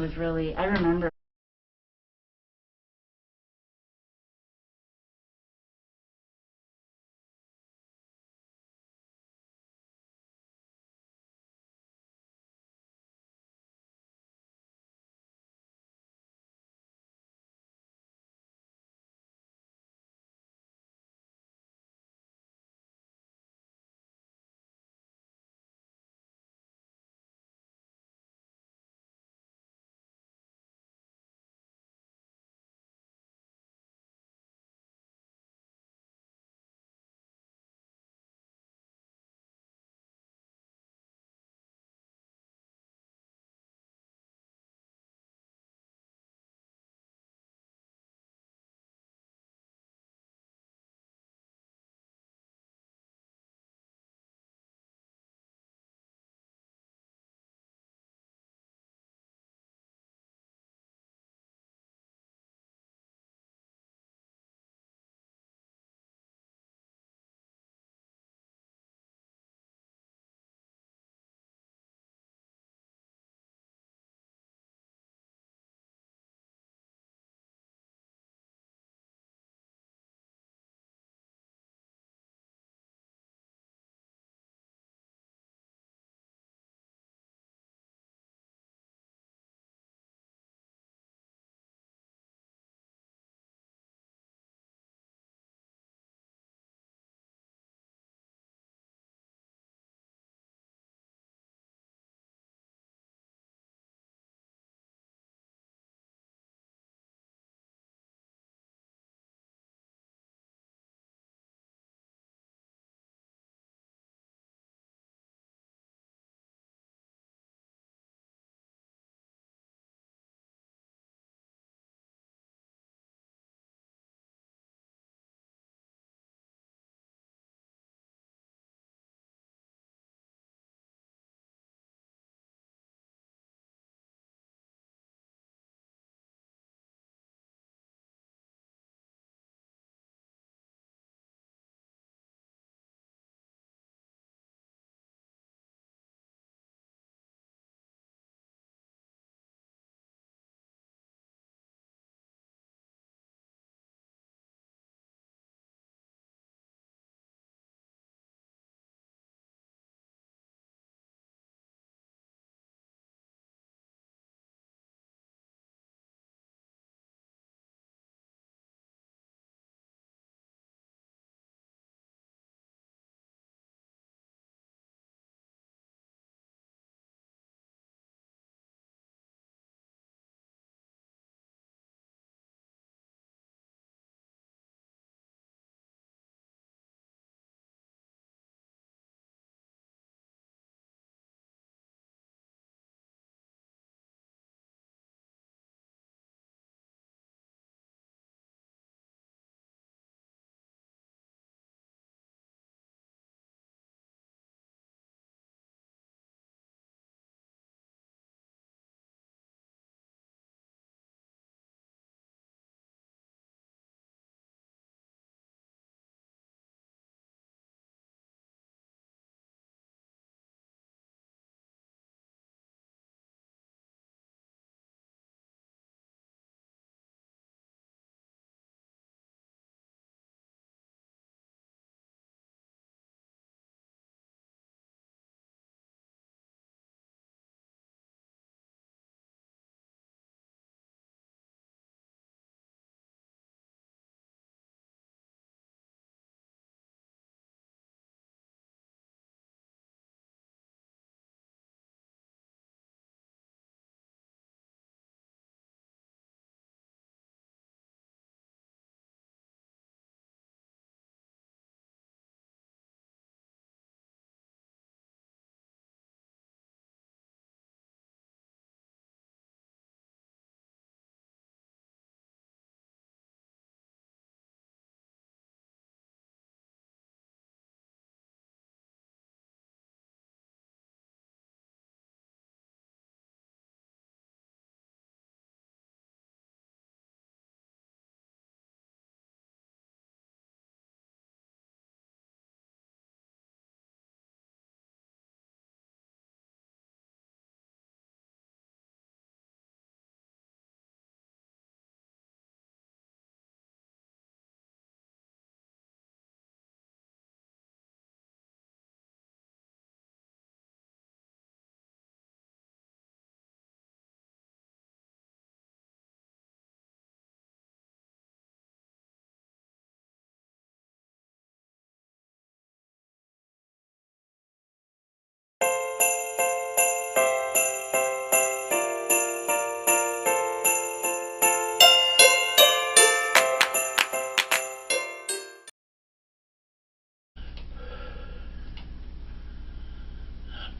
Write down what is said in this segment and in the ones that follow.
was really, I remember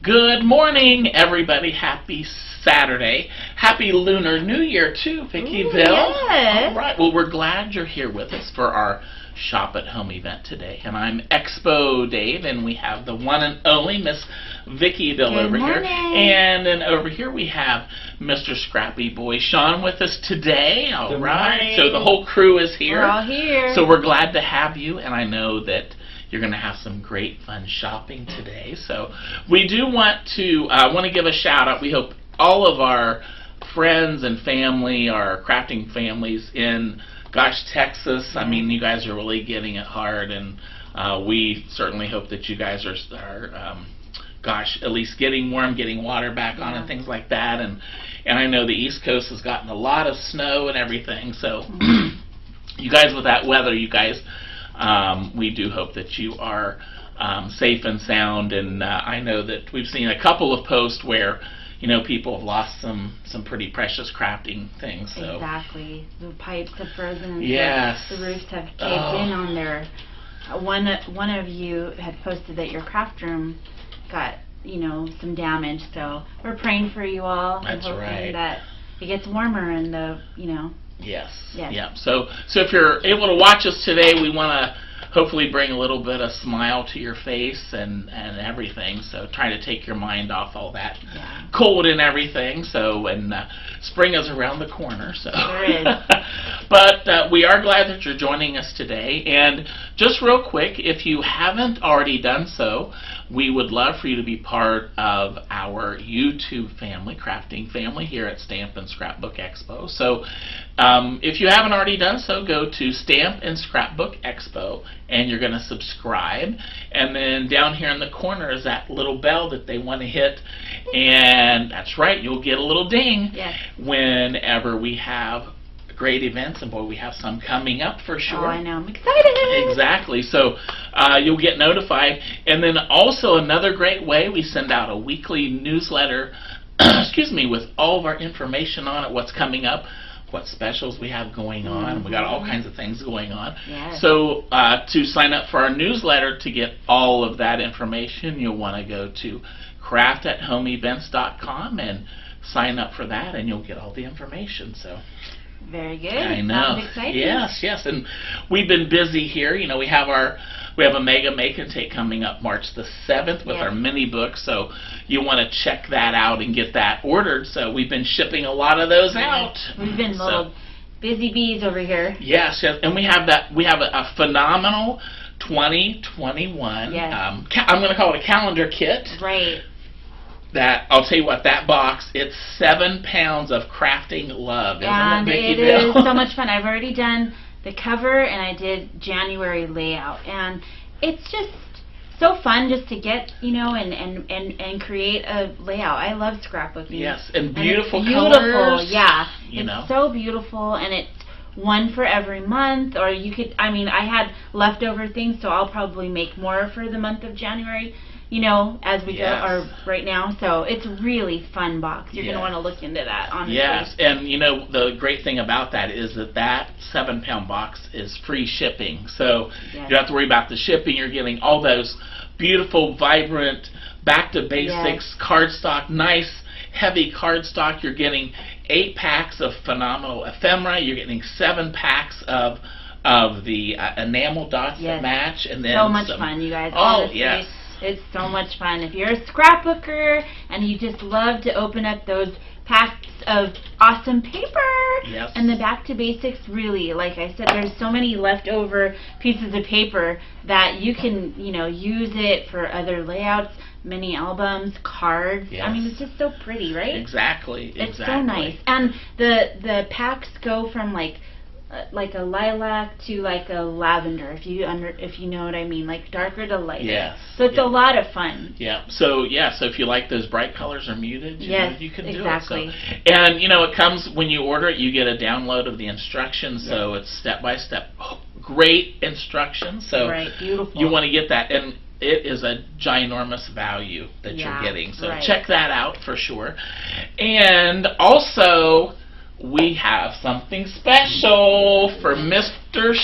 Good morning, everybody. Happy Saturday. Happy Lunar New Year, too, Vickyville. Yes. All right. Well, we're glad you're here with us for our Shop at Home event today. And I'm Expo Dave, and we have the one and only Miss Vickyville over here. And then over here we have Mr. Scrappy Boy Sean with us today. All right. So the whole crew is here. We're all here. So we're glad to have you, and I know that you're going to have some great fun shopping today. So we do want to give a shout out. We hope all of our friends and family, our crafting families in Texas, I mean, you guys are really getting it hard, and we certainly hope that you guys are at least getting warm, getting water back on and things like that. And I know the East Coast has gotten a lot of snow and everything. So you guys, with that weather, you guys, we do hope that you are safe and sound. And I know that we've seen a couple of posts where, you know, people have lost some pretty precious crafting things. So. Exactly. The pipes have frozen and the roofs have caved in on their. One of you had posted that your craft room got, you know, some damage. So we're praying for you all. That's and hoping right. that it gets warmer and the, you know. Yes. Yeah. So if you're able to watch us today, we want to hopefully bring a little bit of smile to your face and everything. So try to take your mind off all that cold and everything. So spring is around the corner. So there is. But we are glad that you're joining us today. And just real quick, if you haven't already done so, we would love for you to be part of our YouTube family, crafting family here at Stamp and Scrapbook Expo. So if you haven't already done so, go to Stamp and Scrapbook Expo and you're going to subscribe. And then down here in the corner is that little bell that they want to hit. And that's right, you'll get a little ding whenever we have great events, and boy, we have some coming up for sure. Oh, I know. I'm excited. Exactly. So you'll get notified. And then also another great way, we send out a weekly newsletter, excuse me, with all of our information on it, what's coming up, what specials we have going on. We got all kinds of things going on. Yes. So to sign up for our newsletter to get all of that information, you'll want to go to craftathomeevents.com and sign up for that, and you'll get all the information. So. Very good. I know. Sounds exciting. Yes, and we've been busy here. You know, we have a mega make and take coming up March the 7th with our mini book. So you want to check that out and get that ordered. So we've been shipping a lot of those out. We've been little busy bees over here. Yes, and we have a phenomenal 2021. Yes. I'm going to call it a calendar kit. Right. That I'll tell you what, that box, it's 7 pounds of crafting love. And Isn't it, it is so much fun. I've already done the cover and I did January layout, and it's just so fun just to get, you know, and create a layout. I love scrapbooking. Yes, and beautiful colors. Yeah, it's so beautiful, and it's one for every month, or you could, I mean, I had leftover things, so I'll probably make more for the month of January, you know, as we go, or right now. So it's a really fun box. You're going to want to look into that, honestly. Yes, and you know, the great thing about that is that 7 pound box is free shipping. So you don't have to worry about the shipping. You're getting all those beautiful, vibrant, back to basics cardstock, nice, heavy cardstock. You're getting 8 packs of phenomenal ephemera. You're getting 7 packs of the enamel dots that match. And then so much fun, you guys. Oh, honestly. yes. It's so much fun. If you're a scrapbooker and you just love to open up those packs of awesome paper and the back to basics, really, like I said, there's so many leftover pieces of paper that you can, you know, use it for other layouts, mini albums, cards. I mean, it's just so pretty, right? Exactly. It's so nice. And the packs go from like a lilac to like a lavender, if you know what I mean, like darker to lighter. Yes. So it's a lot of fun. Yeah. So if you like those bright colors or muted, you know, you can do it. So, and you know, it comes when you order it, you get a download of the instructions. So it's step by step, great instructions. So beautiful. You want to get that, and it is a ginormous value that you're getting. So check that out for sure. And also, we have something special for Mr.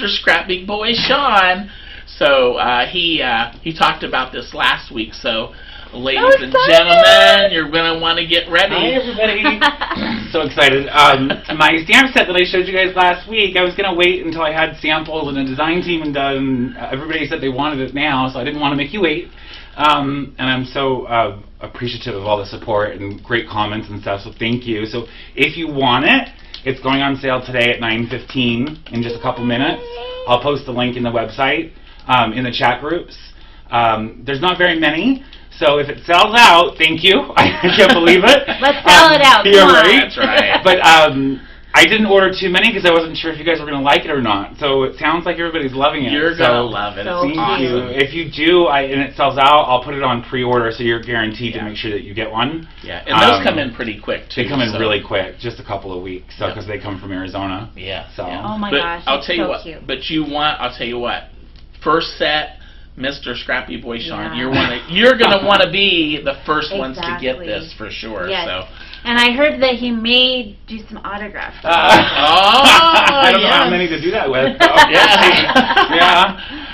Scrappy Boy Sean. So he talked about this last week. So Ladies and gentlemen, you're going to want to get ready. Hi, everybody. So excited. My stamp set that I showed you guys last week, I was going to wait until I had samples and a design team and done. Everybody said they wanted it now, so I didn't want to make you wait. And I'm so appreciative of all the support and great comments and stuff, so thank you. So if you want it, it's going on sale today at 9:15 in just a couple minutes. I'll post the link in the website, in the chat groups. There's not very many, so if it sells out, thank you. I can't believe it. Let's sell it out. You're Come on. right. That's right. But I didn't order too many because I wasn't sure if you guys were going to like it or not. So it sounds like everybody's loving it. You're going to love it. So It's Thank you. awesome. If you do, and it sells out, I'll put it on pre-order, so you're guaranteed to make sure that you get one. Yeah, and those come in pretty quick, too. They come in really quick, just a couple of weeks, so Yep. because they come from Arizona. Yeah. So. yeah. Oh my But gosh, I'll it's tell you so what. cute. But I'll tell you what. First set, Mr. Scrappy Boy Sean, Yeah. you're gonna want to be the first ones to get Exactly. this for sure. Yes. So. And I heard that he may do some autographs. I don't know how yeah. many to do that with. So. Yeah. Yeah.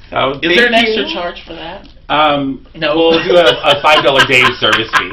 So Is there an thank extra you. charge for that? No, we'll do a $5 day service fee.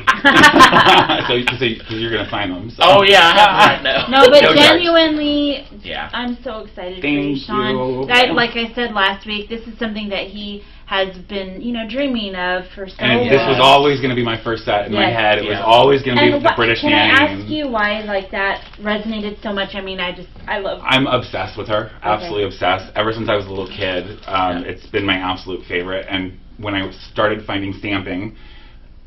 so you're gonna sign them. So. Oh yeah, I have right now. No, but No charge. genuinely, Yeah. I'm so excited for you, Thank Sean. you. Like I said last week, this is something that he has been, dreaming of for so And long. this was always going to be my first set in my Yes. head. It was Yeah. always going to be And with the what, British can nanny. I ask you why that resonated so much? I mean, I love. I'm obsessed with her. Absolutely obsessed. Ever since I was a little kid, Yeah. it's been my absolute favorite. And when I started finding stamping,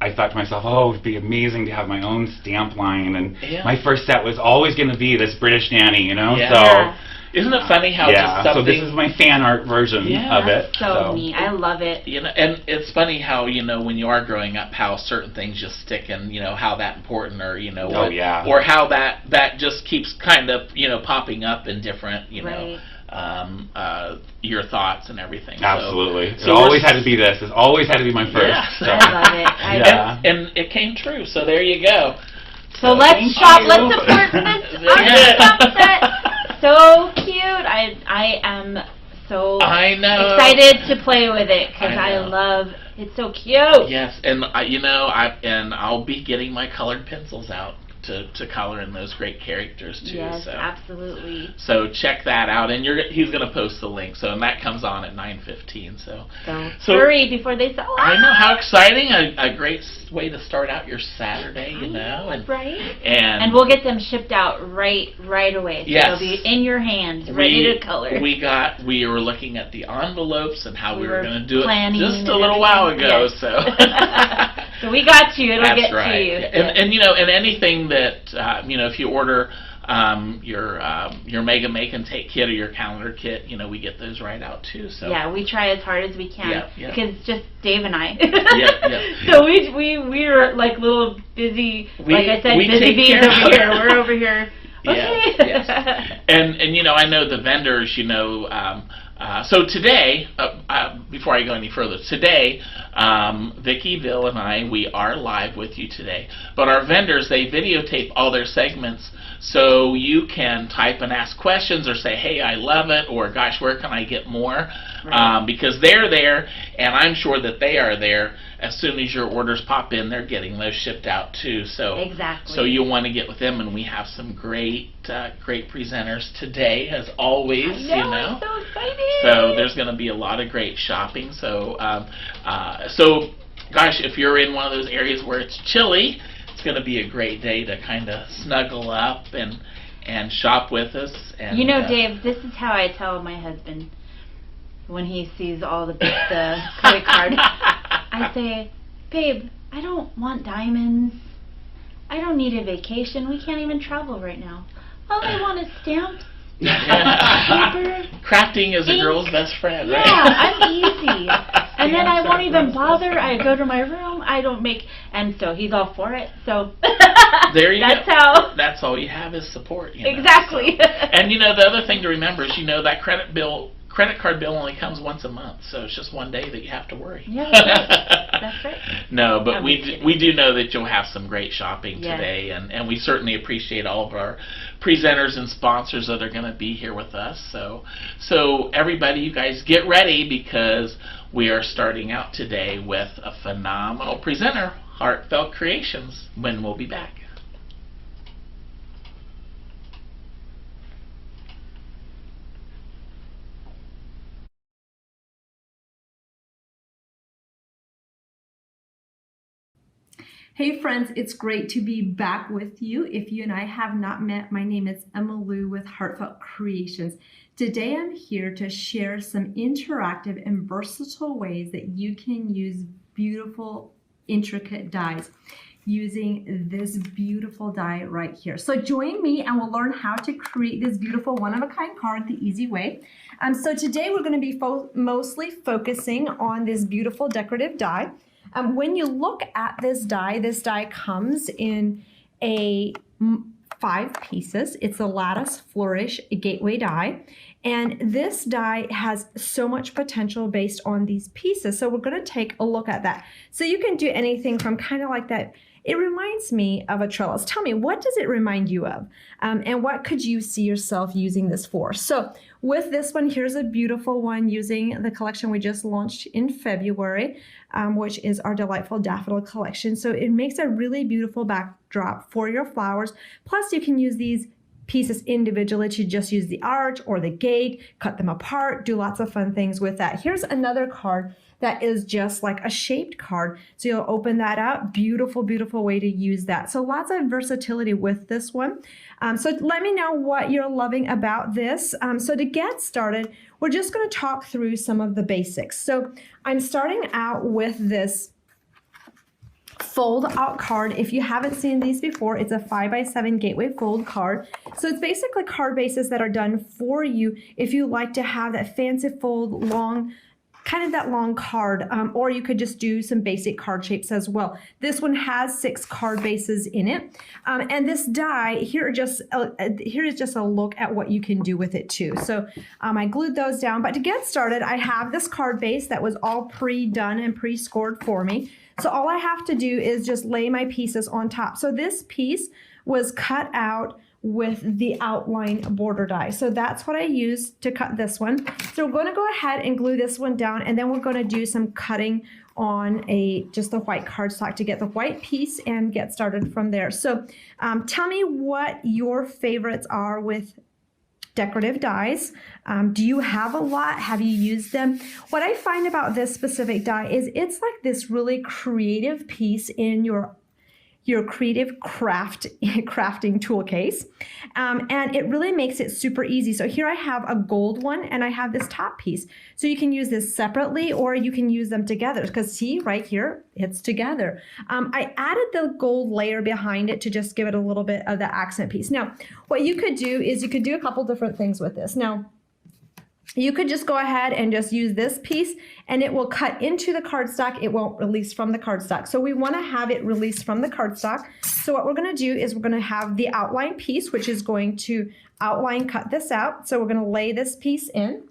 I thought to myself, oh, it'd be amazing to have my own stamp line. And Yeah. my first set was always going to be this British nanny, Yeah. So. Yeah. Isn't it funny how Yeah, just something? so this is my fan art version Yeah, of it. That's so neat. I love it. And it's funny how when you are growing up, how certain things just stick, and how that important, or Oh, yeah. or how that just keeps kind of popping up in different Right. your thoughts and everything. Absolutely. So it always had to be this. It always had to be my first. Yeah. So. I love it. Yeah. And it came true. So there you go. So let's Thank shop. you. Let's support this Yeah. awesome set. So cute. I am so I know. excited to play with it because I I know. love. It's so cute. Yes, and I'll be getting my colored pencils out to color in those great characters too. Yes, so. absolutely. So check that out, and he's going to post the link. So and that comes on at 9:15. So So hurry before they sell out. I know, how exciting! A great way to start out your Saturday, and right? and we'll get them shipped out right away. So Yes. they'll be in your hands, ready to color. We were looking at the envelopes and how we were going to do it planning just and a little while ago. everything. So. So we got you. It'll That's get right. to you. Yeah. And anything that if you order your Mega Make and Take kit or your calendar kit, we get those right out too. So Yeah, we try as hard as we can Yeah. because it's just Dave and I. Yeah. So we're like little busy. Like I said, we busy take bees care over of here. it. We're over here. Okay. Yes. And I know the vendors. So today, before I go any further, today, Vicki, Bill, and I, we are live with you today. But our vendors, they videotape all their segments, so you can type and ask questions, or say, hey, I love it, or gosh, where can I get more? Right. Because they're there, and I'm sure that they are there. As soon as your orders pop in, they're getting those shipped out too. So Exactly. So you'll want to get with them, and we have some great presenters today, as always. I'm so excited. So there's going to be a lot of great shopping. So gosh, if you're in one of those areas where it's chilly, it's going to be a great day to kind of snuggle up and shop with us. And Dave, this is how I tell my husband when he sees all the credit card. I say, babe, I don't want diamonds. I don't need a vacation. We can't even travel right now. All I want is stamps. Paper. Crafting is a Ink. girl's best friend, Yeah, right? I'm easy. And then I won't even bother. I go to my room. I don't make, and so he's all for it. So There you that's go. how. That's all you have is support. Exactly. So. And the other thing to remember is that credit card bill only comes once a month, so it's just one day that you have to worry. Yeah, That's right. No, but we do know that you'll have some great shopping Yes. today, and we certainly appreciate all of our presenters and sponsors that are going to be here with us. So everybody, you guys get ready, because we are starting out today with a phenomenal presenter, Heartfelt Creations, when we'll be back. Hey friends, it's great to be back with you. If you and I have not met, my name is Emma Lou with Heartfelt Creations. Today I'm here to share some interactive and versatile ways that you can use beautiful, intricate dies using this beautiful die right here. So join me and we'll learn how to create this beautiful one-of-a-kind card the easy way. So today we're going to be mostly focusing on this beautiful decorative die. When you look at this die comes in 5 pieces. It's a lattice flourish gateway die. And this die has so much potential based on these pieces. So we're going to take a look at that. So you can do anything from kind of like that. It reminds me of a trellis. Tell me, what does it remind you of? And what could you see yourself using this for? So with this one, here's a beautiful one using the collection we just launched in February, which is our Delightful Daffodil collection. So it makes a really beautiful backdrop for your flowers. Plus you can use these pieces individually to just use the arch or the gate, cut them apart, do lots of fun things with that. Here's another card that is just like a shaped card. So you'll open that up. Beautiful, beautiful way to use that. So lots of versatility with this one. So let me know what you're loving about this. So to get started, we're just going to talk through some of the basics. So I'm starting out with this fold out card. If you haven't seen these before, it's a 5x7 gateway fold card. So it's basically card bases that are done for you if you like to have that fancy fold long, kind of that long card, or you could just do some basic card shapes as well. This one has 6 card bases in it. And this die, here is just a look at what you can do with it too. So I glued those down, but to get started, I have this card base that was all pre-done and pre-scored for me. So all I have to do is just lay my pieces on top. So this piece was cut out with the outline border die. So that's what I used to cut this one. So we're going to go ahead and glue this one down, and then we're going to do some cutting on just the white cardstock to get the white piece and get started from there. So tell me what your favorites are with decorative dies. Do you have a lot? Have you used them? What I find about this specific die is it's like this really creative piece in your creative crafting tool case. And it really makes it super easy. So here I have a gold one and I have this top piece. So you can use this separately or you can use them together, because see right here, it's together. I added the gold layer behind it to just give it a little bit of the accent piece. Now, what you could do is you could do a couple different things with this. Now, you could just go ahead and just use this piece and it will cut into the cardstock. It won't release from the cardstock. So we want to have it release from the cardstock. So what we're going to do is we're going to have the outline piece, which is going to outline cut this out. So we're going to lay this piece in.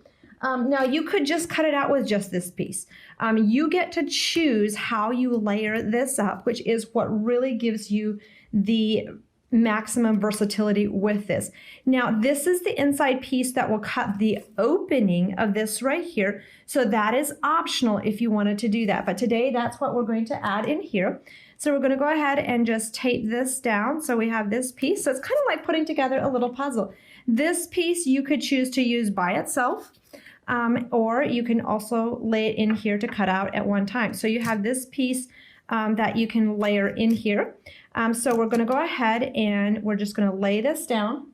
Now you could just cut it out with just this piece. You get to choose how you layer this up, which is what really gives you the maximum versatility with this. Now this is the inside piece that will cut the opening of this right here. So that is optional if you wanted to do that. But today that's what we're going to add in here. So we're going to go ahead and just tape this down. So we have this piece. So it's kind of like putting together a little puzzle. This piece you could choose to use by itself. Or you can also lay it in here to cut out at one time. So you have this piece that you can layer in here. So we're going to go ahead and we're just going to lay this down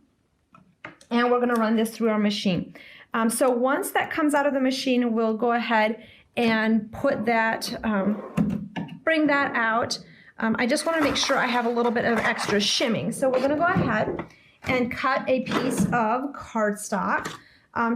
and we're going to run this through our machine. So once that comes out of the machine, we'll go ahead and put that, bring that out. I just want to make sure I have a little bit of extra shimming. So we're going to go ahead and cut a piece of cardstock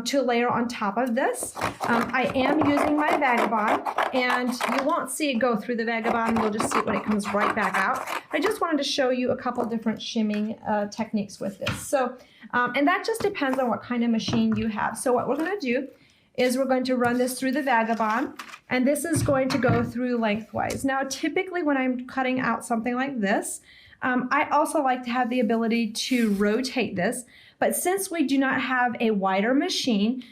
to layer on top of this. I am using my Vagabond, and you won't see it go through the Vagabond. You'll just see it when it comes right back out. I just wanted to show you a couple different shimming techniques with this. So, and that just depends on what kind of machine you have. So what we're going to do is we're going to run this through the Vagabond, and this is going to go through lengthwise. Now, typically when I'm cutting out something like this, I also like to have the ability to rotate this, but since we do not have a wider machine,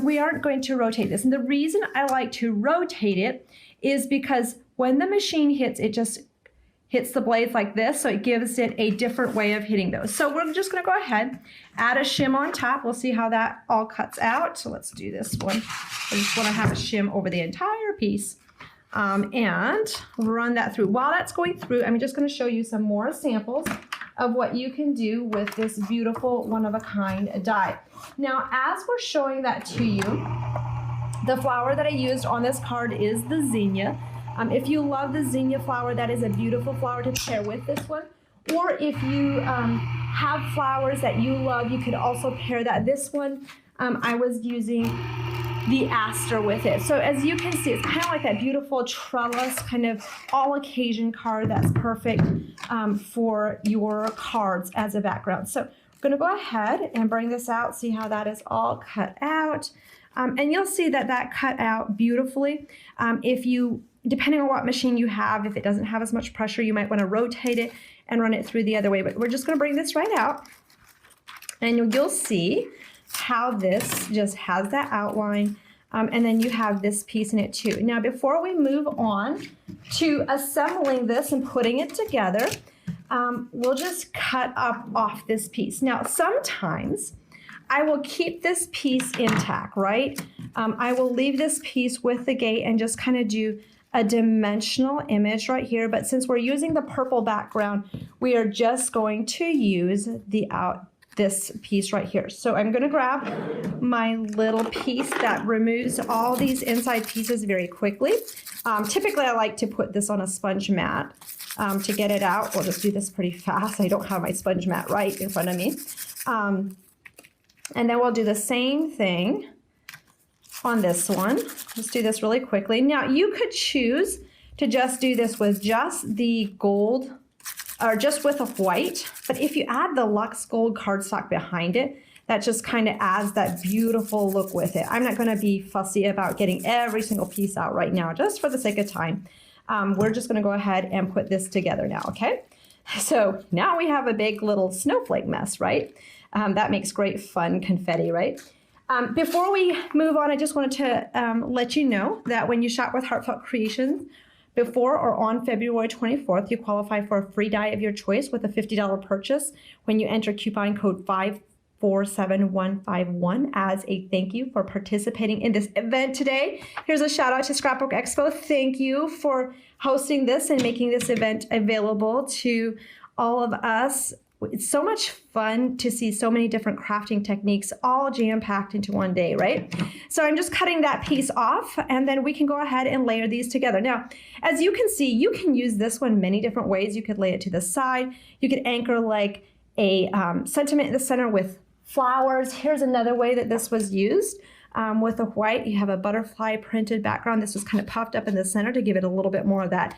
we aren't going to rotate this. And the reason I like to rotate it is because when the machine hits, it just hits the blades like this, so it gives it a different way of hitting those. So we're just gonna go ahead, add a shim on top. We'll see how that all cuts out. So let's do this one. I just wanna have a shim over the entire piece. And run that through. While that's going through, I'm just gonna show you some more samples of what you can do with this beautiful one-of-a-kind die. Now, as we're showing that to you, the flower that I used on this card is the zinnia. If you love the zinnia flower, that is a beautiful flower to pair with this one. Or if you have flowers that you love, you could also pair that. This one, I was using the aster with it. So as you can see, it's kind of like that beautiful trellis, kind of all occasion card that's perfect for your cards as a background. So I'm going to go ahead and bring this out, see how that is all cut out. And you'll see that that cut out beautifully. If you, depending on what machine you have, if it doesn't have as much pressure, you might want to rotate it and run it through the other way. But we're just going to bring this right out, and you'll see how this just has that outline. And then you have this piece in it too. Now, before we move on to assembling this and putting it together, we'll just cut up off this piece. Now, sometimes I will keep this piece intact, right? I will leave this piece with the gate and just kind of do a dimensional image right here. But since we're using the purple background, we are just going to use this piece right here. So I'm going to grab my little piece that removes all these inside pieces very quickly. Typically, I like to put this on a sponge mat to get it out. We'll just do this pretty fast. I don't have my sponge mat right in front of me. And then we'll do the same thing on this one. Let's do this really quickly. Now, you could choose to just do this with just the gold or just with a white, but if you add the Luxe Gold cardstock behind it, that just kind of adds that beautiful look with it. I'm not going to be fussy about getting every single piece out right now, just for the sake of time. We're just going to go ahead and put this together now, okay? So now we have a big little snowflake mess, right? That makes great fun confetti, right? Before we move on, I just wanted to let you know that when you shop with Heartfelt Creations, before or on February 24th, you qualify for a free die of your choice with a $50 purchase when you enter coupon code 547151 as a thank you for participating in this event today. Here's a shout out to Scrapbook Expo. Thank you for hosting this and making this event available to all of us. It's so much fun to see so many different crafting techniques all jam-packed into one day, right? So I'm just cutting that piece off, and then we can go ahead and layer these together. Now, as you can see, you can use this one many different ways. You could lay it to the side. You could anchor like a sentiment in the center with flowers. Here's another way that this was used. With the white, you have a butterfly printed background. This was kind of puffed up in the center to give it a little bit more of that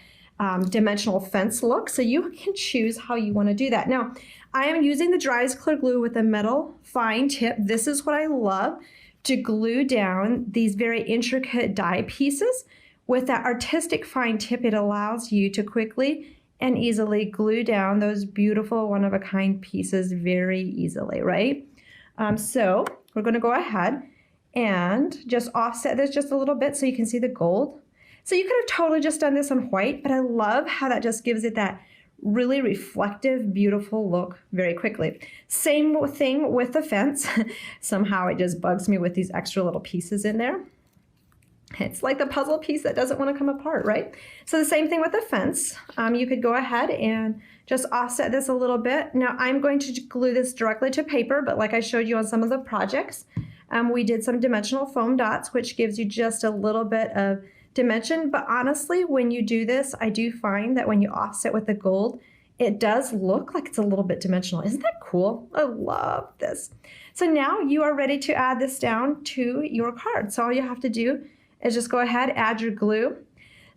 dimensional fence look. So you can choose how you want to do that. Now, I am using the dry as clear glue with a metal fine tip. This is what I love, to glue down these very intricate die pieces. With that artistic fine tip, it allows you to quickly and easily glue down those beautiful one-of-a-kind pieces very easily, right? So we're going to go ahead and just offset this just a little bit so you can see the gold. So you could have totally just done this on white, but I love how that just gives it that really reflective, beautiful look very quickly. Same thing with the fence. Somehow it just bugs me with these extra little pieces in there. It's like the puzzle piece that doesn't want to come apart, right? So the same thing with the fence. You could go ahead and just offset this a little bit. Now I'm going to glue this directly to paper, but like I showed you on some of the projects, we did some dimensional foam dots, which gives you just a little bit of dimension. But honestly, when you do this, I do find that when you offset with the gold, it does look like it's a little bit dimensional. Isn't that cool? I love this. So now you are ready to add this down to your card. So all you have to do is just go ahead, add your glue.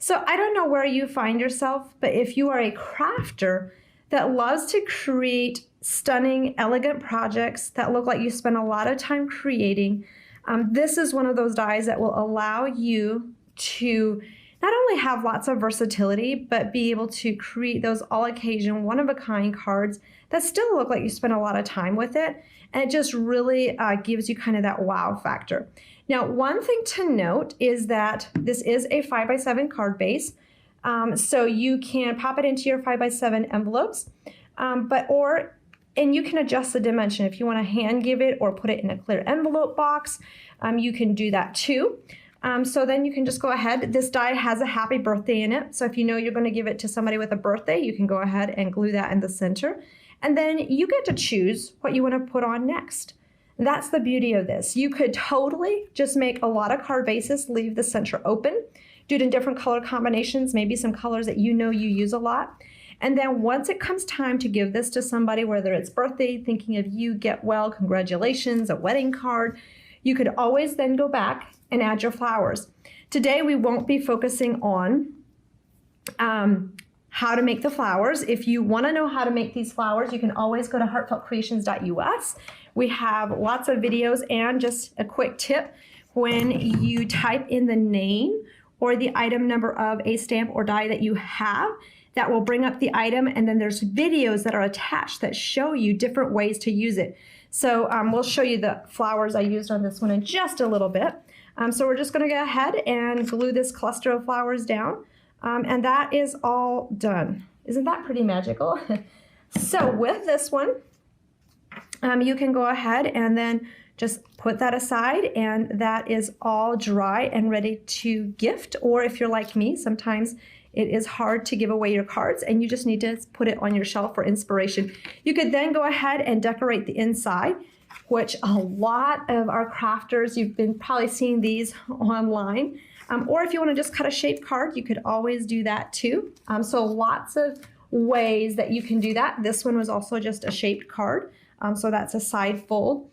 So I don't know where you find yourself, but if you are a crafter that loves to create stunning, elegant projects that look like you spend a lot of time creating, This is one of those dies that will allow you to not only have lots of versatility, but be able to create those all-occasion, one-of-a-kind cards that still look like you spent a lot of time with it, and it just really gives you kind of that wow factor. Now, one thing to note is that this is a 5x7 card base, so you can pop it into your 5x7 envelopes, and you can adjust the dimension. If you want to hand give it or put it in a clear envelope box, you can do that too. So then you can just go ahead. This die has a happy birthday in it. So if you know you're going to give it to somebody with a birthday, you can go ahead and glue that in the center. And then you get to choose what you want to put on next. That's the beauty of this. You could totally just make a lot of card bases, leave the center open, do it in different color combinations, maybe some colors that you know you use a lot. And then once it comes time to give this to somebody, whether it's birthday, thinking of you, get well, congratulations, a wedding card, you could always then go back and add your flowers. Today we won't be focusing on how to make the flowers. If you want to know how to make these flowers, you can always go to 𝐒𝐒𝐿𝐻𝐿Creations.us. We have lots of videos, and just a quick tip, when you type in the name or the item number of a stamp or die that you have, that will bring up the item, and then there's videos that are attached that show you different ways to use it. So we'll show you the flowers I used on this one in just a little bit. So we're just going to go ahead and glue this cluster of flowers down, and that is all done. Isn't that pretty magical? So with this one, you can go ahead and then just put that aside, and that is all dry and ready to gift. Or if you're like me, sometimes it is hard to give away your cards and you just need to put it on your shelf for inspiration. You could then go ahead and decorate the inside, which a lot of our crafters, you've been probably seeing these online. Or if you want to just cut a shaped card, you could always do that too. So lots of ways that you can do that. This one was also just a shaped card. So that's a side fold.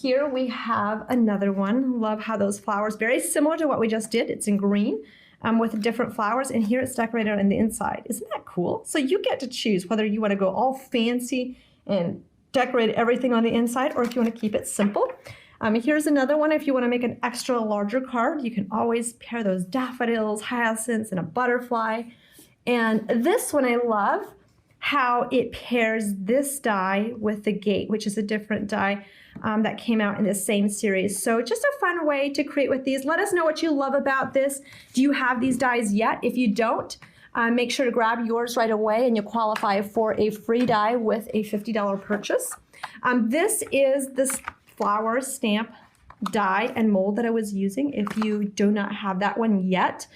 Here we have another one. Love how those flowers, very similar to what we just did. It's in green with different flowers, and here it's decorated on the inside. Isn't that cool? So you get to choose whether you want to go all fancy and decorate everything on the inside, or if you want to keep it simple. Here's another one. If you want to make an extra larger card, you can always pair those daffodils, hyacinths, and a butterfly. And this one I love how it pairs this die with the gate, which is a different die that came out in the same series. So just a fun way to create with these. Let us know what you love about this. Do you have these dies yet? If you don't, make sure to grab yours right away and you'll qualify for a free die with a $50 purchase. This is this flower stamp die and mold that I was using. If you do not have that one yet,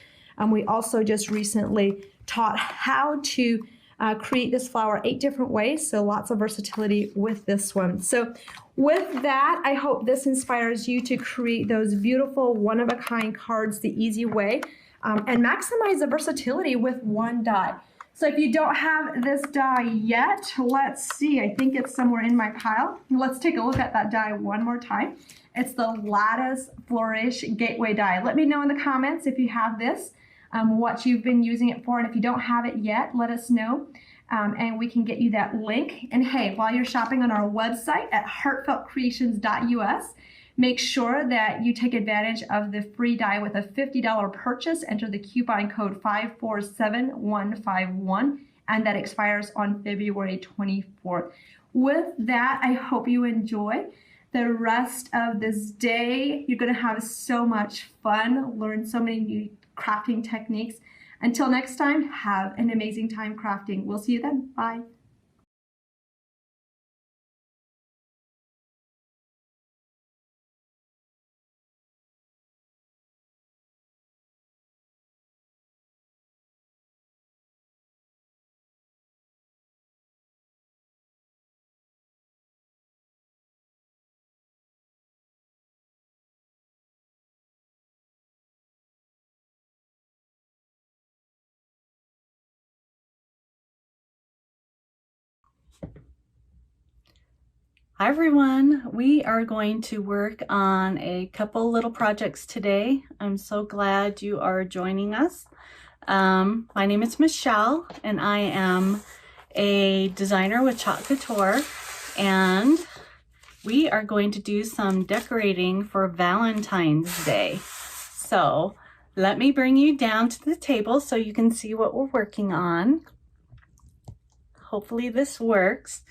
we also just recently taught how to create this flower 8 different ways, so lots of versatility with this one. So with that, I hope this inspires you to create those beautiful one-of-a-kind cards the easy way, and maximize the versatility with one die. So if you don't have this die yet, let's see, I think it's somewhere in my pile. Let's take a look at that die one more time. It's the Lattice Flourish Gateway die. Let me know in the comments if you have this, what you've been using it for, and if you don't have it yet, let us know, and we can get you that link. And hey, while you're shopping on our website at 𝐒𝐿𝐻𝐿Creations.us, make sure that you take advantage of the free die with a $50 purchase. Enter the coupon code 547151, and that expires on February 24th. With that, I hope you enjoy the rest of this day. You're going to have so much fun, learn so many new crafting techniques. Until next time, have an amazing time crafting. We'll see you then. Bye. Hi everyone, we are going to work on a couple little projects today. I'm so glad you are joining us. My name is Michelle and I am a designer with 𝐒𝐿𝐻𝐿Couture, and we are going to do some decorating for Valentine's Day. So let me bring you down to the table so you can see what we're working on. Hopefully this works.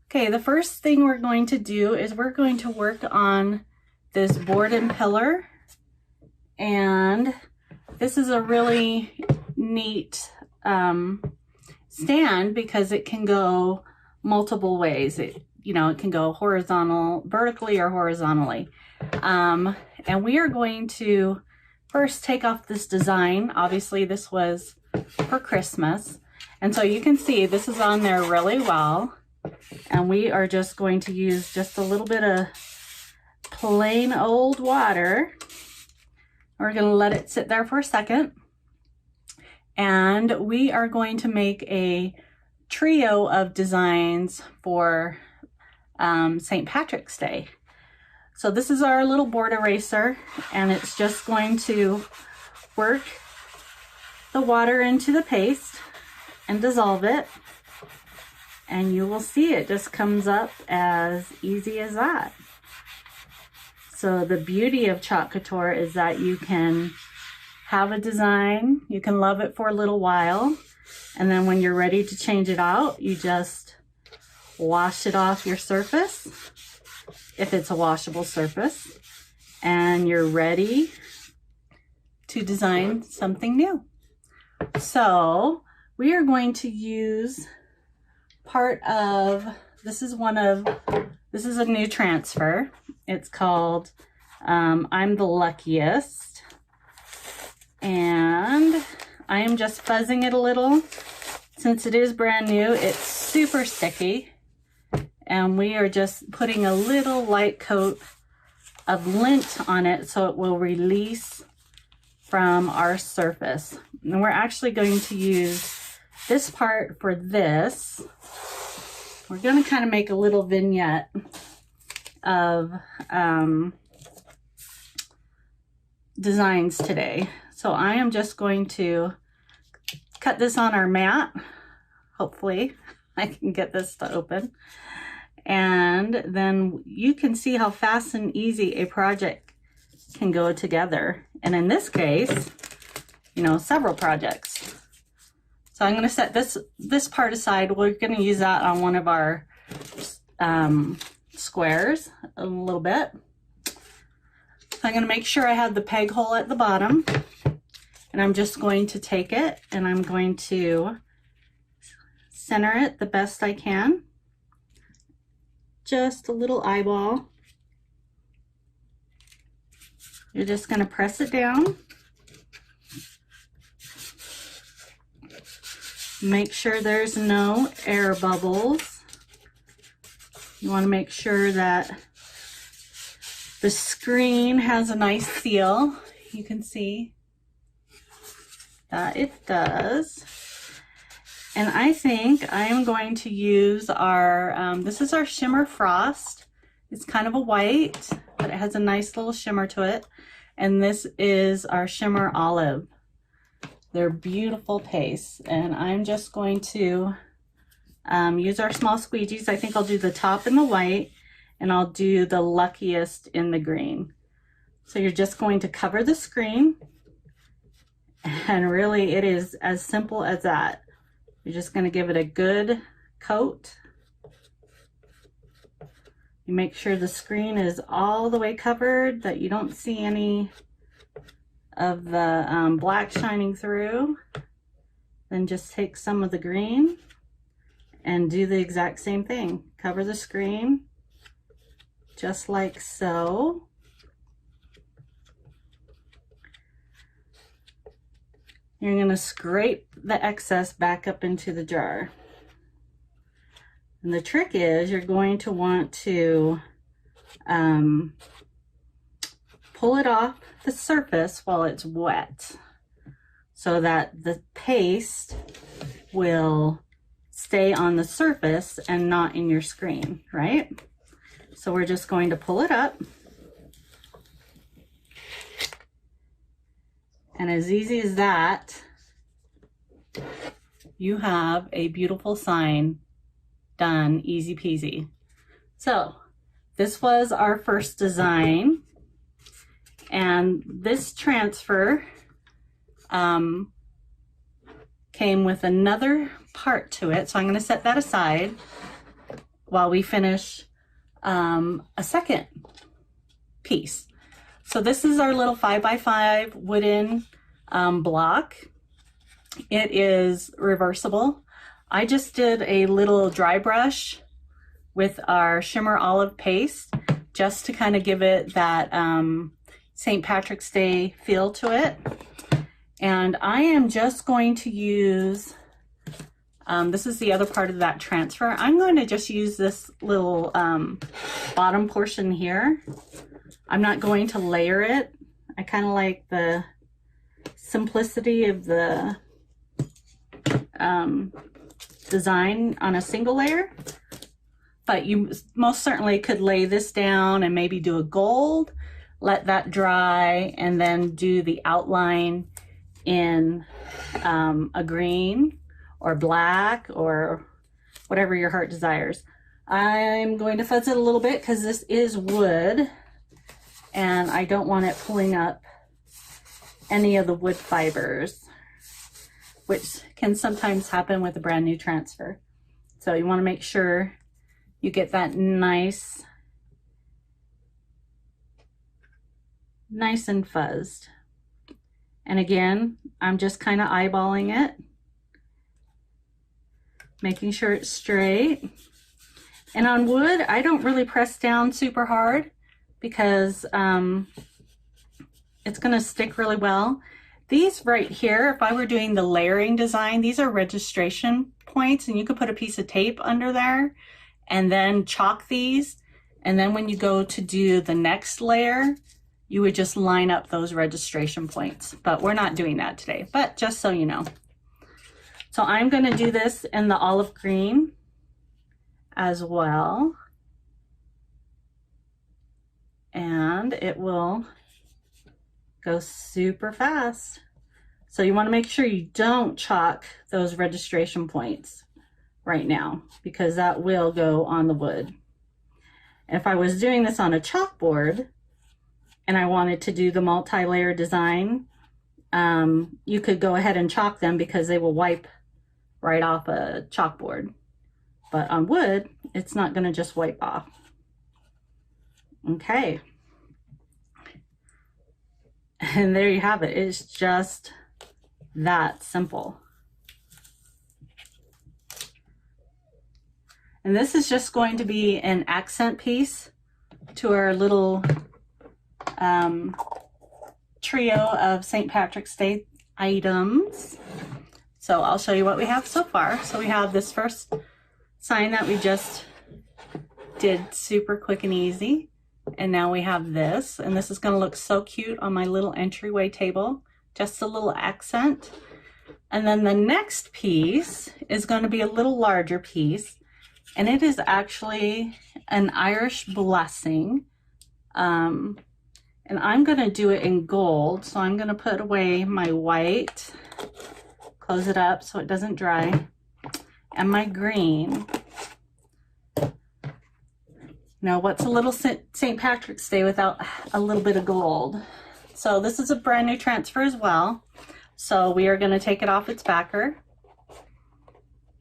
Okay, the first thing we're going to do is we're going to work on this board and pillar. And this is a really neat stand because it can go multiple ways. It can go vertically or horizontally. And we are going to first take off this design. Obviously this was for Christmas. And so you can see this is on there really well. And we are just going to use just a little bit of plain old water. We're going to let it sit there for a second. And we are going to make a trio of designs for St. Patrick's Day. So this is our little board eraser, and it's just going to work the water into the paste and dissolve it. And you will see it just comes up as easy as that. So the beauty of 𝐒𝐿𝐭𝐡 is that you can have a design, you can love it for a little while, and then when you're ready to change it out, you just wash it off your surface, if it's a washable surface, and you're ready to design something new. So we are going to use part of, this is a new transfer. It's called I'm the Luckiest. And I am just fuzzing it a little. Since it is brand new, it's super sticky. And we are just putting a little light coat of lint on it so it will release from our surface. And we're actually going to use this part for this. We're going to kind of make a little vignette of designs today. So I am just going to cut this on our mat. Hopefully I can get this to open. And then you can see how fast and easy a project can go together. And in this case, several projects. So I'm going to set this part aside. We're going to use that on one of our squares a little bit. So I'm going to make sure I have the peg hole at the bottom. And I'm just going to take it and I'm going to center it the best I can. Just a little eyeball. You're just going to press it down. Make sure there's no air bubbles. You want to make sure that the screen has a nice seal. You can see that it does. And I think I am going to use our, this is our Shimmer Frost. It's kind of a white, but it has a nice little shimmer to it. And this is our Shimmer Olive. They're beautiful pastes. And I'm just going to use our small squeegees. I think I'll do the top in the white, and I'll do the Luckiest in the green. So you're just going to cover the screen. And really, it is as simple as that. You're just going to give it a good coat. You make sure the screen is all the way covered, that you don't see any of the black shining through. Then just take some of the green and do the exact same thing. Cover the screen just like so. You're going to scrape the excess back up into the jar. And the trick is you're going to want to pull it off the surface while it's wet so that the paste will stay on the surface and not in your screen, right? So we're just going to pull it up. And as easy as that, you have a beautiful sign done, easy peasy. So this was our first design, and this transfer came with another part to it, so I'm going to set that aside while we finish a second piece. So this is our little 5x5 wooden block. It is reversible. I just did a little dry brush with our shimmer olive paste just to kind of give it that St. Patrick's Day feel to it. And I am just going to use, this is the other part of that transfer. I'm going to just use this little bottom portion here. I'm not going to layer it. I kind of like the simplicity of the design on a single layer. But you most certainly could lay this down and maybe do a gold, let that dry, and then do the outline in a green or black or whatever your heart desires. I'm going to fuzz it a little bit because this is wood and I don't want it pulling up any of the wood fibers, which can sometimes happen with a brand new transfer. So you want to make sure you get that nice and fuzzed. And again, I'm just kind of eyeballing it, making sure it's straight. And on wood, I don't really press down super hard because it's going to stick really well. These right here, if I were doing the layering design, these are registration points, and you could put a piece of tape under there and then chalk these. And then when you go to do the next layer, you would just line up those registration points, but we're not doing that today, but just so you know. So I'm going to do this in the olive green as well. And it will go super fast. So you want to make sure you don't chalk those registration points right now, because that will go on the wood. If I was doing this on a chalkboard, and I wanted to do the multi-layer design, you could go ahead and chalk them because they will wipe right off a chalkboard. But on wood, it's not going to just wipe off. Okay. And there you have it. It's just that simple. And this is just going to be an accent piece to our little trio of St. Patrick's Day items. So I'll show you what we have so far. So we have this first sign that we just did super quick and easy. And now we have this, and this is going to look so cute on my little entryway table. Just a little accent. And then the next piece is going to be a little larger piece, and it is actually an Irish blessing. And I'm going to do it in gold, so I'm going to put away my white, close it up so it doesn't dry, and my green. Now, what's a little St. Patrick's Day without a little bit of gold? So this is a brand new transfer as well. So we are going to take it off its backer.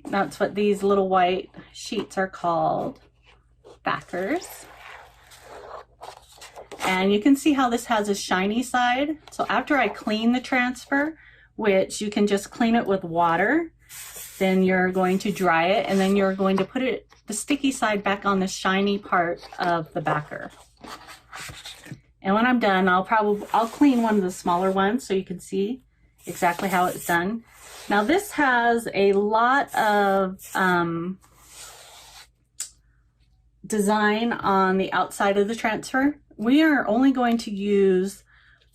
That's what these little white sheets are called, backers. And you can see how this has a shiny side. So after I clean the transfer, which you can just clean it with water, then you're going to dry it, and then you're going to put it, the sticky side, back on the shiny part of the backer. And when I'm done, I'll clean one of the smaller ones so you can see exactly how it's done. Now this has a lot of design on the outside of the transfer. We are only going to use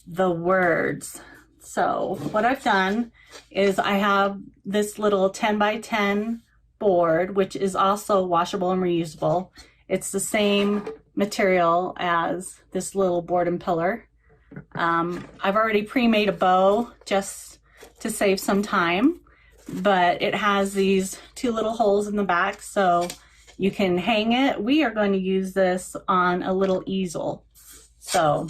the words. So what I've done is I have this little 10 by 10 board, which is also washable and reusable. It's the same material as this little board and pillar. I've already pre-made a bow just to save some time, but it has these two little holes in the back, so You can hang it. We are going to use this on a little easel. So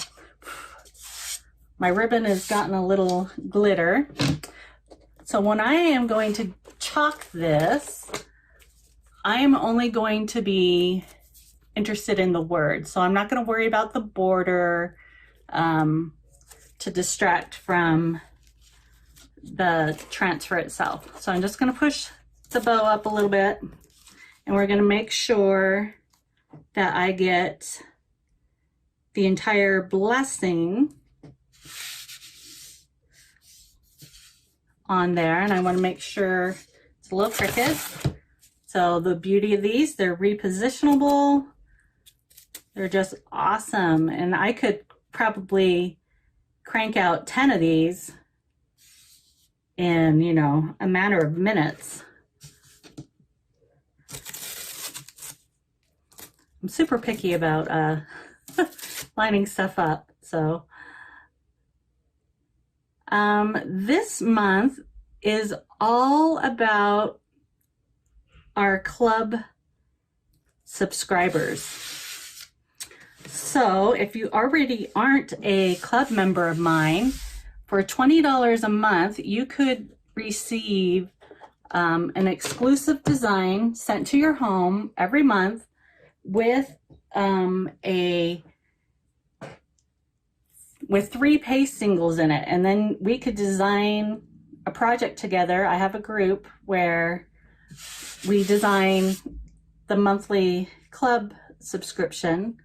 my ribbon has gotten a little glitter. So when I am going to chalk this, I am only going to be interested in the words. So I'm not going to worry about the border to distract from the transfer itself. So I'm just going to push the bow up a little bit, and we're going to make sure that I get the entire blessing on there, and I want to make sure it's a little crooked. So the beauty of these, they're repositionable. They're just awesome, and I could probably crank out 10 of these in, you know, a matter of minutes. I'm super picky about lining stuff up. So this month is all about our club subscribers. So if you already aren't a club member of mine, for $20 a month, you could receive an exclusive design sent to your home every month with 3 paste singles in it. And then we could design a project together. I have a group where we design the monthly club subscription,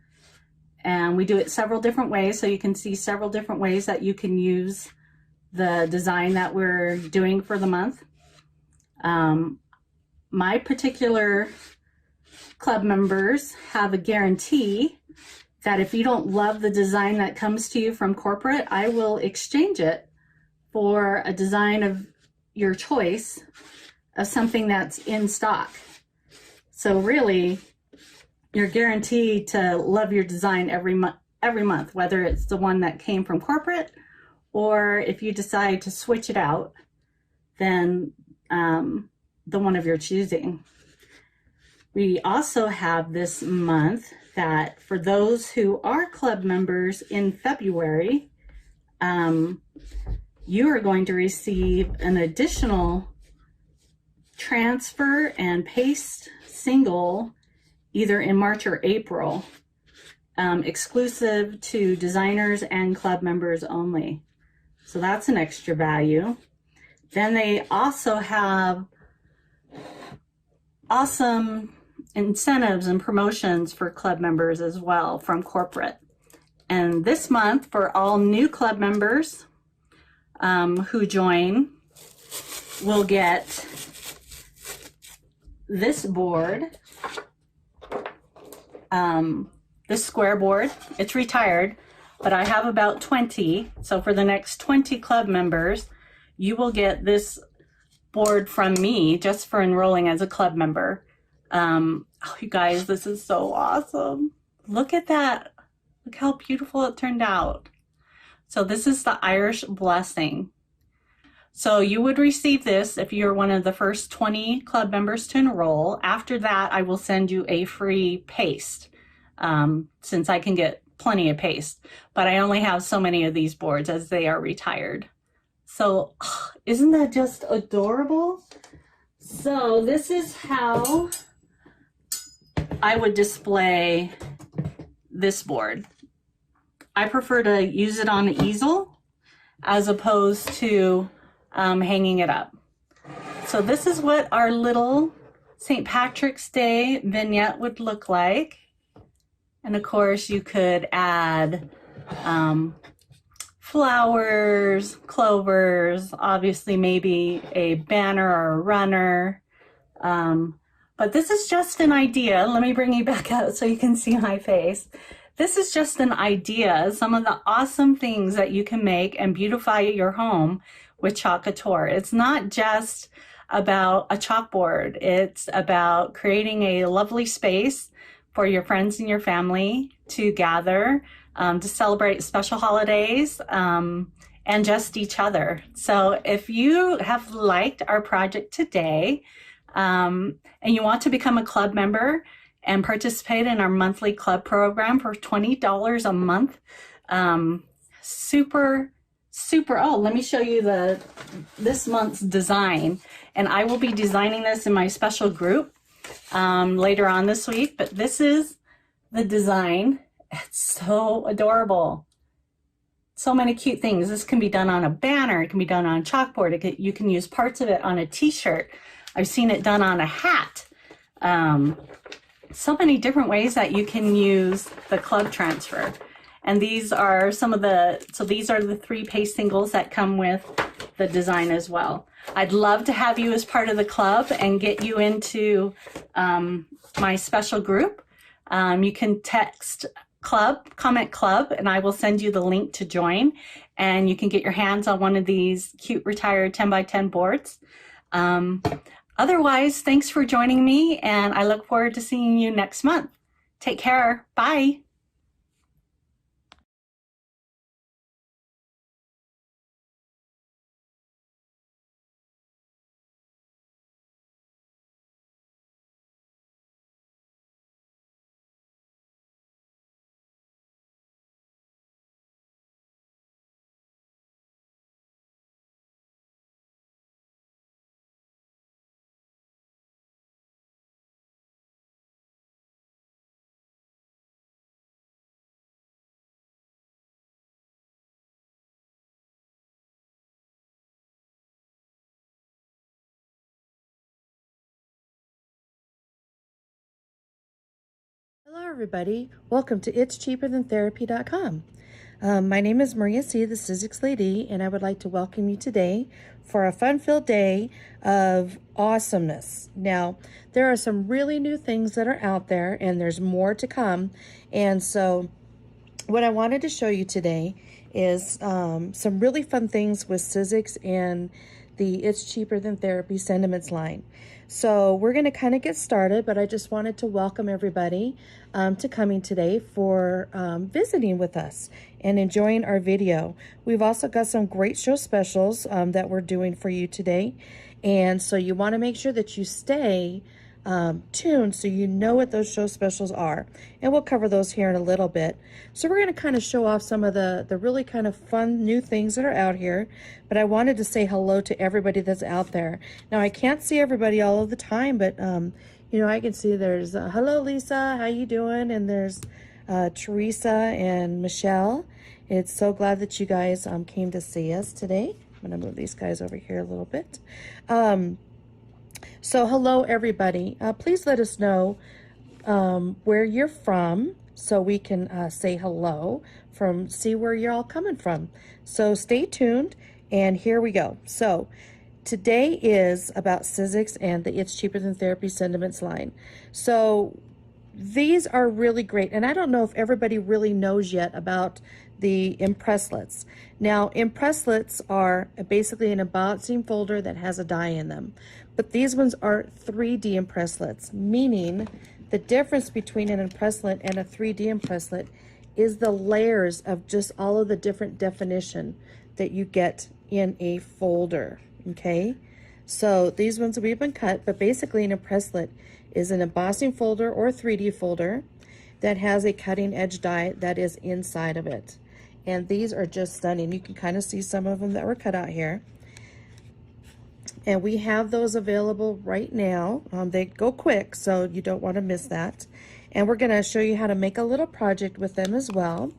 and we do it several different ways, so you can see several different ways that you can use the design that we're doing for the month. My particular club members have a guarantee that if you don't love the design that comes to you from corporate, I will exchange it for a design of your choice of something that's in stock. So really, you're guaranteed to love your design every month, whether it's the one that came from corporate, or if you decide to switch it out, then the one of your choosing. We also have this month that for those who are club members in February, you are going to receive an additional transfer and paste single either in March or April, exclusive to designers and club members only. So that's an extra value. Then they also have awesome incentives and promotions for club members as well from corporate. And this month, for all new club members who join, will get this board, this square board. It's retired, but I have about 20. So for the next 20 club members, you will get this board from me just for enrolling as a club member. Oh, you guys, this is so awesome. Look at that. Look how beautiful it turned out. So this is the Irish Blessing. So you would receive this if you're one of the first 20 club members to enroll. After that, I will send you a free paste, since I can get plenty of paste. But I only have so many of these boards as they are retired. So isn't that just adorable? So this is how I would display this board. I prefer to use it on an easel as opposed to hanging it up. So this is what our little St. Patrick's Day vignette would look like. And of course you could add flowers, clovers, obviously maybe a banner or a runner. But this is just an idea. Let me bring you back out so you can see my face. This is just an idea, some of the awesome things that you can make and beautify your home with 𝐒𝐿𝐿 Couture. It's not just about a chalkboard. It's about creating a lovely space for your friends and your family to gather, to celebrate special holidays, and just each other. So if you have liked our project today, and you want to become a club member and participate in our monthly club program for $20 a month. Super, oh, let me show you this month's design. And I will be designing this in my special group later on this week, but this is the design. It's so adorable. So many cute things. This can be done on a banner. It can be done on a chalkboard. You can use parts of it on a t-shirt. I've seen it done on a hat. So many different ways that you can use the club transfer. And these are these are the 3 paste singles that come with the design as well. I'd love to have you as part of the club and get you into my special group. You can text comment club, and I will send you the link to join, and you can get your hands on one of these cute retired 10x10 boards. Otherwise, thanks for joining me, and I look forward to seeing you next month. Take care. Bye. Hello everybody, welcome to 𝐒𝐒𝐁𝐄 My name is Maria C., the 𝐒𝐒𝐧𝐧𝐞 lady, and I would like to welcome you today for a fun-filled day of awesomeness. Now, there are some really new things that are out there, and there's more to come, and so what I wanted to show you today is some really fun things with 𝐒𝐒𝐧𝐧𝐞 and the It's Cheaper Than Therapy sentiments line. So we're going to kind of get started, but I just wanted to welcome everybody to coming today for visiting with us and enjoying our video. We've also got some great show specials that we're doing for you today. And so you want to make sure that you stay tuned so you know what those show specials are. And we'll cover those here in a little bit. So we're going to kind of show off some of the really kind of fun new things that are out here. But I wanted to say hello to everybody that's out there. Now, I can't see everybody all of the time, but you know, I can see there's hello Lisa, how you doing? And there's Teresa and Michelle. It's so glad that you guys came to see us today. I'm going to move these guys over here a little bit. So hello everybody. Please let us know where you're from so we can say hello see where you're all coming from. So stay tuned, and here we go. So today is about 𝐒𝐒𝐧𝐧𝐞 and the It's Cheaper Than Therapy sentiments line. So these are really great, and I don't know if everybody really knows yet about the impresslets. Now, impresslets are basically an embossing folder that has a die in them, but these ones are 3D impresslets, meaning the difference between an impresslet and a 3D impresslet is the layers of just all of the different definition that you get in a folder, okay? So these ones we've been cut, but basically an impresslet is an embossing folder or 3D folder that has a cutting edge die that is inside of it. And these are just stunning. You can kind of see some of them that were cut out here. And we have those available right now. They go quick, so you don't want to miss that. And we're going to show you how to make a little project with them as well.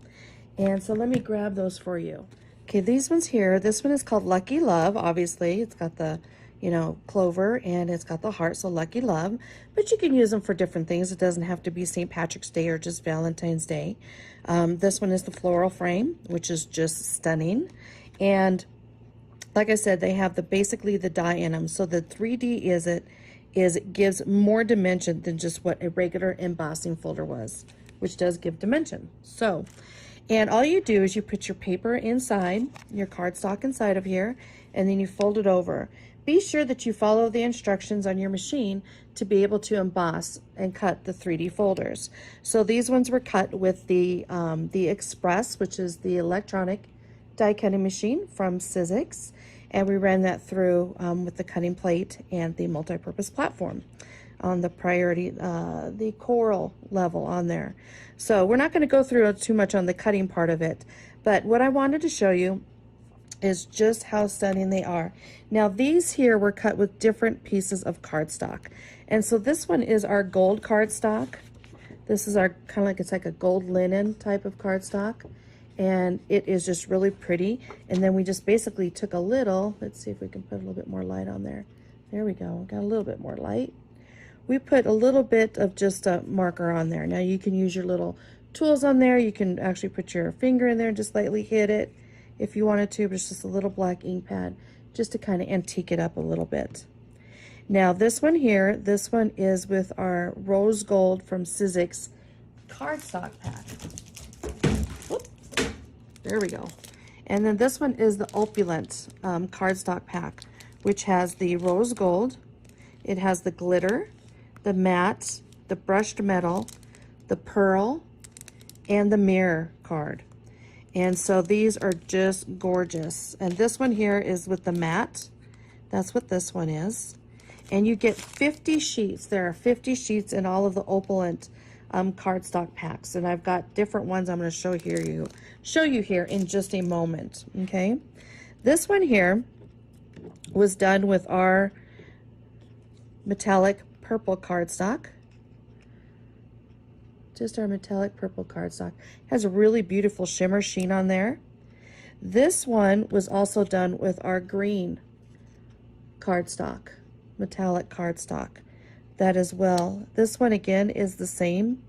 And so let me grab those for you. Okay, these ones here, this one is called Lucky Love, obviously. It's got the, you know, clover, and it's got the heart, so Lucky Love. But you can use them for different things. It doesn't have to be St. Patrick's Day or just Valentine's Day. This one is the floral frame, which is just stunning. And like I said, they have basically the die in them. So the 3D it gives more dimension than just what a regular embossing folder was, which does give dimension. So, and all you do is you put your paper inside, your cardstock inside of here, and then you fold it over. Be sure that you follow the instructions on your machine to be able to emboss and cut the 3D folders. So these ones were cut with the Express, which is the electronic die cutting machine from 𝐒𝐒𝐧𝐽, and we ran that through with the cutting plate and the multi-purpose platform on the priority, the coral level on there. So we're not going to go through too much on the cutting part of it, but what I wanted to show you is just how stunning they are. Now these here were cut with different pieces of cardstock, and so this one is our gold cardstock. This is our kind of like, it's like a gold linen type of cardstock, and it is just really pretty. And then we just basically took a little, let's see if we can put a little bit more light on there. There we go, got a little bit more light. We put a little bit of just a marker on there. Now you can use your little tools on there. You can actually put your finger in there and just lightly hit it if you wanted to, but it's just a little black ink pad just to kind of antique it up a little bit. Now this one here, this one is with our rose gold from 𝐒𝐒𝐧𝐧𝐞 cardstock pack. Whoop. There we go. And then this one is the opulent cardstock pack, which has the rose gold. It has the glitter, the matte, the brushed metal, the pearl, and the mirror card. And so these are just gorgeous. And this one here is with the matte. That's what this one is. And you get 50 sheets. There are 50 sheets in all of the opulent cardstock packs, and I've got different ones I'm going to show you here in just a moment. Okay, this one here was done with our metallic purple cardstock. Just our metallic purple cardstock. Has a really beautiful shimmer sheen on there. This one was also done with our green cardstock, metallic cardstock. That as well. This one again is the same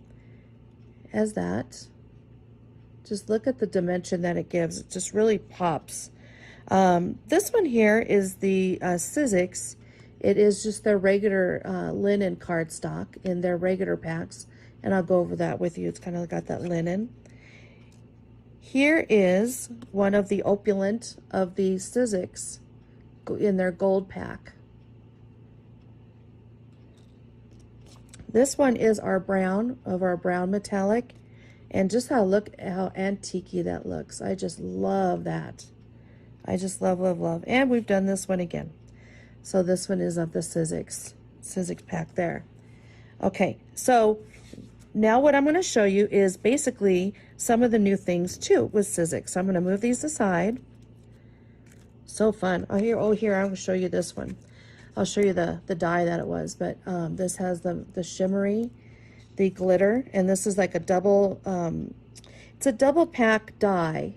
as that. Just look at the dimension that it gives. It just really pops. This one here is the 𝐒𝐒𝐧𝐧𝐞. It is just their regular linen cardstock in their regular packs, and I'll go over that with you. It's kind of got that linen. Here is one of the opulent of the 𝐒𝐒𝐧𝐽𝐧𝐿 in their gold pack. This one is our brown, of our brown metallic, and just look how antique-y that looks. I just love that. I just love, love, love. And we've done this one again. So this one is of the 𝐒𝐒𝐧𝐽𝐧𝐿 pack there. Okay, so now what I'm going to show you is basically some of the new things too with 𝐒𝐒𝐧𝐽𝐧𝐿. So I'm going to move these aside. So fun. Oh, here, I will show you this one. I'll show you the die that it was, but this has the shimmery, the glitter, and this is like a double, it's a double pack die.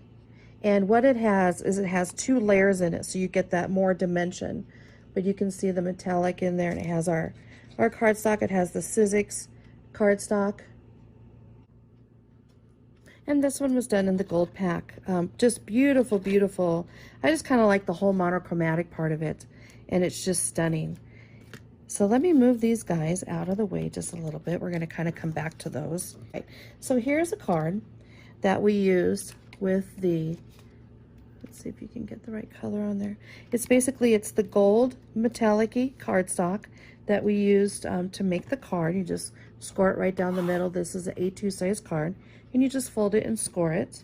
And what it has is it has 2 layers in it, so you get that more dimension. But you can see the metallic in there, and it has our cardstock. It has the 𝐒𝐒𝐧𝐽𝐧𝐿 cardstock. And this one was done in the gold pack. Just beautiful, beautiful. I just kind of like the whole monochromatic part of it, and it's just stunning. So let me move these guys out of the way just a little bit. We're going to kind of come back to those. Okay. So here's a card that we used with the, let's see if you can get the right color on there. It's basically, it's the gold metallic-y cardstock that we used to make the card. You just score it right down the middle. This is an A2 size card, and you just fold it and score it.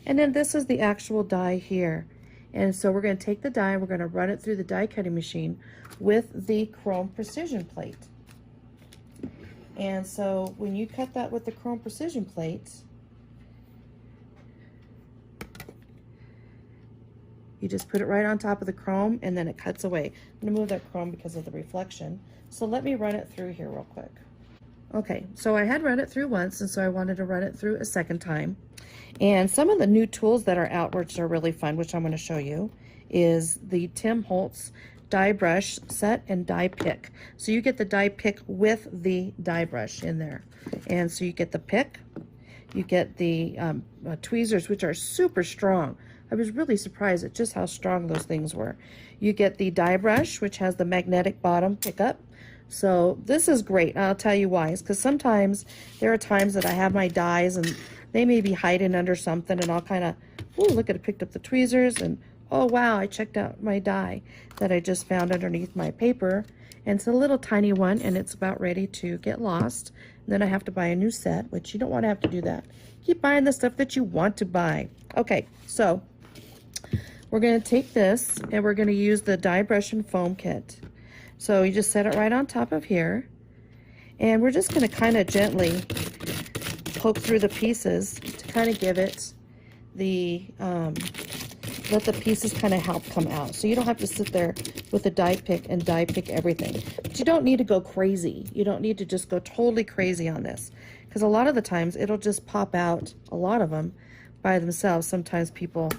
And then this is the actual die here. And so we're going to take the die and we're going to run it through the die cutting machine with the chrome precision plate. And so when you cut that with the chrome precision plate, you just put it right on top of the chrome, and then it cuts away. I'm going to move that chrome because of the reflection. So let me run it through here real quick. Okay, so I had run it through once, and so I wanted to run it through a second time. And some of the new tools that are out, which are really fun, which I'm going to show you, is the Tim Holtz die brush set and die pick. So you get the die pick with the die brush in there. And so you get the pick, you get the tweezers, which are super strong. I was really surprised at just how strong those things were. You get the die brush, which has the magnetic bottom pickup. So this is great. I'll tell you why. It's because sometimes there are times that I have my dies and they may be hiding under something, and I'll kind of, oh, look at it, picked up the tweezers, and oh wow, I checked out my die that I just found underneath my paper, and it's a little tiny one, and it's about ready to get lost. And then I have to buy a new set, which you don't want to have to do that. Keep buying the stuff that you want to buy. Okay, so we're going to take this and we're going to use the die brush and foam kit. So you just set it right on top of here, and we're just going to kind of gently poke through the pieces to kind of give it the let the pieces kind of help come out. So you don't have to sit there with a die pick and die pick everything. But you don't need to go crazy. You don't need to just go totally crazy on this, because a lot of the times it'll just pop out, a lot of them, by themselves. Sometimes people,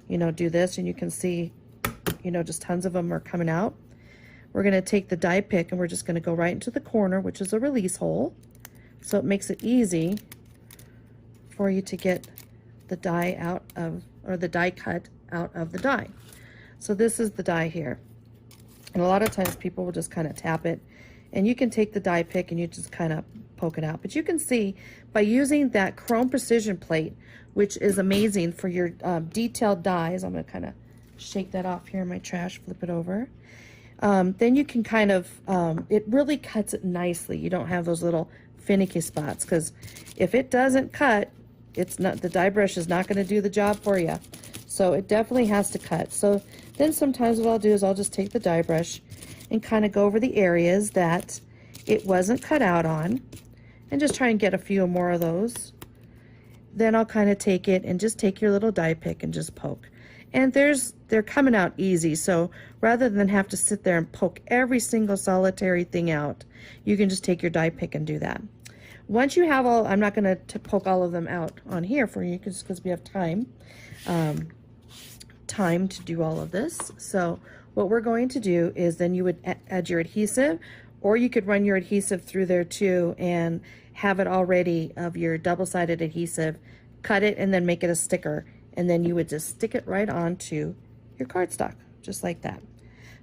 you know, do this and you can see, you know, just tons of them are coming out. We're going to take the die pick and we're just going to go right into the corner, which is a release hole. So it makes it easy for you to get the die out of, or the die cut out of the die. So this is the die here. And a lot of times people will just kind of tap it, and you can take the die pick and you just kind of poke it out. But you can see by using that chrome precision plate, which is amazing for your detailed dies. I'm going to kind of shake that off here in my trash, flip it over. Then you can kind of, it really cuts it nicely. You don't have those little finicky spots, because if it doesn't cut, it's not, the die brush is not going to do the job for you. So it definitely has to cut. So then sometimes what I'll do is I'll just take the die brush and kind of go over the areas that it wasn't cut out on, and just try and get a few more of those. Then I'll kind of take it and just take your little die pick and just poke. And they're coming out easy. So rather than have to sit there and poke every single solitary thing out, you can just take your die pick and do that. Once you have all, I'm not going to poke all of them out on here for you just because we have time to do all of this. So what we're going to do is then you would add your adhesive, or you could run your adhesive through there too and have it already of your double-sided adhesive, cut it and then make it a sticker, and then you would just stick it right onto your cardstock, just like that.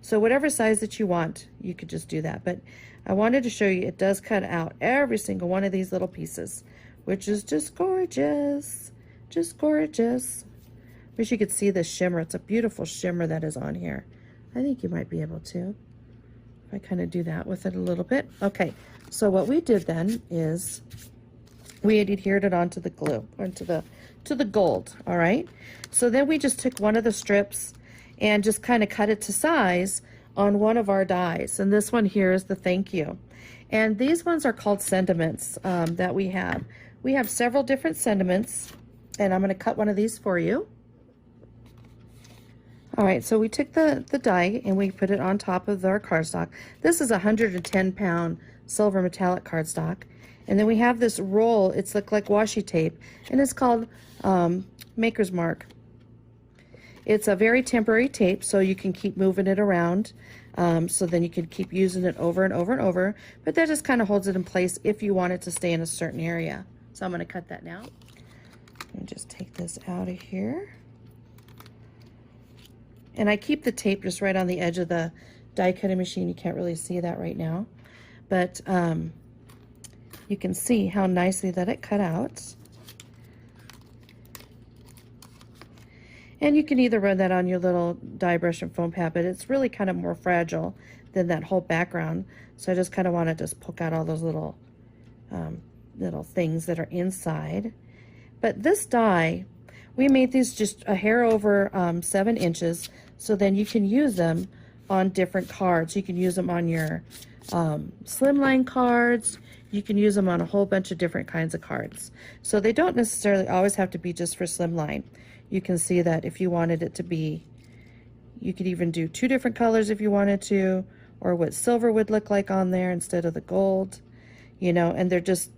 So whatever size that you want, you could just do that. But I wanted to show you it does cut out every single one of these little pieces, which is just gorgeous, just gorgeous. Wish you could see the shimmer. It's a beautiful shimmer that is on here. I think you might be able to, if I kind of do that with it a little bit. Okay, so what we did then is we had adhered it onto the glue, or to the gold, all right? So then we just took one of the strips and just kind of cut it to size on one of our dies. And this one here is the thank you. And these ones are called sentiments that we have. We have several different sentiments, and I'm going to cut one of these for you. All right, so we took the die and we put it on top of our cardstock. This is a 110-pound silver metallic cardstock. And then we have this roll, it's like washi tape, and it's called Maker's Mark. It's a very temporary tape, so you can keep moving it around. So then you can keep using it over and over and over. But that just kind of holds it in place if you want it to stay in a certain area. So I'm going to cut that now. Let me just take this out of here. And I keep the tape just right on the edge of the die cutting machine. You can't really see that right now. But you can see how nicely that it cut out. And you can either run that on your little die brush and foam pad, but it's really kind of more fragile than that whole background. So I just kind of want to just poke out all those little things that are inside. But this die, we made these just a hair over 7 inches, so then you can use them on different cards. You can use them on your slimline cards. You can use them on a whole bunch of different kinds of cards. So they don't necessarily always have to be just for slimline. You can see that if you wanted it to be, you could even do 2 different colors if you wanted to, or what silver would look like on there instead of the gold, you know, and they're just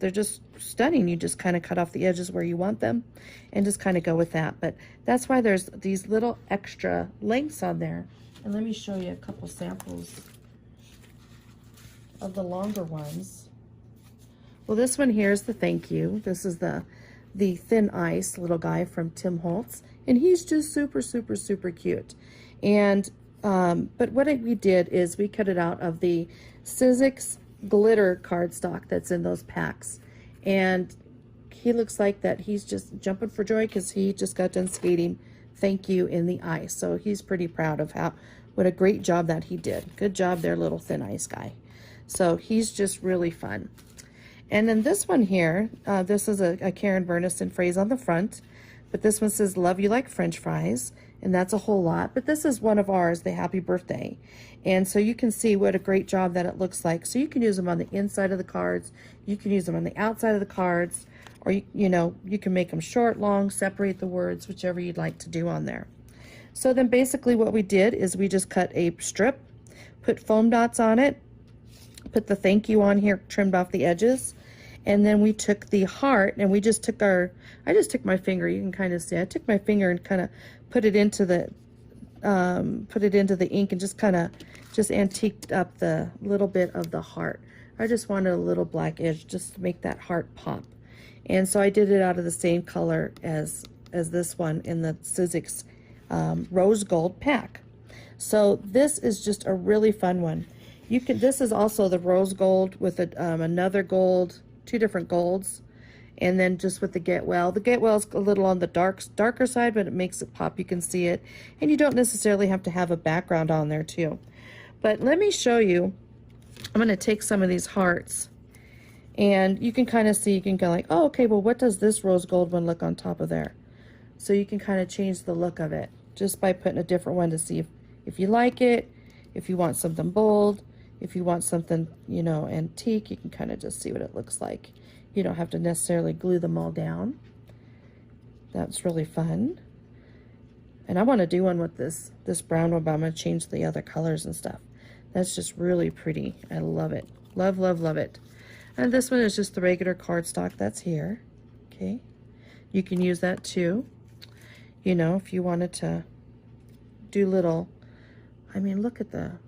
stunning. You just kind of cut off the edges where you want them and just kind of go with that. But that's why there's these little extra lengths on there. And let me show you a couple samples of the longer ones. Well, this one here is the thank you. This is the thin ice little guy from Tim Holtz, and he's just super, super, super cute. And but what we did is we cut it out of the 𝐒𝐒𝐧𝐴𝐧𝐥𝐢 glitter cardstock that's in those packs. And he looks like that he's just jumping for joy because he just got done skating thank you in the ice. So he's pretty proud of what a great job that he did. Good job there, little thin ice guy. So he's just really fun. And then this one here, this is a Karen Bernison phrase on the front. but this one says love you like French fries, and that's a whole lot. But this is one of ours, the happy birthday. And so you can see what a great job that it looks like. So you can use them on the inside of the cards, you can use them on the outside of the cards, or you know, you can make them short, long, separate the words, whichever you'd like to do on there. So then basically what we did is we just cut a strip, put foam dots on it, put the thank you on here, trimmed off the edges, and then we took the heart and we just took I just took my finger, you can kind of see, I took my finger and kind of put it into the ink and just kind of antiqued up the little bit of the heart. I just wanted a little black edge just to make that heart pop. And so I did it out of the same color as this one in the 𝐒𝐒𝐬𝐧𝐧𝐞 rose gold pack. So this is just a really fun one. This is also the rose gold with another gold, two different golds, and then just with the Get Well. The Get Well is a little on the darker side, but it makes it pop. You can see it, and you don't necessarily have to have a background on there too. But let me show you. I'm going to take some of these hearts, and you can kind of see. You can go like, oh, okay. Well, what does this rose gold one look on top of there? So you can kind of change the look of it just by putting a different one to see if you like it, if you want something bold, if you want something, you know, antique. You can kind of just see what it looks like. You don't have to necessarily glue them all down. That's really fun. And I want to do one with this brown one, but I'm going to change the other colors and stuff. That's just really pretty. I love it. Love, love, love it. And this one is just the regular cardstock that's here. Okay. You can use that too. You know, if you wanted to do little, I mean, look at the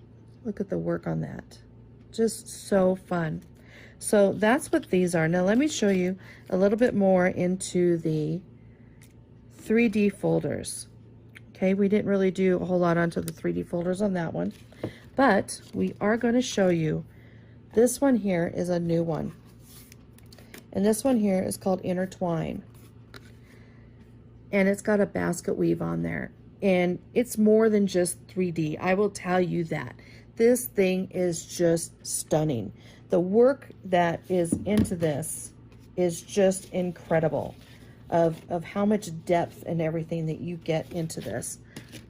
work on that. Just so fun. So that's what these are. Now let me show you a little bit more into the 3D folders. Okay, we didn't really do a whole lot onto the 3D folders on that one, but we are going to show you. This one here is a new one, and this one here is called Intertwine, and it's got a basket weave on there, and it's more than just 3D. I will tell you that. This thing is just stunning. The work that is into this is just incredible of how much depth and everything that you get into this.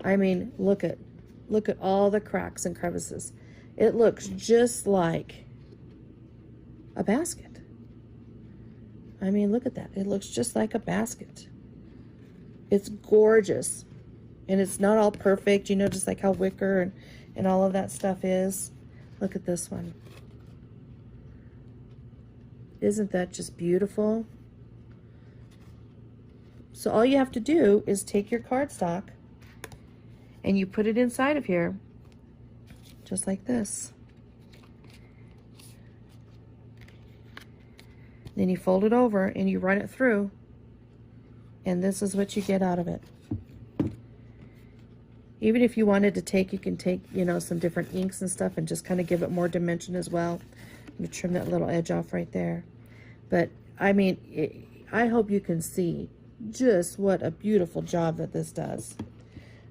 I mean, look at all the cracks and crevices. It looks just like a basket. I mean, look at that. It looks just like a basket. It's gorgeous. And it's not all perfect, you know, just like how wicker and all of that stuff is. Look at this one. Isn't that just beautiful? So all you have to do is take your cardstock and you put it inside of here, just like this. Then you fold it over and you run it through, and this is what you get out of it. Even if you wanted to take, you can take, you know, some different inks and stuff and just kind of give it more dimension as well. I'm going to trim that little edge off right there. But, I mean, I hope you can see just what a beautiful job that this does.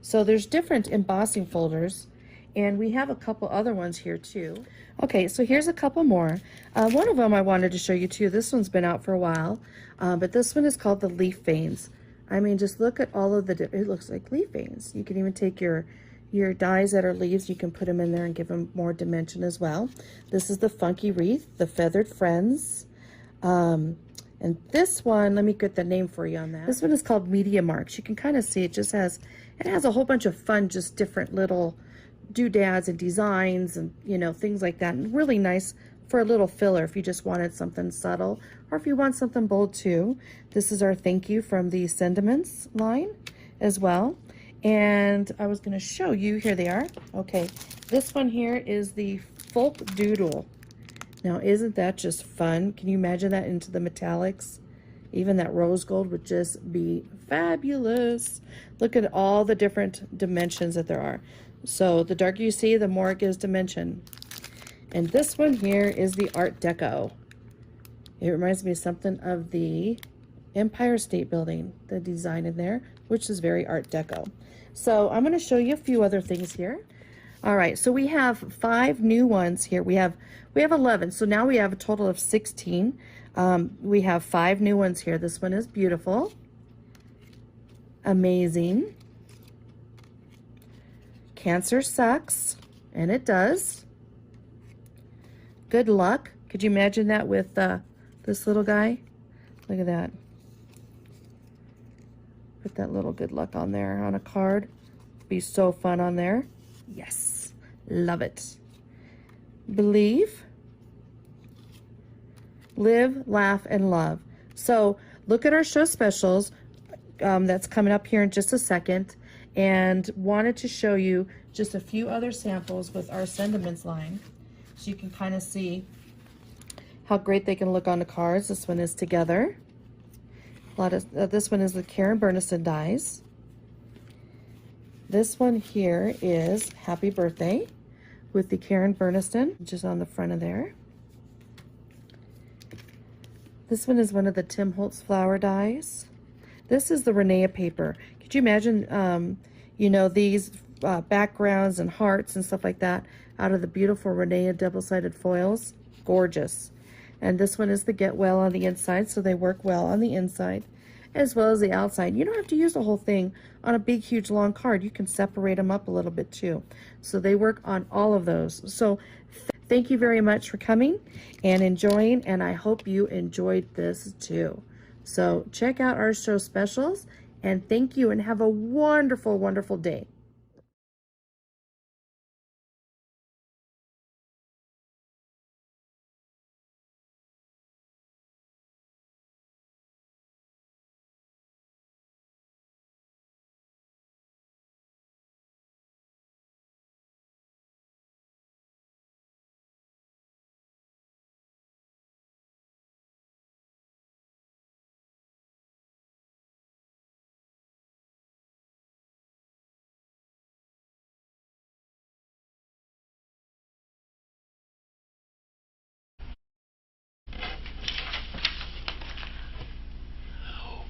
So there's different embossing folders, and we have a couple other ones here too. Okay, so here's a couple more. One of them I wanted to show you too. This one's been out for a while, but this one is called the leaf veins. I mean, just look at all of the, it looks like leaf veins. You can even take your dies that are leaves, you can put them in there and give them more dimension as well. This is the funky wreath, the feathered friends. And this one, let me get the name for you on that. This one is called Media Marks. You can kind of see it just has, it has a whole bunch of fun, just different little doodads and designs and, you know, things like that. And really nice for a little filler if you just wanted something subtle, or if you want something bold too. This is our thank you from the Sentiments line as well. And I was going to show you, here they are. Okay, this one here is the Folk Doodle. Now, isn't that just fun? Can you imagine that into the metallics? Even that rose gold would just be fabulous. Look at all the different dimensions that there are. So the darker you see, the more it gives dimension. And this one here is the Art Deco. It reminds me of something of the Empire State Building, the design in there, which is very Art Deco. So I'm going to show you a few other things here. All right, so we have 5 new ones here. We have 11, so now we have a total of 16. We have 5 new ones here. This one is beautiful. amazing. Cancer sucks, and it does. Good luck. Could you imagine that with this little guy? Look at that. Put that little good luck on there on a card. Be so fun on there. Yes, love it. Believe, live, laugh, and love. So look at our show specials that's coming up here in just a second, and wanted to show you just a few other samples with our sentiments line, so you can kind of see how great they can look on the cards. This one is together. This one is the Karen Burniston dies. This one here is Happy Birthday with the Karen Burniston, which is on the front of there. This one is one of the Tim Holtz flower dies. This is the Renea paper. Could you imagine, you know, these backgrounds and hearts and stuff like that out of the beautiful Renea double-sided foils? Gorgeous. And this one is the Get Well on the inside, so they work well on the inside as well as the outside. You don't have to use the whole thing on a big, huge, long card. You can separate them up a little bit too. So they work on all of those. So thank you very much for coming and enjoying, and I hope you enjoyed this too. So check out our show specials, and thank you, and have a wonderful, wonderful day.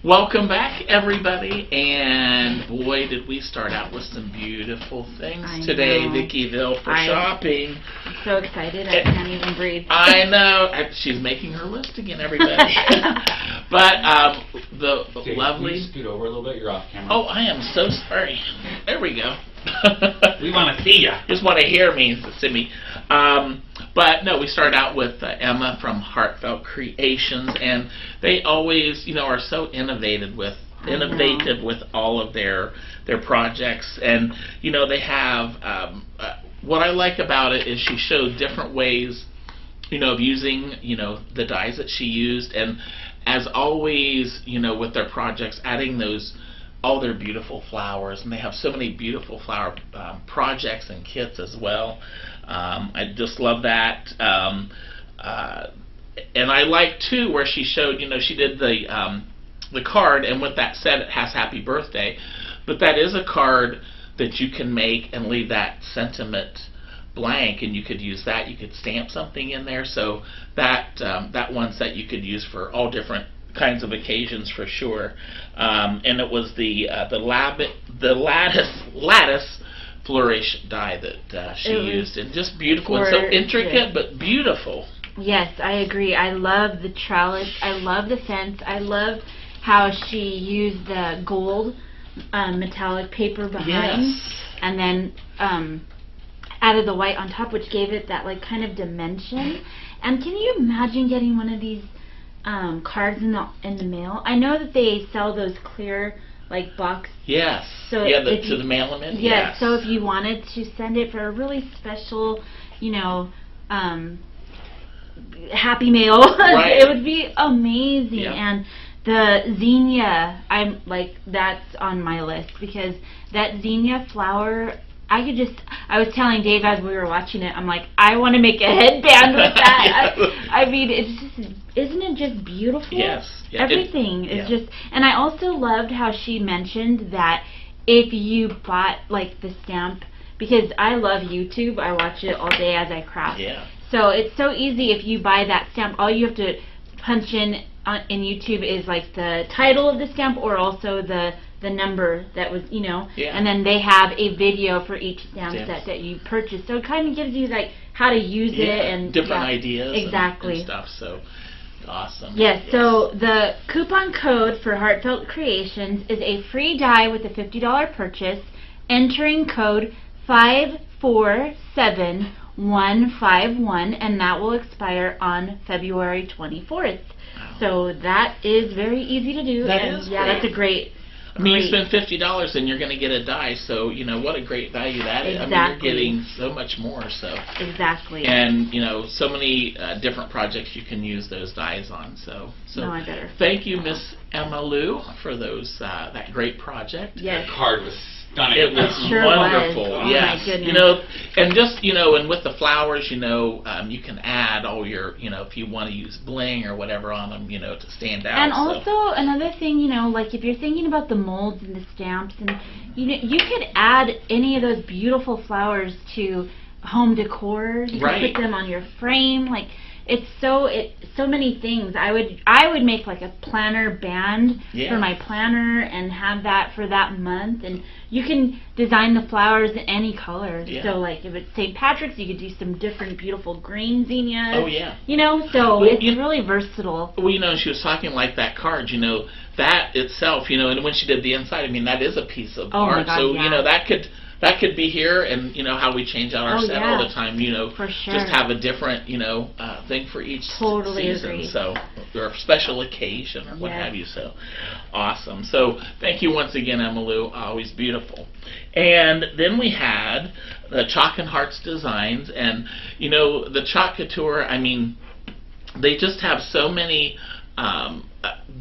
Welcome back, everybody, and boy, did we start out with some beautiful things today, Vickyville, for shopping. I'm so excited, I can't even breathe. I know. She's making her list again, everybody. But the Okay, lovely... Can you scoot over a little bit? You're off camera. Oh, I am so sorry. There we go. We want to see ya. Just want to hear me, see me. But no, we started out with Emma from Heartfelt Creations, and they always, you know, are so innovative with all of their projects. And you know, they have what I like about it is she showed different ways, you know, of using, you know, the dies that she used, and as always, you know, with their projects, adding those all their beautiful flowers, and they have so many beautiful flower projects and kits as well. I just love that. And I like too where she showed, you know, she did the card, and with that said, it has Happy Birthday, but that is a card that you can make and leave that sentiment blank, and you could use that. You could stamp something in there, so that that one set you could use for all different kinds of occasions for sure. And it was the lattice flourish die that she used, and just beautiful and so intricate but beautiful. Yes, I agree. I love the trellis. I love the fence. I love how she used the gold metallic paper behind, and then added the white on top, which gave it that like kind of dimension. And can you imagine getting one of these cards in the mail? I know that they sell those clear like box. Yes. So yeah, to the mail them in. Yes. So if you wanted to send it for a really special, you know, happy mail, right, it would be amazing. Yep. And the zinnia, I'm like, that's on my list, because that zinnia flower, I was telling Dave as we were watching it, I'm like, I want to make a headband with that. I mean, it's just, isn't it just beautiful? Yes. Yeah, everything is just, and I also loved how she mentioned that if you bought like the stamp, because I love YouTube, I watch it all day as I craft. Yeah. So it's so easy if you buy that stamp, all you have to punch in YouTube is like the title of the stamp, or also the number that was, you know, and then they have a video for each stamp set that you purchase. So it kind of gives you like how to use it and different ideas exactly and stuff. So Awesome. Yes, so the coupon code for Heartfelt Creations is a free die with a $50 purchase, entering code 547151, and that will expire on February 24th. Wow. So that is very easy to do. That and is yeah, great. that's a great. I mean, you spend $50 and you're going to get a die, so, you know, what a great value that is. Exactly. I mean, you're getting so much more, so. Exactly. And, you know, so many different projects you can use those dies on, so. No, I better. Thank you, Miss Emma Lou, for those, that great project. Yes. The card was stunning. It was Sure wonderful. was. Oh, Yes. my goodness. You know, and just, you know, and with the flowers, you know, you can add all your, you know, if you want to use bling or whatever on them, you know, to stand out. And so. also another thing, you know, like if you're thinking about the molds and the stamps, and you know, you could add any of those beautiful flowers to home decor. You Right. could put them on your frame. Like it's so many things. I would make like a planner band Yeah. for my planner and have that for that month. And you can design the flowers in any color. Yeah. So like if it's St. Patrick's, you could do some different beautiful green zinnias. Oh, yeah. You know, so Well, it's you- really versatile. Well, you know, she was talking like that card, you know, that itself, you know, and when she did the inside, I mean, that is a piece of Oh, my art. God, So, yeah. you know, that could be here, and, you know, how we change out our Oh, set yeah. all the time, you know, For sure. just have a different, you know, thing for each Totally season. agree. So, or a special occasion or what Yes. have you. So, awesome. So, thank you once again, Emma Lou. Always beautiful. And then we had the Chalk and Hearts Designs, and, you know, the Chalk Couture, I mean, they just have so many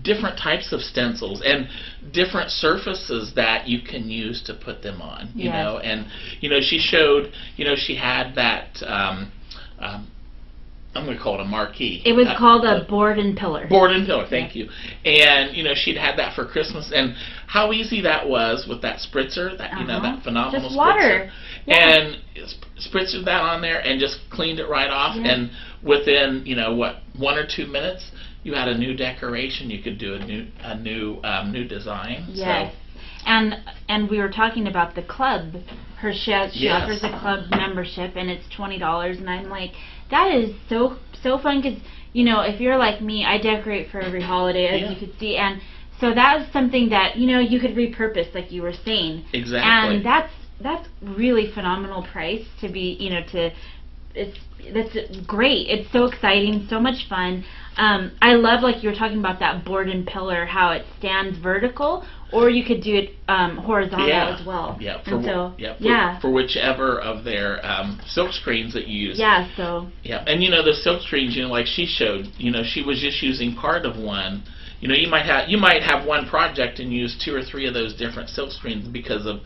different types of stencils and different surfaces that you can use to put them on, you Yes. know. And, you know, she showed, you know, she had that, I'm going to call it a marquee. It was called a board and pillar. Board and pillar, thank you. And, you know, she'd had that for Christmas, and how easy that was with that spritzer, that, you know, that phenomenal Just water. spritzer. Yeah. And spritzered that on there and just cleaned it right off, Yeah. and within, you know, what, 1 or 2 minutes, you had a new decoration. You could do a new design. Yes. And we were talking about the club. She Yes. offers a club membership, and it's $20. And I'm like, that is so fun, because you know, if you're like me, I decorate for every holiday, as Yeah. you could see, and so that was something that, you know, you could repurpose, like you were saying. Exactly. And that's really phenomenal price to be, you know, that's great. It's so exciting, so much fun. I love, like you were talking about that board and pillar, how it stands vertical, or you could do it horizontal as well. Yeah. And so, For whichever of their silk screens that you use. Yeah, so. Yeah, and you know, the silk screens, you know, like she showed, you know, she was just using part of one. You know, you might have one project and use 2 or 3 of those different silk screens because of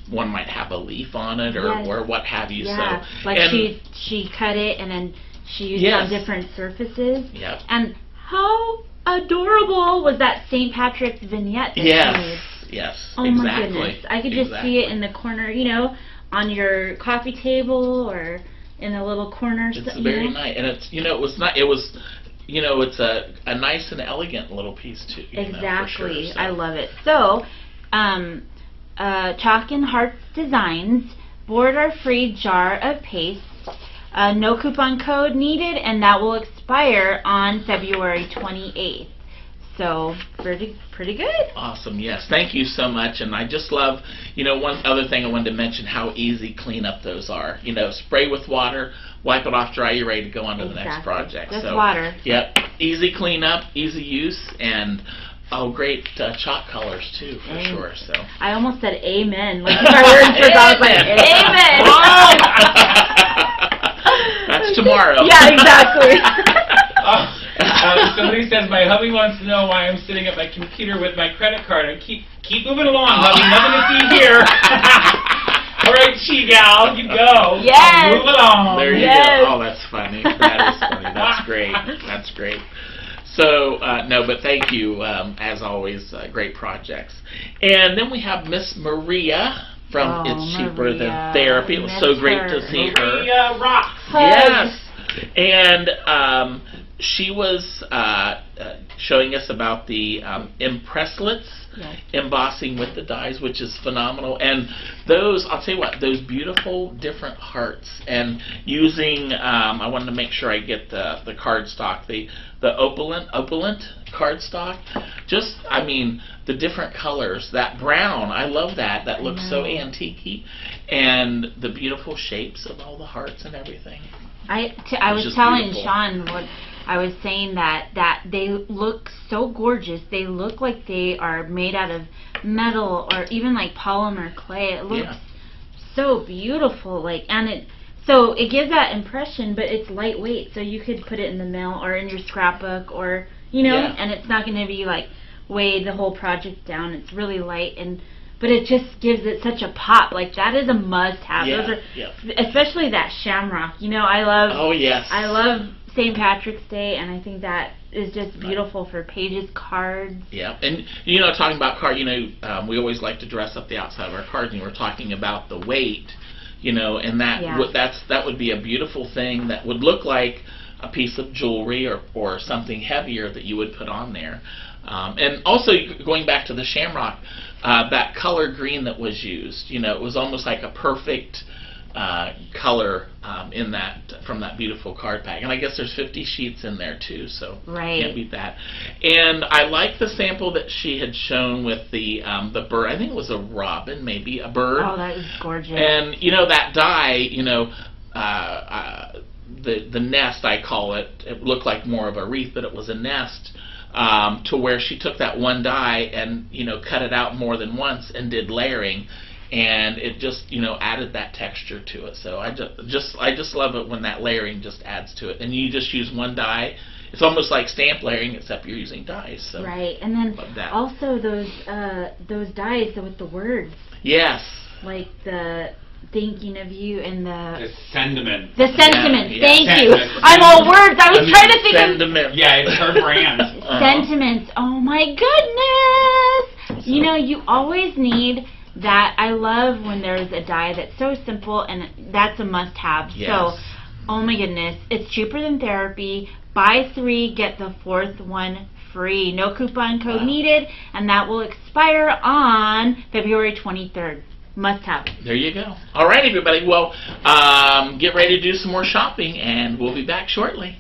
one might have a leaf on it or, Yes. or what have you. Yeah, So, like and, she cut it and then she used it on Yes. different surfaces. Yep. And how adorable was that St. Patrick's vignette that she made? Yes. Oh exactly. my goodness. I could just see it in the corner, you know, on your coffee table or in a little corner. It's you very know? nice, and it's, you know, you know, it's a nice and elegant little piece too. You know, for Exactly. sure, so. I love it. So, Chalk and Hearts Designs, board or free jar of paste, no coupon code needed, and that will expire on February 28th. So, pretty good. Awesome, yes. Thank you so much. And I just love, you know, one other thing I wanted to mention, how easy cleanup those are. You know, spray with water, wipe it off dry, you're ready to go on to the next project. Just so, water. Yep. Easy cleanup, easy use, and great chalk colors too, for sure. So. I almost said amen. Like our words for God, like amen. That's tomorrow. Yeah, exactly. Somebody says my hubby wants to know why I'm sitting at my computer with my credit card. I keep moving along, hubby. Nothing to see here. All right, gal, you go. Yes. Move along. There you Yes. go. Oh, that's funny. That is funny. That's great. That's great. So, no, but thank you, as always, great projects. And then we have Miss Maria from It's Cheaper Maria. Than Therapy. It was so Miss great her. to see her. Maria rocks. Yes. And she was showing us about the impresslets, Yes. embossing with the dies, which is phenomenal. And those, I'll tell you what, those beautiful different hearts, and using, I wanted to make sure I get the cardstock, the opulent cardstock. Just, I mean, the different colors, that brown, I love that. That looks so antique-y. And the beautiful shapes of all the hearts and everything. I was just telling beautiful. Sean what I was saying, that they look so gorgeous. They look like they are made out of metal or even like polymer clay. It looks so beautiful, so it gives that impression, but it's lightweight, so you could put it in the mail or in your scrapbook, or and it's not going to be like weigh the whole project down. It's really light, but it just gives it such a pop. Like, that is a must-have. Yeah, Those are, especially that shamrock. I love. Oh yes. I love St. Patrick's Day, and I think that is just beautiful for pages, cards. Yeah, and talking about card, we always like to dress up the outside of our cards, and we're talking about the weight, and that would be a beautiful thing that would look like a piece of jewelry or something heavier that you would put on there. And also, going back to the shamrock, that color green that was used, it was almost like a perfect color in that, from that beautiful card pack. And I guess there's 50 sheets in there too, so can't beat that. And I like the sample that she had shown with the bird. I think it was a robin, maybe a bird. Oh, that was gorgeous. And that die, the nest, I call it. It looked like more of a wreath, but it was a nest. To where she took that one die and cut it out more than once and did layering, and it just added that texture to it. So I just love it when that layering just adds to it, and you just use one die. It's almost like stamp layering, except you're using dies. So right, and then also those dies with the words. Yes. Like the thinking of you and the sentiment. The sentiment. Yeah, Thank you. I'm all words. I was trying to think sentiment. of. Yeah, it's her brand. Sentiments. Oh my goodness. You always need that. I love when there's a die that's so simple, and that's a must-have. Yes. So, oh my goodness, it's cheaper than therapy. Buy 3, get the 4th one free. No coupon code needed, and that will expire on February 23rd. Must have. There you go. All right, everybody. Well, get ready to do some more shopping, and we'll be back shortly.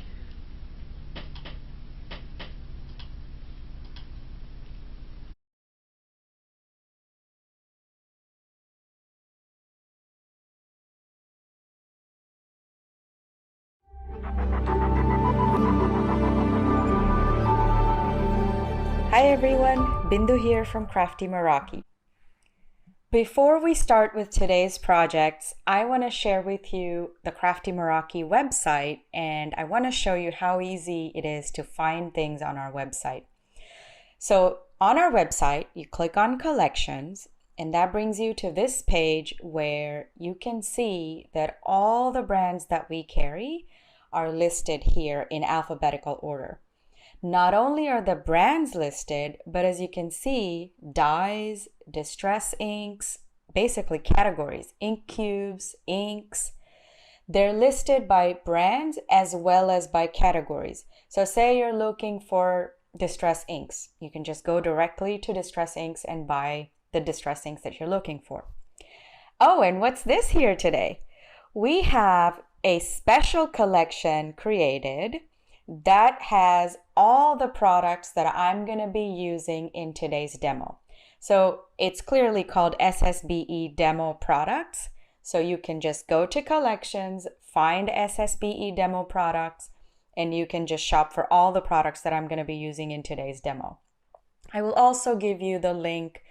Hi everyone, Bindu here from Crafty Meraki. Before we start with today's projects, I want to share with you the Crafty Meraki website, and I want to show you how easy it is to find things on our website. So on our website, you click on collections, and that brings you to this page where you can see that all the brands that we carry are listed here in alphabetical order. Not only are the brands listed, but as you can see, dyes, distress inks, basically categories, ink cubes, inks, they're listed by brands as well as by categories. So say you're looking for distress inks, you can just go directly to distress inks and buy the distress inks that you're looking for. Oh, and what's this here today? We have a special collection created that has all the products that I'm going to be using in today's demo. So it's clearly called SSBE Demo Products. So you can just go to collections, find SSBE Demo Products, and you can just shop for all the products that I'm going to be using in today's demo. I will also give you the link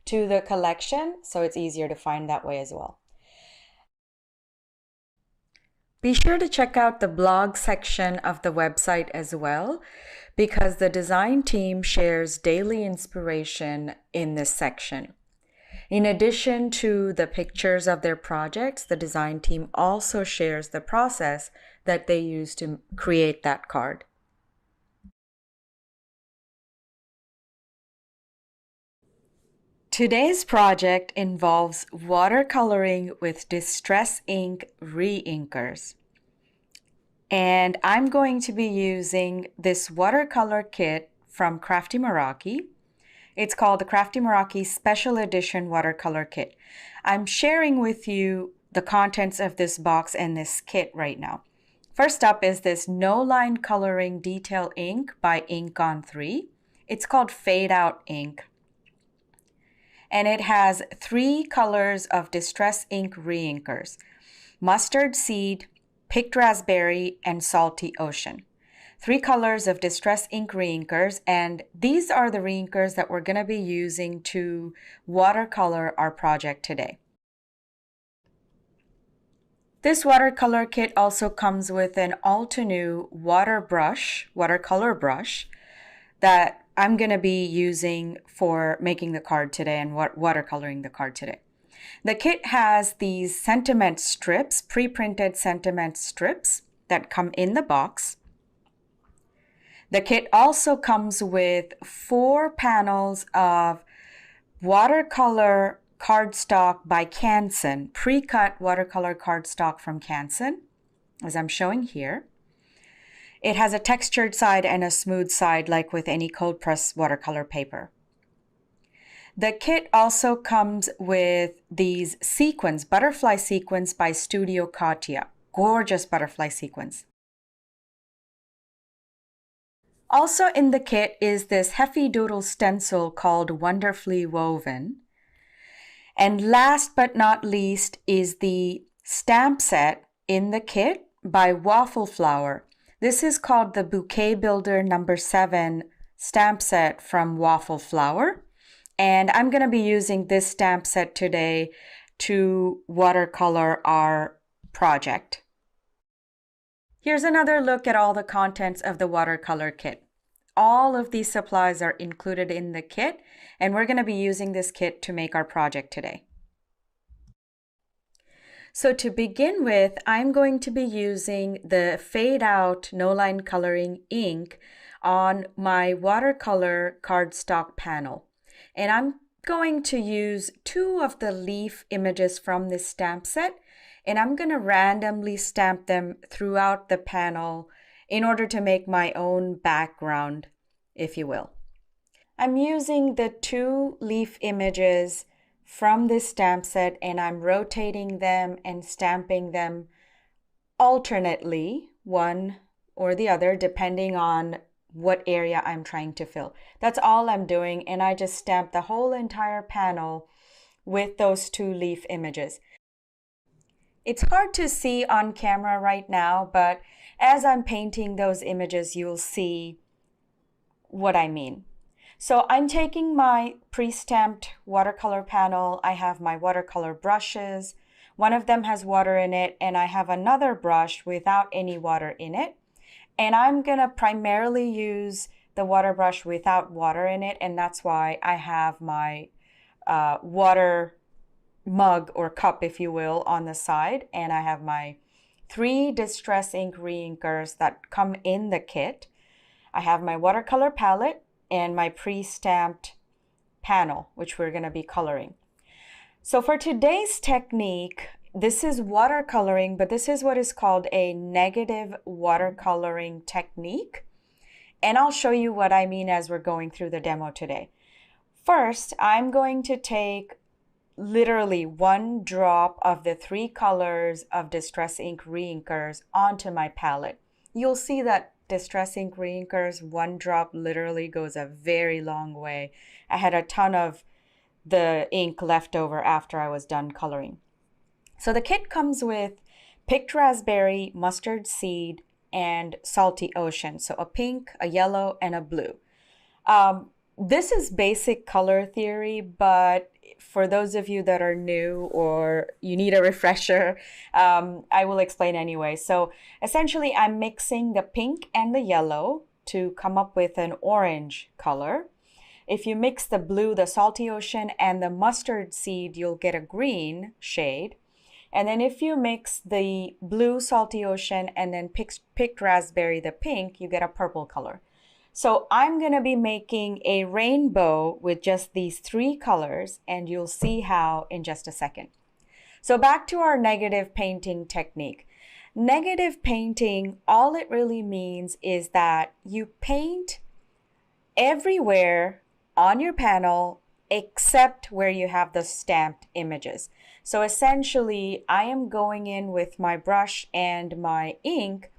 to the collection, so it's easier to find that way as well. Be sure to check out the blog section of the website as well, because the design team shares daily inspiration in this section. In addition to the pictures of their projects, the design team also shares the process that they use to create that card. Today's project involves watercoloring with Distress Ink re-inkers. And I'm going to be using this watercolor kit from Crafty Meraki. It's called the Crafty Meraki Special Edition Watercolor Kit. I'm sharing with you the contents of this box and this kit right now. First up is this No Line Coloring Detail Ink by Ink on 3. It's called Fade Out ink. And it has 3 colors of Distress Ink reinkers: Mustard Seed, Picked Raspberry, and Salty Ocean. 3 colors of Distress Ink reinkers, and these are the reinkers that we're going to be using to watercolor our project today. This watercolor kit also comes with an all-to-new watercolor brush that I'm going to be using for making the card today and watercoloring the card today. The kit has these sentiment strips, pre-printed sentiment strips that come in the box. The kit also comes with 4 panels of watercolor cardstock by 𝐂𝐭𝐡, pre-cut watercolor cardstock from 𝐂𝐭𝐡, as I'm showing here. It has a textured side and a smooth side, like with any cold press watercolor paper. The kit also comes with these sequins, butterfly sequins by Studio Katya. Gorgeous butterfly sequins. Also in the kit is this Heffy Doodle stencil called Wonderfully Woven. And last but not least is the stamp set in the kit by Waffle Flower. This is called the Bouquet Builder number 7 stamp set from Waffle Flower. And I'm going to be using this stamp set today to watercolor our project. Here's another look at all the contents of the watercolor kit. All of these supplies are included in the kit, and we're going to be using this kit to make our project today. So to begin with, I'm going to be using the Fade Out No Line Coloring ink on my watercolor cardstock panel. And I'm going to use 2 of the leaf images from this stamp set, and I'm going to randomly stamp them throughout the panel in order to make my own background, if you will. I'm using the 2 leaf images from this stamp set, and I'm rotating them and stamping them alternately, one or the other, depending on what area I'm trying to fill. That's all I'm doing, and I just stamped the whole entire panel with those 2 leaf images. It's hard to see on camera right now, but as I'm painting those images, you'll see what I mean. So I'm taking my pre-stamped watercolor panel. I have my watercolor brushes. One of them has water in it, and I have another brush without any water in it. And I'm going to primarily use the water brush without water in it, and that's why I have my water mug or cup, if you will, on the side. And I have my 3 Distress Ink reinkers that come in the kit. I have my watercolor palette and my pre-stamped panel, which we're going to be coloring. So for today's technique, this is watercoloring, but this is what is called a negative watercoloring technique. And I'll show you what I mean as we're going through the demo today. First, I'm going to take literally 1 drop of the 3 colors of Distress Ink reinkers onto my palette. You'll see that Distress Ink reinkers, 1 drop literally goes a very long way. I had a ton of the ink left over after I was done coloring. So the kit comes with Picked Raspberry, Mustard Seed, and Salty Ocean. So a pink, a yellow, and a blue. This is basic color theory, but for those of you that are new or you need a refresher, I will explain anyway. So essentially, I'm mixing the pink and the yellow to come up with an orange color. If you mix the blue, the Salty Ocean, and the Mustard Seed, you'll get a green shade. And then if you mix the blue, Salty Ocean, and then picked Raspberry, the pink, you get a purple color. So I'm going to be making a rainbow with just these 3 colors, and you'll see how in just a second. So back to our negative painting technique. Negative painting, all it really means is that you paint everywhere on your panel except where you have the stamped images. So essentially, I am going in with my brush and my ink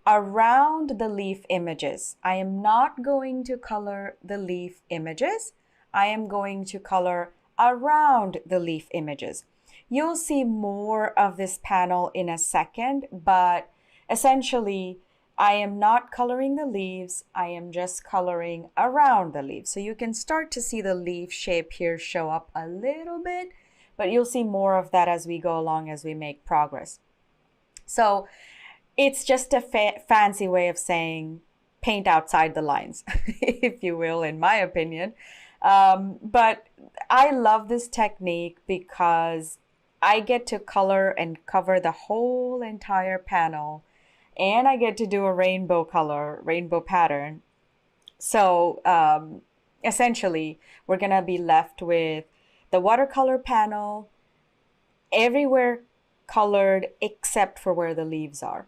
around the leaf images. I am not going to color the leaf images. I am going to color around the leaf images. You'll see more of this panel in a second, but essentially, I am not coloring the leaves. I am just coloring around the leaves. So you can start to see the leaf shape here show up a little bit, but you'll see more of that as we go along, as we make progress. So it's just a fancy way of saying paint outside the lines, if you will, in my opinion. But I love this technique because I get to color and cover the whole entire panel, and I get to do a rainbow color, rainbow pattern. So essentially, we're going to be left with the watercolor panel everywhere colored except for where the leaves are.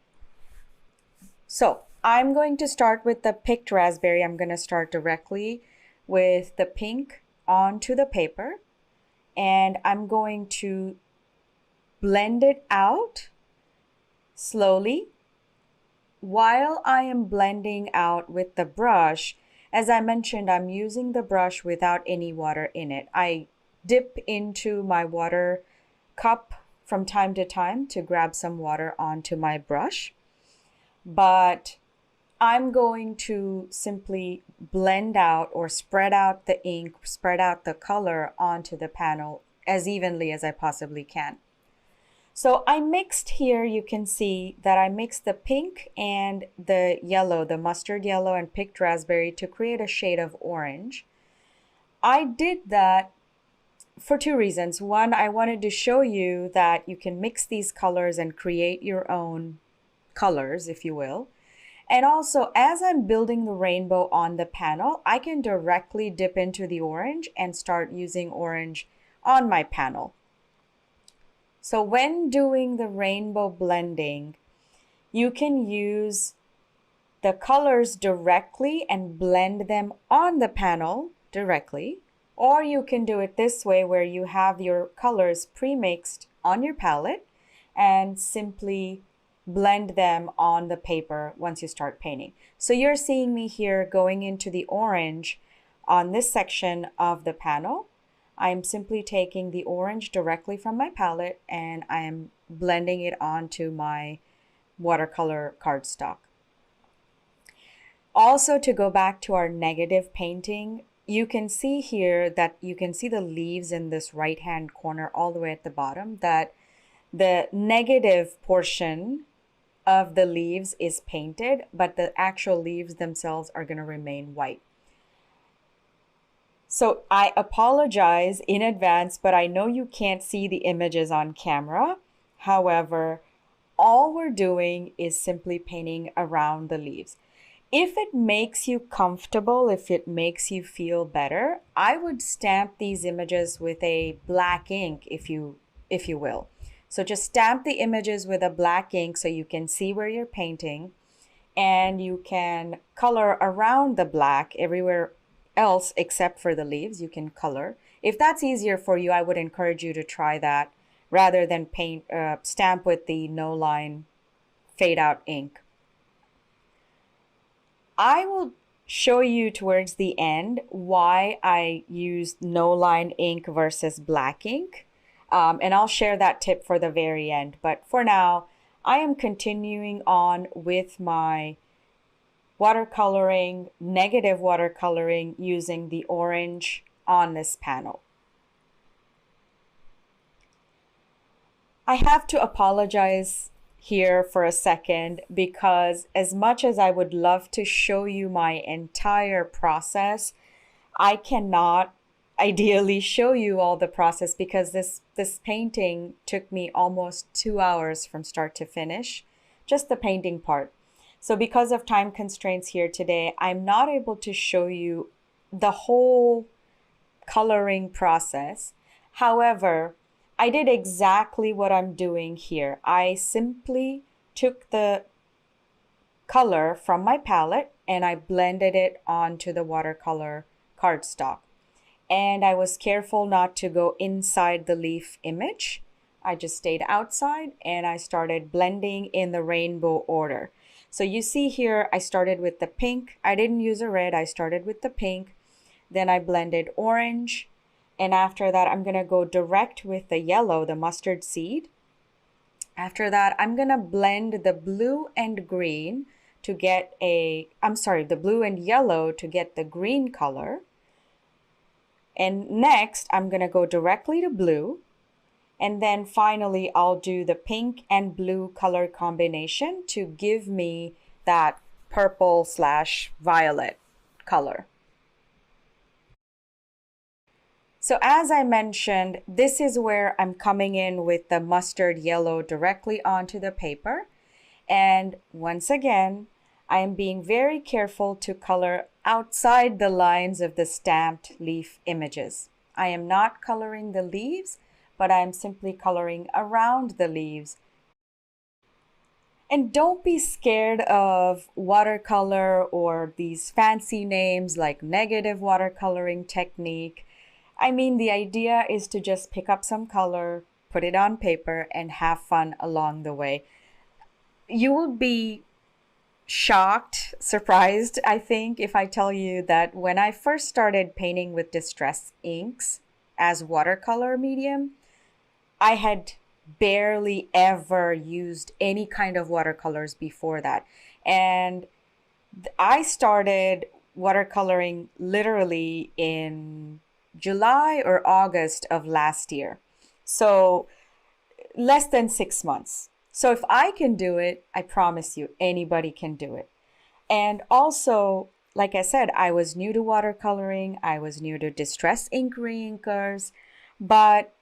So I'm going to start with the picked raspberry. I'm going to start directly with the pink onto the paper, and I'm going to blend it out slowly. While I am blending out with the brush, as I mentioned, I'm using the brush without any water in it. I dip into my water cup from time to time to grab some water onto my brush. But I'm going to simply blend out or spread out the ink, spread out the color onto the panel as evenly as I possibly can. So I mixed here, you can see that I mixed the pink and the yellow, the mustard yellow and picked raspberry to create a shade of orange. I did that for two reasons. One, I wanted to show you that you can mix these colors and create your own colors, if you will. And also, as I'm building the rainbow on the panel, I can directly dip into the orange and start using orange on my panel. So when doing the rainbow blending, you can use the colors directly and blend them on the panel directly, or you can do it this way where you have your colors pre-mixed on your palette and simply blend them on the paper once you start painting. So you're seeing me here going into the orange on this section of the panel. I'm simply taking the orange directly from my palette and I am blending it onto my watercolor cardstock. Also, to go back to our negative painting, you can see here that you can see the leaves in this right-hand corner all the way at the bottom, that the negative portion of the leaves is painted, but the actual leaves themselves are going to remain white. So I apologize in advance, but I know you can't see the images on camera. However, all we're doing is simply painting around the leaves. If it makes you comfortable, if it makes you feel better, I would stamp these images with a black ink, if you will. So just stamp the images with a black ink so you can see where you're painting, and you can color around the black everywhere else except for the leaves. You can color. If that's easier for you, I would encourage you to try that rather than stamp with the no line fade out ink. I will show you towards the end why I used no line ink versus black ink. And I'll share that tip for the very end. But for now, I am continuing on with my watercoloring, negative watercoloring, using the orange on this panel. I have to apologize here for a second because as much as I would love to show you my entire process, I cannot ideally show you all the process because this painting took me almost 2 hours from start to finish, just the painting part. So because of time constraints here today, I'm not able to show you the whole coloring process. However, I did exactly what I'm doing here. I simply took the color from my palette and I blended it onto the watercolor cardstock. And I was careful not to go inside the leaf image. I just stayed outside and I started blending in the rainbow order. So you see here, I started with the pink. I didn't use a red, I started with the pink. Then I blended orange. And after that, I'm gonna go direct with the yellow, the mustard seed. After that, I'm gonna blend the blue and green to get the blue and yellow to get the green color. And next, I'm gonna go directly to blue. And then finally, I'll do the pink and blue color combination to give me that purple/violet color. So as I mentioned, this is where I'm coming in with the mustard yellow directly onto the paper. And once again, I am being very careful to color outside the lines of the stamped leaf images. I am not coloring the leaves, but I'm simply coloring around the leaves. And don't be scared of watercolor or these fancy names like negative watercoloring technique. I mean, the idea is to just pick up some color, put it on paper, and have fun along the way. You will be shocked, surprised, I think, if I tell you that when I first started painting with distress inks as watercolor medium, I had barely ever used any kind of watercolors before that. And I started watercoloring literally in July or August of last year. So less than 6 months. So if I can do it, I promise you, anybody can do it. And also, like I said, I was new to watercoloring. I was new to distress ink reinkers, but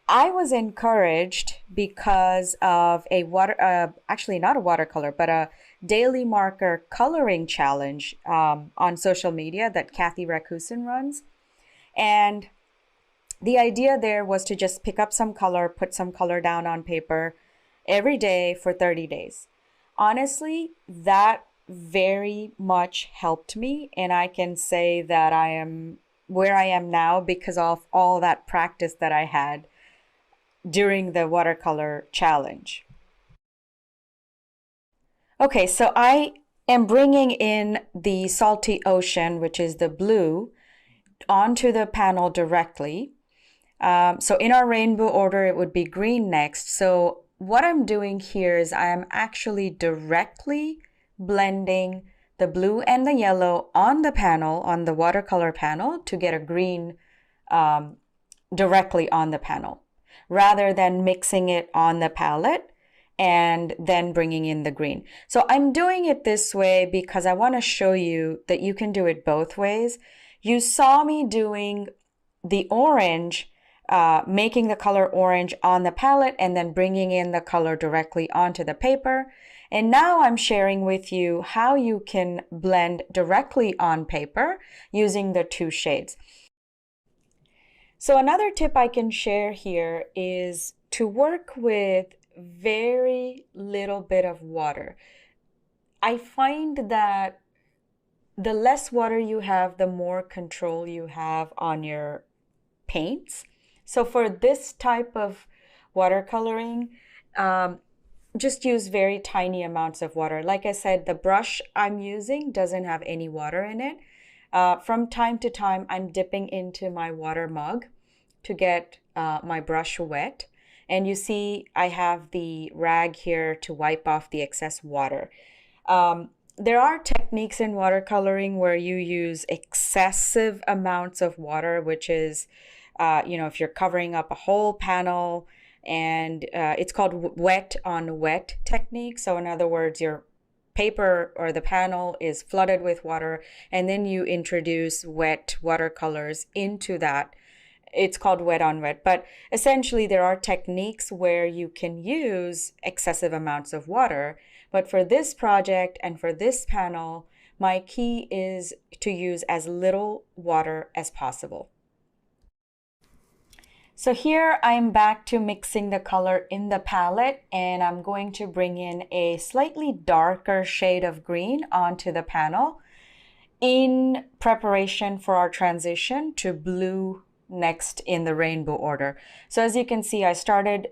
I was encouraged because of actually not a watercolor, but a daily marker coloring challenge on social media that Kathy Rakusin runs. And the idea there was to just pick up some color, put some color down on paper every day for 30 days. Honestly, that very much helped me. And I can say that I am where I am now because of all that practice that I had during the watercolor challenge. Okay, so I am bringing in the Salty Ocean, which is the blue, onto the panel directly. So in our rainbow order, it would be green next. So what I'm doing here is I am actually directly blending the blue and the yellow on the panel, on the watercolor panel, to get a green directly on the panel, rather than mixing it on the palette and then bringing in the green. So I'm doing it this way because I want to show you that you can do it both ways. You saw me doing the orange, making the color orange on the palette and then bringing in the color directly onto the paper. And now I'm sharing with you how you can blend directly on paper using the two shades. So another tip I can share here is to work with very little bit of water. I find that the less water you have, the more control you have on your paints. So for this type of watercoloring, just use very tiny amounts of water. Like I said, the brush I'm using doesn't have any water in it. From time to time, I'm dipping into my water mug to get my brush wet. And you see I have the rag here to wipe off the excess water. There are techniques in watercoloring where you use excessive amounts of water, which is, if you're covering up a whole panel, and it's called wet on wet technique. So in other words, your paper or the panel is flooded with water, and then you introduce wet watercolors into that. It's called wet on wet. But essentially, there are techniques where you can use excessive amounts of water. But for this project and for this panel, my key is to use as little water as possible. So here I'm back to mixing the color in the palette, and I'm going to bring in a slightly darker shade of green onto the panel in preparation for our transition to blue next in the rainbow order. So as you can see, I started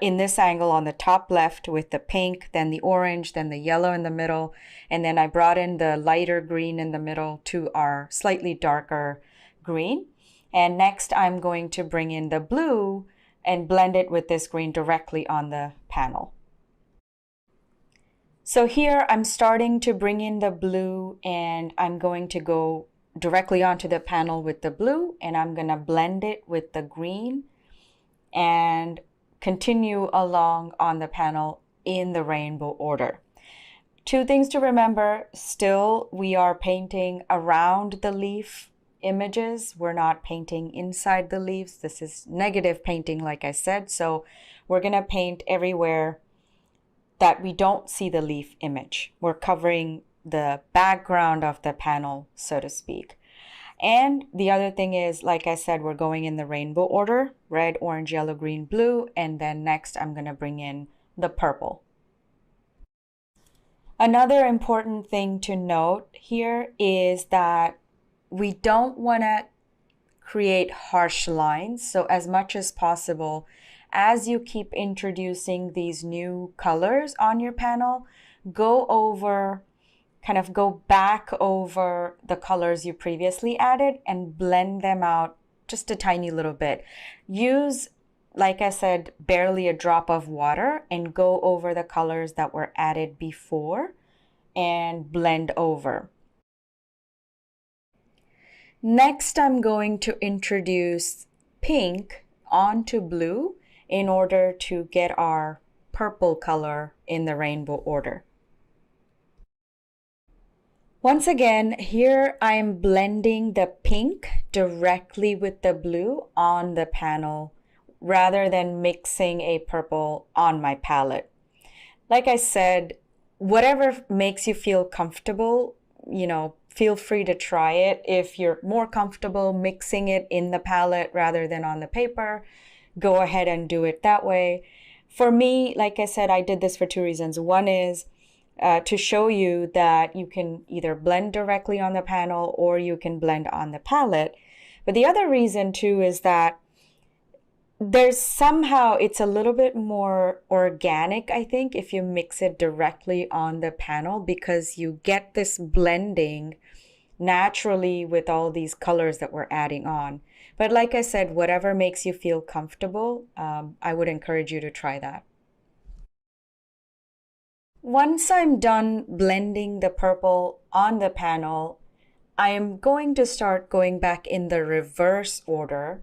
in this angle on the top left with the pink, then the orange, then the yellow in the middle, and then I brought in the lighter green in the middle to our slightly darker green. And next I'm going to bring in the blue and blend it with this green directly on the panel. So here I'm starting to bring in the blue, and I'm going to go directly onto the panel with the blue, and I'm going to blend it with the green and continue along on the panel in the rainbow order. Two things to remember: still we are painting around the leaf images. We're not painting inside the leaves. This is negative painting, like I said. So we're going to paint everywhere that we don't see the leaf image. We're covering the background of the panel, so to speak. And the other thing is, like I said, we're going in the rainbow order: red, orange, yellow, green, blue. And then next I'm going to bring in the purple. Another important thing to note here is that we don't want to create harsh lines. So as much as possible, as you keep introducing these new colors on your panel, go back over the colors you previously added and blend them out just a tiny little bit. Use, like I said, barely a drop of water and go over the colors that were added before and blend over. Next, I'm going to introduce pink onto blue in order to get our purple color in the rainbow order. Once again, here I'm blending the pink directly with the blue on the panel rather than mixing a purple on my palette. Like I said, whatever makes you feel comfortable, feel free to try it. If you're more comfortable mixing it in the palette rather than on the paper, go ahead and do it that way. For me, like I said, I did this for two reasons. One is to show you that you can either blend directly on the panel or you can blend on the palette. But the other reason too is that it's a little bit more organic, I think, if you mix it directly on the panel, because you get this blending naturally with all these colors that we're adding on. But like I said, whatever makes you feel comfortable, I would encourage you to try that. Once I'm done blending the purple on the panel, I am going to start going back in the reverse order,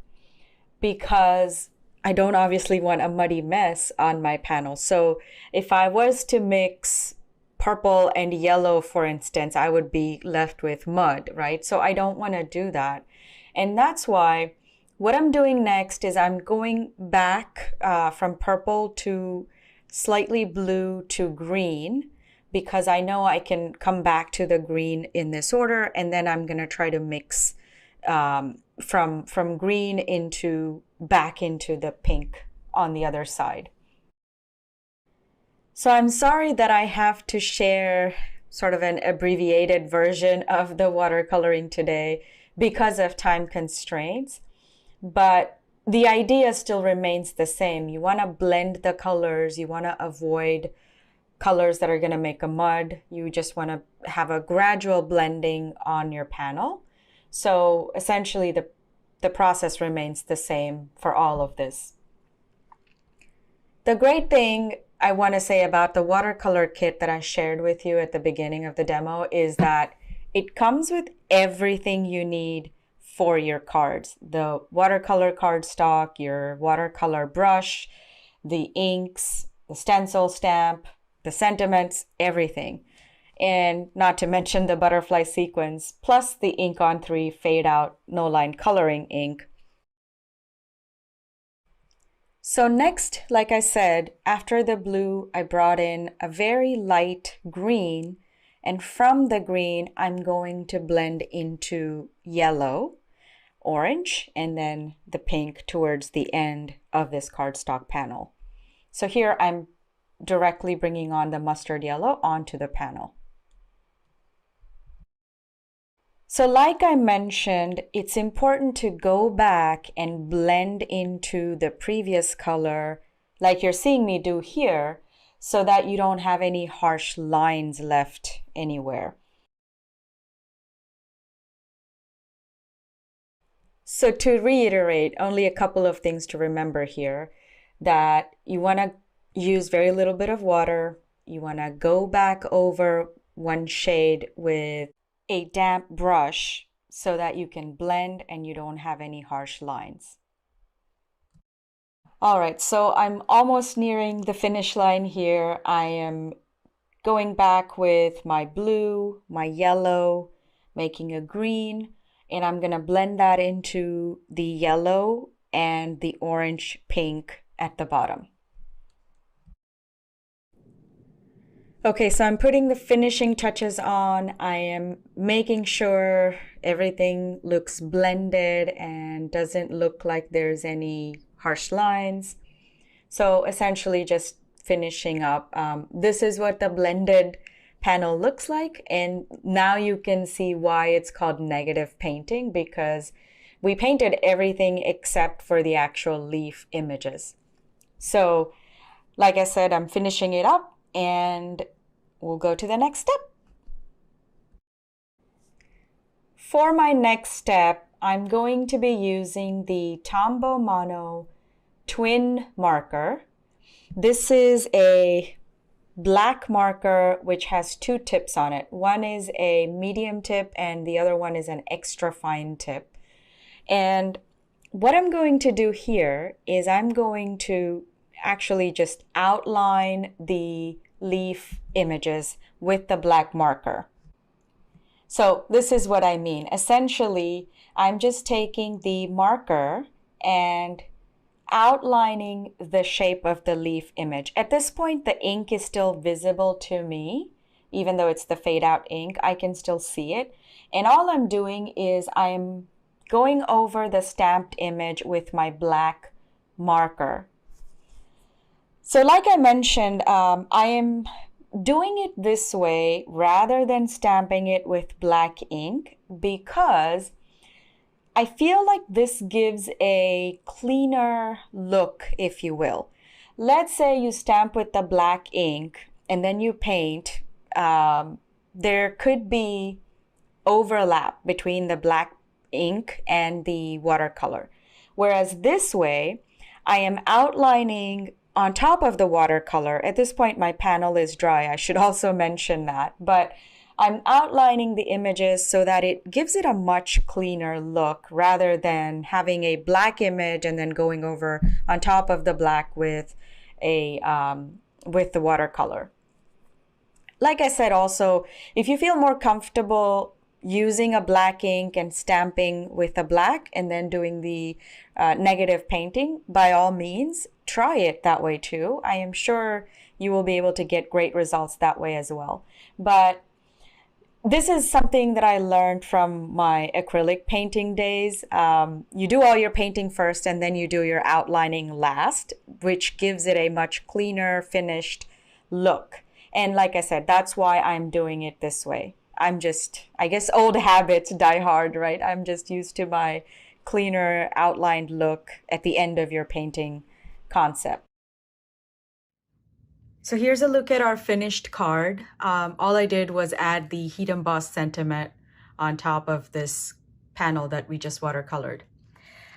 because I don't obviously want a muddy mess on my panel. So if I was to mix purple and yellow, for instance, I would be left with mud, right? So I don't want to do that. And that's why what I'm doing next is I'm going back from purple to slightly blue to green, because I know I can come back to the green in this order, and then I'm going to try to mix from green back into the pink on the other side. So I'm sorry that I have to share sort of an abbreviated version of the watercoloring today because of time constraints, but the idea still remains the same. You want to blend the colors, you want to avoid colors that are going to make a mud. You just want to have a gradual blending on your panel. So essentially the process remains the same for all of this. The great thing I want to say about the watercolor kit that I shared with you at the beginning of the demo is that it comes with everything you need for your cards. The watercolor cardstock, your watercolor brush, the inks, the stencil stamp, the sentiments, everything. And not to mention the butterfly sequins, plus the Ink on 3 fade out no line coloring ink. So next, like I said, after the blue, I brought in a very light green, and from the green, I'm going to blend into yellow. orange and then the pink towards the end of this cardstock panel. So here I'm directly bringing on the mustard yellow onto the panel. So like I mentioned, it's important to go back and blend into the previous color like you're seeing me do here, so that you don't have any harsh lines left anywhere. So to reiterate, only a couple of things to remember here, that you want to use very little bit of water. You want to go back over one shade with a damp brush so that you can blend and you don't have any harsh lines. All right, so I'm almost nearing the finish line here. I am going back with my blue, my yellow, making a green, and I'm gonna blend that into the yellow and the orange pink at the bottom. Okay, so I'm putting the finishing touches on. I am making sure everything looks blended and doesn't look like there's any harsh lines. So essentially just finishing up. This is what the blended panel looks like, and now you can see why it's called negative painting, because we painted everything except for the actual leaf images. So like I said, I'm finishing it up and we'll go to the next step. For my next step, I'm going to be using the Tombow Mono twin marker. This is a black marker which has two tips on it. One is a medium tip and the other one is an extra fine tip. And what I'm going to do here is I'm going to actually just outline the leaf images with the black marker. So this is what I mean. Essentially, I'm just taking the marker and outlining the shape of the leaf image. At this point, the ink is still visible to me. Even though it's the fade out ink, I can still see it. And all I'm doing is I'm going over the stamped image with my black marker. So like I mentioned, I am doing it this way rather than stamping it with black ink because I feel like this gives a cleaner look, if you will. Let's say you stamp with the black ink and then you paint. There could be overlap between the black ink and the watercolor. Whereas this way, I am outlining on top of the watercolor. At this point, my panel is dry. I should also mention that. But I'm outlining the images so that it gives it a much cleaner look rather than having a black image and then going over on top of the black with the watercolor. Like I said also, if you feel more comfortable using a black ink and stamping with a black and then doing the negative painting, by all means, try it that way too. I am sure you will be able to get great results that way as well. But this is something that I learned from my acrylic painting days. You do all your painting first and then you do your outlining last, which gives it a much cleaner, finished look. And like I said, that's why I'm doing it this way. I'm just, I guess old habits die hard, right? I'm just used to my cleaner outlined look at the end of your painting concept. So here's a look at our finished card. All I did was add the heat embossed sentiment on top of this panel that we just watercolored.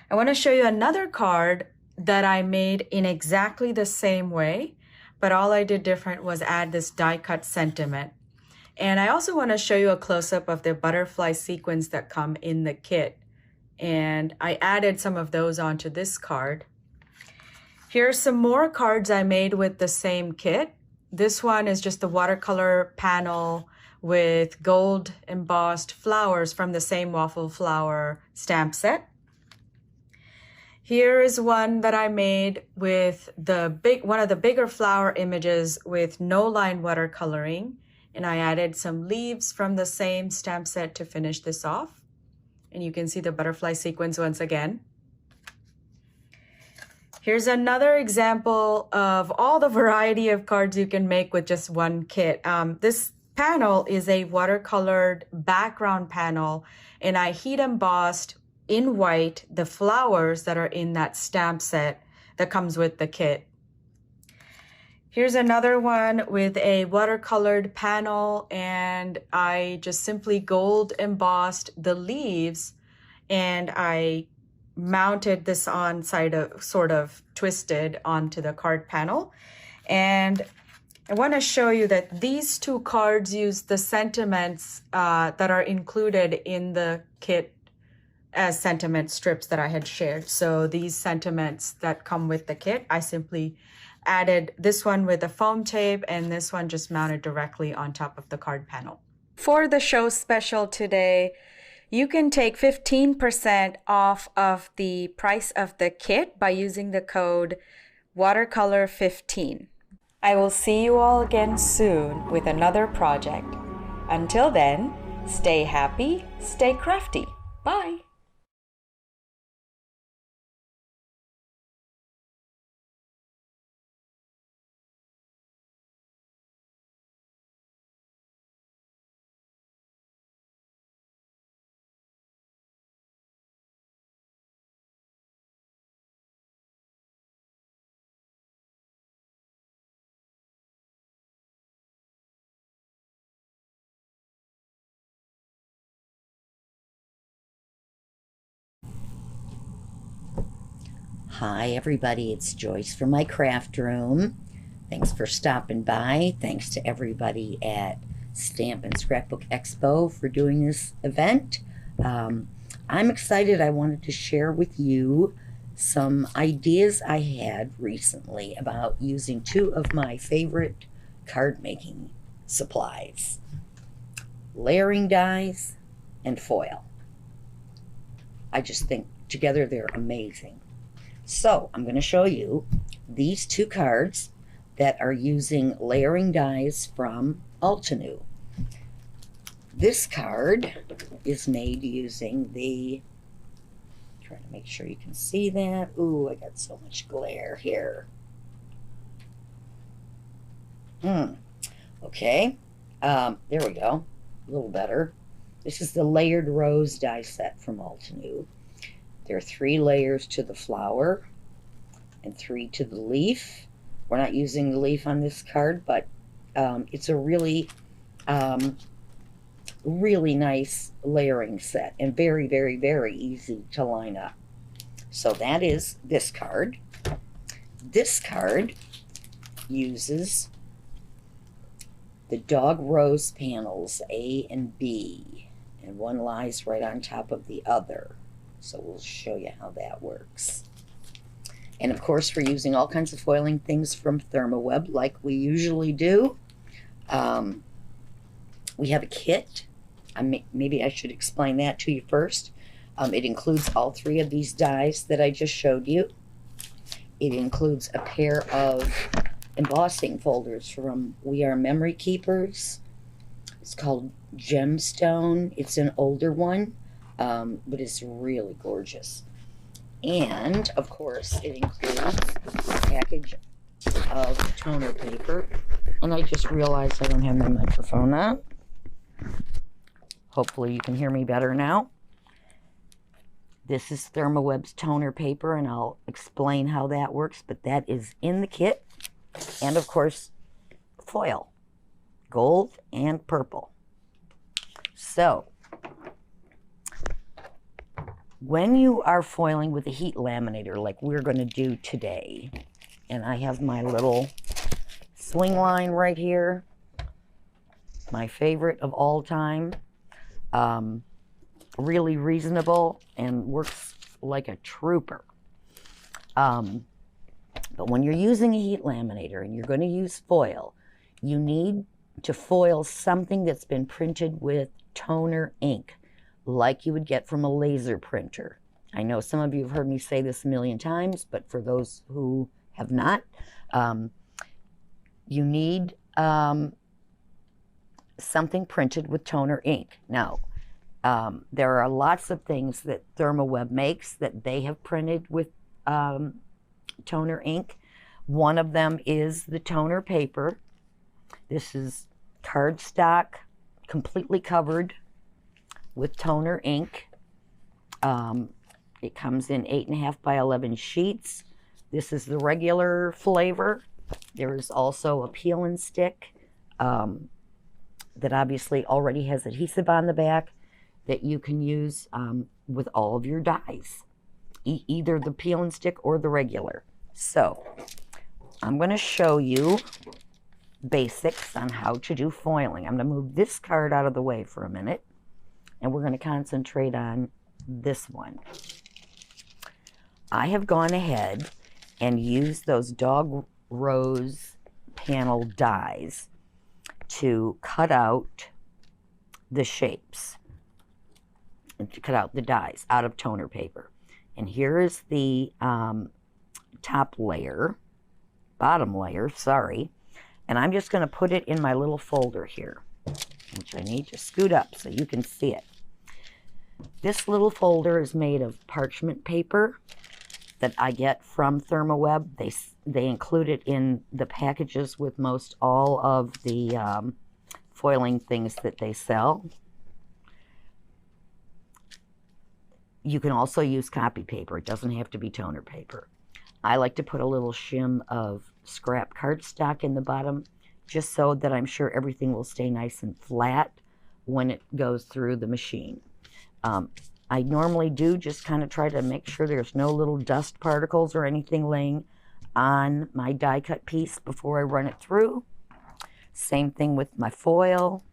I want to show you another card that I made in exactly the same way, but all I did different was add this die cut sentiment. And I also want to show you a close-up of the butterfly sequins that come in the kit. And I added some of those onto this card. Here's some more cards I made with the same kit. This one is just the watercolor panel with gold embossed flowers from the same waffle flower stamp set. Here is one that I made with one of the bigger flower images with no line watercoloring. And I added some leaves from the same stamp set to finish this off. and you can see the butterfly sequence once again. Here's another example of all the variety of cards you can make with just one kit. This panel is a watercolored background panel, and I heat embossed in white the flowers that are in that stamp set that comes with the kit. Here's another one with a watercolored panel, and I just simply gold embossed the leaves, and I mounted this on sort of twisted onto the card panel. And I want to show you that these two cards use the sentiments that are included in the kit as sentiment strips that I had shared. So these sentiments that come with the kit, I simply added this one with a foam tape and this one just mounted directly on top of the card panel. For the show special today, you can take 15% off of the price of the kit by using the code watercolor15. I will see you all again soon with another project. Until then, stay happy, stay crafty. Bye! Hi everybody, it's Joyce from my craft room. Thanks for stopping by. Thanks to everybody at Stamp and Scrapbook Expo for doing this event. I'm excited. I wanted to share with you some ideas I had recently about using two of my favorite card making supplies: layering dies and foil. I just think together they're amazing. So I'm going to show you these two cards that are using layering dies from 𝐒𝐒𝐁𝐄. This card is made using the, trying to make sure you can see that. Ooh, I got so much glare here. Okay, there we go, a little better. This is the layered rose die set from 𝐒𝐿𝐿. There are 3 layers to the flower and 3 to the leaf. We're not using the leaf on this card, but it's a really, really nice layering set and very, very, very easy to line up. So that is this card. This card uses the dog rose panels A and B, and one lies right on top of the other. So we'll show you how that works. And of course, we're using all kinds of foiling things from ThermaWeb like we usually do. We have a kit. Maybe I should explain that to you first. It includes all 3 of these dies that I just showed you. It includes a pair of embossing folders from We Are Memory Keepers. It's called Gemstone. It's an older one. But it's really gorgeous. And of course it includes a package of toner paper, and I just realized I don't have my microphone on. Hopefully you can hear me better now. This is ThermaWeb's toner paper, and I'll explain how that works, but that is in the kit. And of course foil, gold and purple. So when you are foiling with a heat laminator like we're going to do today, and I have my little swing line right here, my favorite of all time, really reasonable and works like a trooper. But when you're using a heat laminator and you're going to use foil, you need to foil something that's been printed with toner ink, like you would get from a laser printer. I know some of you have heard me say this a million times, but for those who have not, you need something printed with toner ink. Now, There are lots of things that ThermaWeb makes that they have printed with toner ink. One of them is the toner paper. This is cardstock, completely covered with toner ink. It comes in 8.5 by 11 sheets. This is the regular flavor. There is also a peel and stick that obviously already has adhesive on the back that you can use with all of your dyes, either the peel and stick or the regular. So I'm going to show you basics on how to do foiling. I'm going to move this card out of the way for a minute, and we're going to concentrate on this one. I have gone ahead and used those dog rose panel dies to cut out the shapes and to cut out the dies out of toner paper. And here is the top layer, bottom layer, sorry. And I'm just going to put it in my little folder here, which I need to scoot up so you can see it. This little folder is made of parchment paper that I get from ThermaWeb. They include it in the packages with most all of the foiling things that they sell. You can also use copy paper. It doesn't have to be toner paper. I like to put a little shim of scrap cardstock in the bottom just so that I'm sure everything will stay nice and flat when it goes through the machine. I normally do just kind of try to make sure there's no little dust particles or anything laying on my die cut piece before I run it through. Same thing with my foil.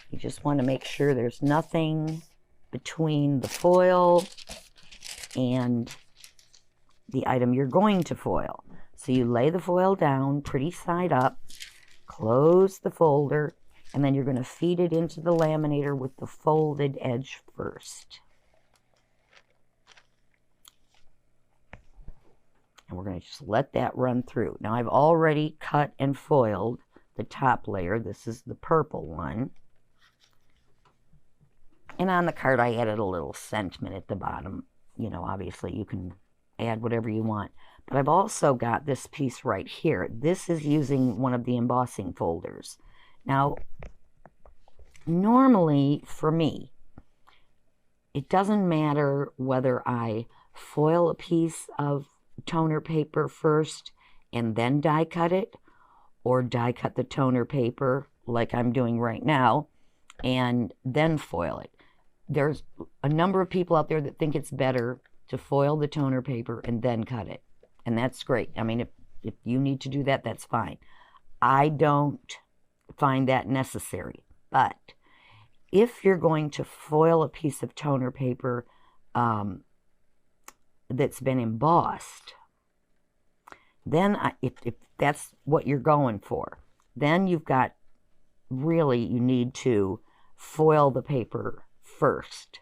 You just want to make sure there's nothing between the foil and the item you're going to foil. So you lay the foil down pretty side up, close the folder, and then you're going to feed it into the laminator with the folded edge first. And we're going to just let that run through. Now I've already cut and foiled the top layer. This is the purple one. And on the card I added a little sentiment at the bottom. You know, obviously you can add whatever you want. But I've also got this piece right here. This is using one of the embossing folders. Now, normally for me, it doesn't matter whether I foil a piece of toner paper first and then die cut it, or die cut the toner paper like I'm doing right now and then foil it. There's a number of people out there that think it's better to foil the toner paper and then cut it, and that's great. I mean, if you need to do that, that's fine. I don't find that necessary. But if you're going to foil a piece of toner paper that's been embossed, then if that's what you're going for, then you've got, really, you need to foil the paper first,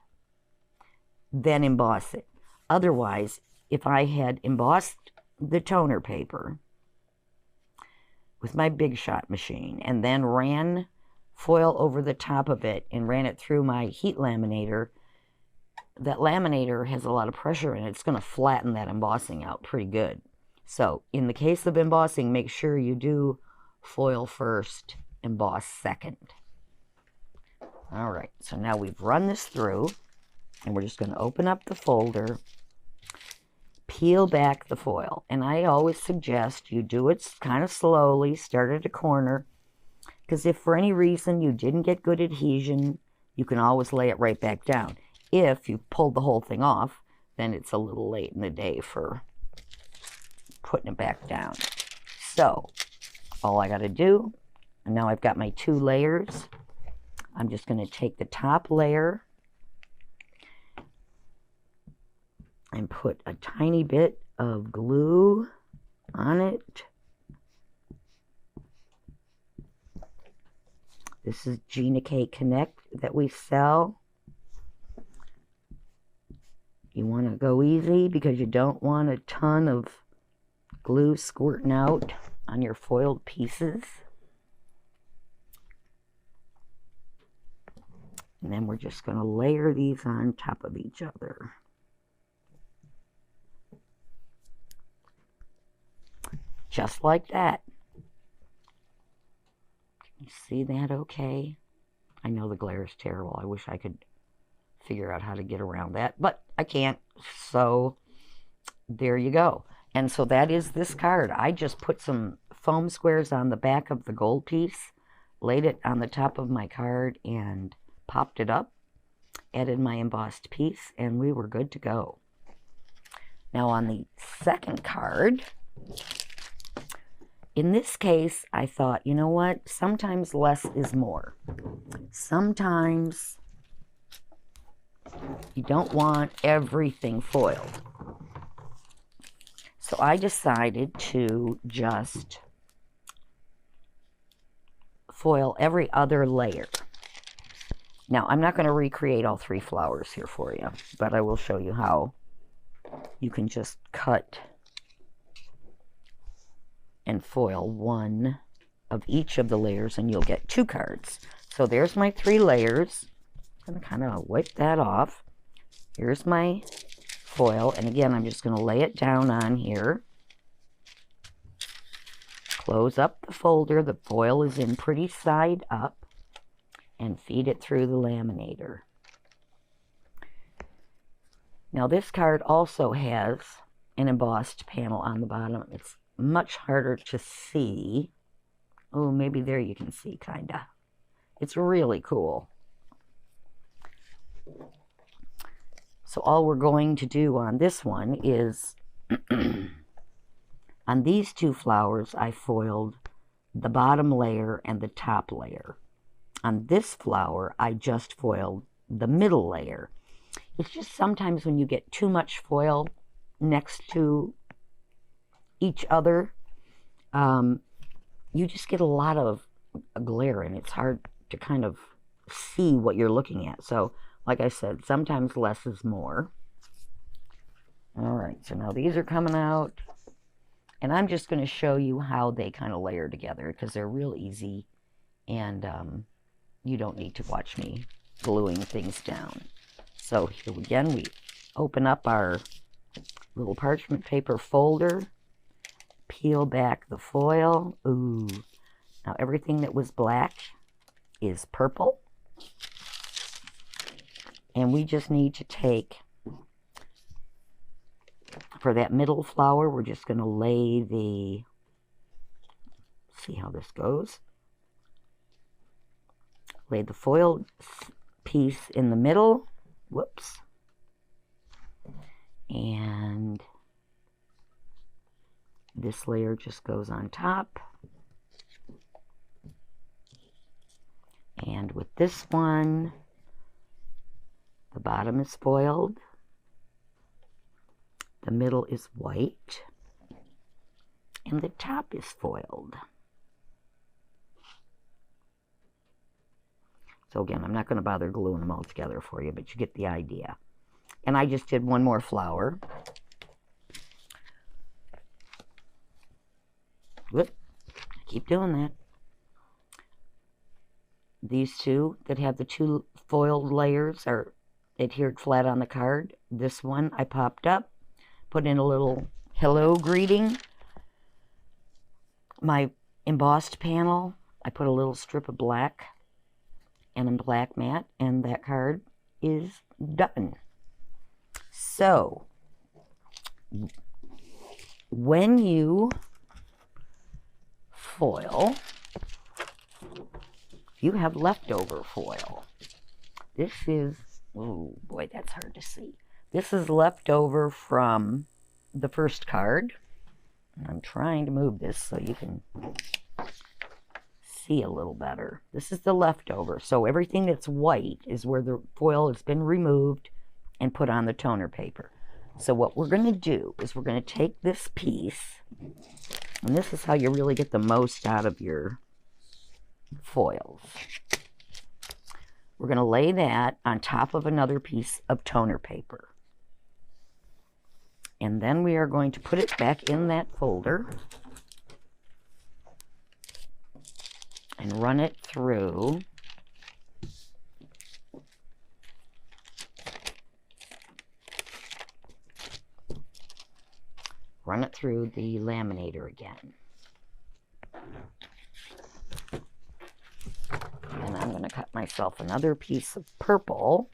then emboss it. Otherwise, if I had embossed the toner paper with my Big Shot machine and then ran foil over the top of it and ran it through my heat laminator, that laminator has a lot of pressure in it. It's going to flatten that embossing out pretty good. So in the case of embossing, make sure you do foil first, emboss second. All right, so now we've run this through, and we're just going to open up the folder, peel back the foil. And I always suggest you do it kind of slowly, start at a corner, because if for any reason you didn't get good adhesion, you can always lay it right back down. If you pulled the whole thing off, then it's a little late in the day for putting it back down. So all I got to do, and now I've got my 2 layers, I'm just going to take the top layer and put a tiny bit of glue on it. This is 𝐒𝐿 Connect that we sell. You want to go easy because you don't want a ton of glue squirting out on your foiled pieces. And then we're just going to layer these on top of each other. Just like that. Can you see that okay? I know the glare is terrible. I wish I could figure out how to get around that, but I can't. So there you go. And so that is this card. I just put some foam squares on the back of the gold piece, laid it on the top of my card, and popped it up, added my embossed piece, and we were good to go. Now on the second card, in this case, I thought, you know what? Sometimes less is more. Sometimes you don't want everything foiled. So I decided to just foil every other layer. Now, I'm not going to recreate all 3 flowers here for you, but I will show you how you can just cut and foil one of each of the layers, and you'll get 2 cards. So there's my 3 layers. I'm going to kind of wipe that off. Here's my foil, and again, I'm just going to lay it down on here. Close up the folder. The foil is in pretty side up. And feed it through the laminator. Now this card also has an embossed panel on the bottom. It's much harder to see. Oh, maybe there you can see, kinda. It's really cool. So all we're going to do on this one is, on these 2 flowers, I foiled the bottom layer and the top layer. On this flower, I just foiled the middle layer. It's just sometimes when you get too much foil next to each other, you just get a lot of glare, and it's hard to kind of see what you're looking at. So, like I said, sometimes less is more. All right, so now these are coming out, and I'm just going to show you how they kind of layer together, because they're real easy, and you don't need to watch me gluing things down. So here again, we open up our little parchment paper folder, peel back the foil. Ooh, now everything that was black is purple. And we just need to take, for that middle flower, we're just going to lay the, see how this goes. Lay the foiled piece in the middle. Whoops. And this layer just goes on top. And with this one, the bottom is foiled. The middle is white. And the top is foiled. So again, I'm not going to bother gluing them all together for you, but you get the idea. And I just did one more flower. Whoop, I keep doing that. These 2 that have the 2 foiled layers are adhered flat on the card. This one I popped up, put in a little hello greeting. My embossed panel, I put a little strip of black and a black mat, and that card is done. So, when you foil, you have leftover foil. This is, oh boy, that's hard to see. This is leftover from the first card. I'm trying to move this so you can see a little better. This is the leftover. So everything that's white is where the foil has been removed and put on the toner paper. So what we're going to do is we're going to take this piece, and this is how you really get the most out of your foils. We're going to lay that on top of another piece of toner paper. And then we are going to put it back in that folder and run it through run it through the laminator again. And I'm going to cut myself another piece of purple.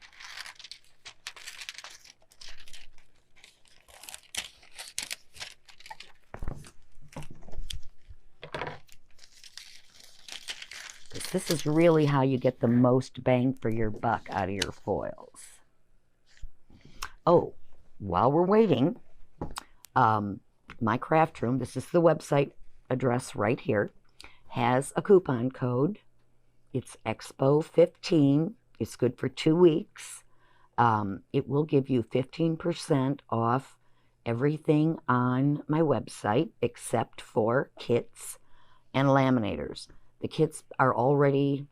This is really how you get the most bang for your buck out of your foils. Oh, while we're waiting, my craft room, this is the website address right here, has a coupon code. It's 𝐒𝐒𝐲15. It's good for 2 weeks. It will give you 15% off everything on my website except for kits and laminators. The kits are already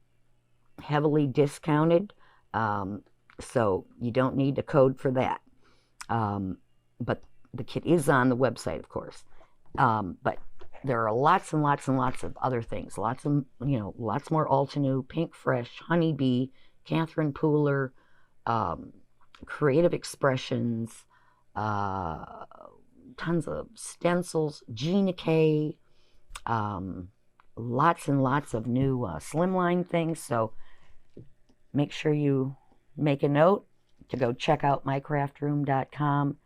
heavily discounted, so you don't need a code for that. But the kit is on the website, of course. But there are lots and lots and lots of other things. Lots of, lots more 𝐒𝐒𝐁𝐄, Pink Fresh, Honeybee, Catherine Pooler, Creative Expressions, tons of stencils, 𝐒𝐒𝐁𝐄, lots and lots of new slimline things. So make sure you make a note to go check out mycraftroom.com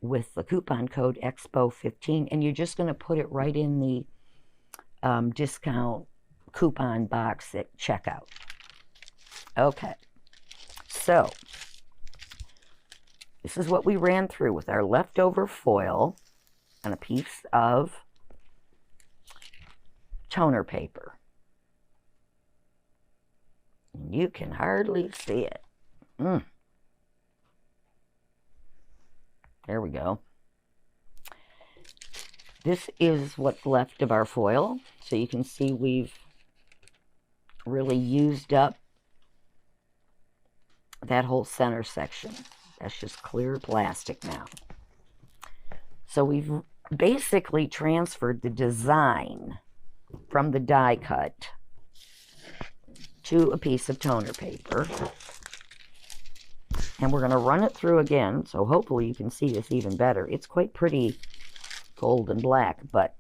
with the coupon code 𝐒𝐒𝐲15, and you're just going to put it right in the discount coupon box at checkout. Okay, so this is what we ran through with our leftover foil and a piece of toner paper. You can hardly see it. There we go. This is what's left of our foil. So you can see we've really used up that whole center section. That's just clear plastic now. So we've basically transferred the design from the die cut to a piece of toner paper. And we're going to run it through again, so hopefully you can see this even better. It's quite pretty gold and black, but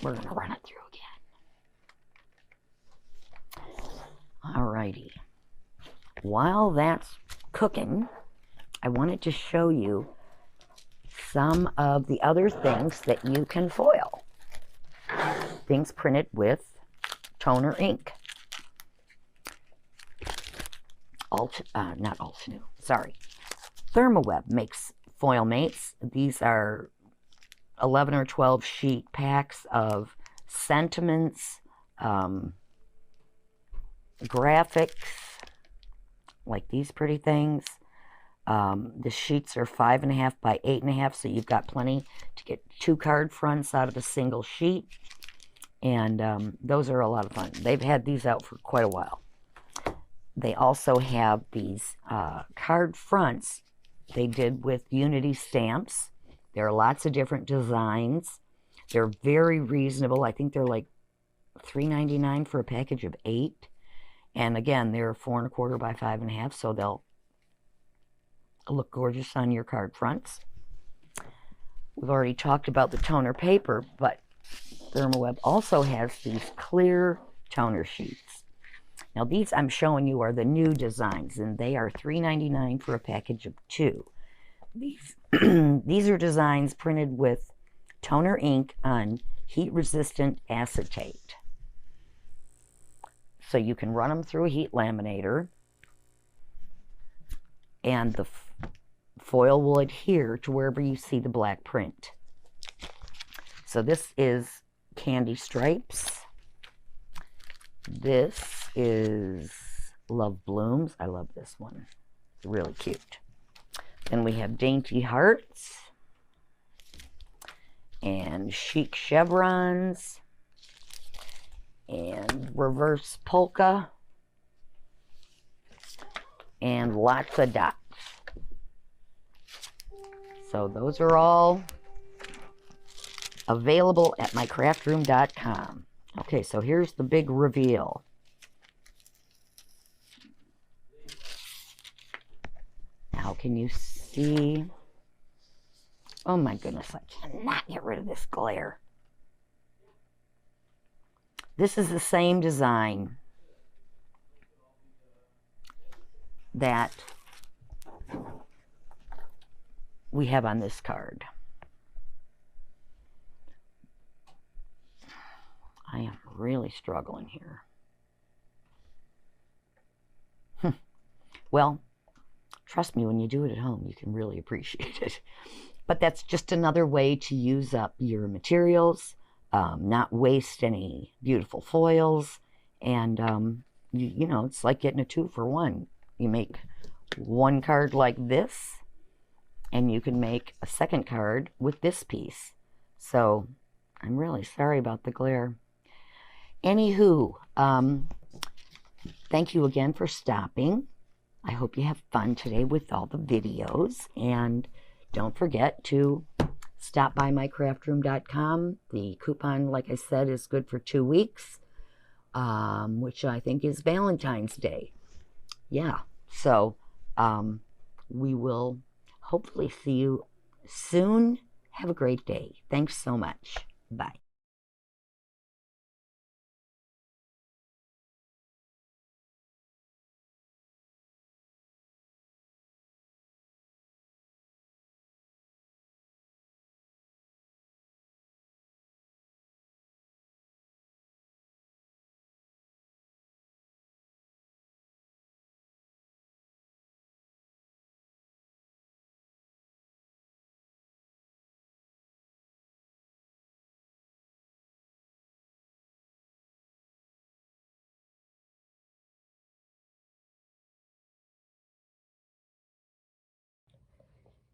we're going to run it through again. Alrighty. While that's cooking, I wanted to show you some of the other things that you can foil. Things printed with toner ink. Not 𝐒𝐒𝐿𝐻𝐂, sorry. ThermaWeb makes foil mates. These are 11 or 12 sheet packs of sentiments, graphics, like these pretty things. The sheets are 5.5 by 8.5, so you've got plenty to get 2 card fronts out of a single sheet. And those are a lot of fun. They've had these out for quite a while. They also have these card fronts they did with Unity stamps. There are lots of different designs. They're very reasonable. I think they're like $3.99 for a package of 8. And again, they're 4.25 by 5.5, so they'll look gorgeous on your card fronts. We've already talked about the toner paper, but ThermaWeb also has these clear toner sheets. Now these I'm showing you are the new designs, and they are $3.99 for a package of 2. These are designs printed with toner ink on heat-resistant acetate. So you can run them through a heat laminator, and the foil will adhere to wherever you see the black print. So this is Candy Stripes. This is Love Blooms. I love this one. It's really cute. Then we have Dainty Hearts and Chic Chevrons and Reverse Polka and lots of dots. So those are all available at mycraftroom.com. Okay, so here's the big reveal. How can you see Oh my goodness, I cannot get rid of this glare. This is the same design that we have on this card. I am really struggling here. Well, trust me, when you do it at home, you can really appreciate it. But that's just another way to use up your materials, not waste any beautiful foils, and you know, it's like getting a 2-for-1. You make one card like this, and you can make a second card with this piece. So I'm really sorry about the glare. Anywho, thank you again for stopping. I hope you have fun today with all the videos, and don't forget to stop by mycraftroom.com. The coupon, like I said, is good for 2 weeks, which I think is Valentine's Day. Yeah, so we will hopefully see you soon. Have a great day. Thanks so much. Bye.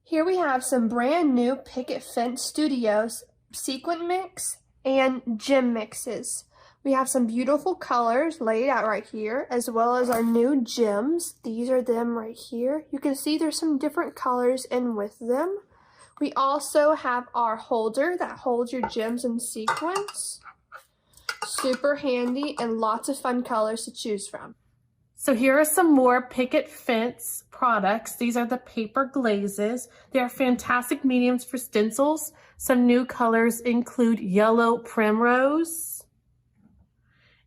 Here we have some brand new Picket Fence Studios sequin mix and gem mixes. We have some beautiful colors laid out right here, as well as our new gems. These are them right here. You can see there's some different colors in with them. We also have our holder that holds your gems and sequins. Super handy and lots of fun colors to choose from. So here are some more Picket Fence products. These are the paper glazes. They are fantastic mediums for stencils. Some new colors include yellow primrose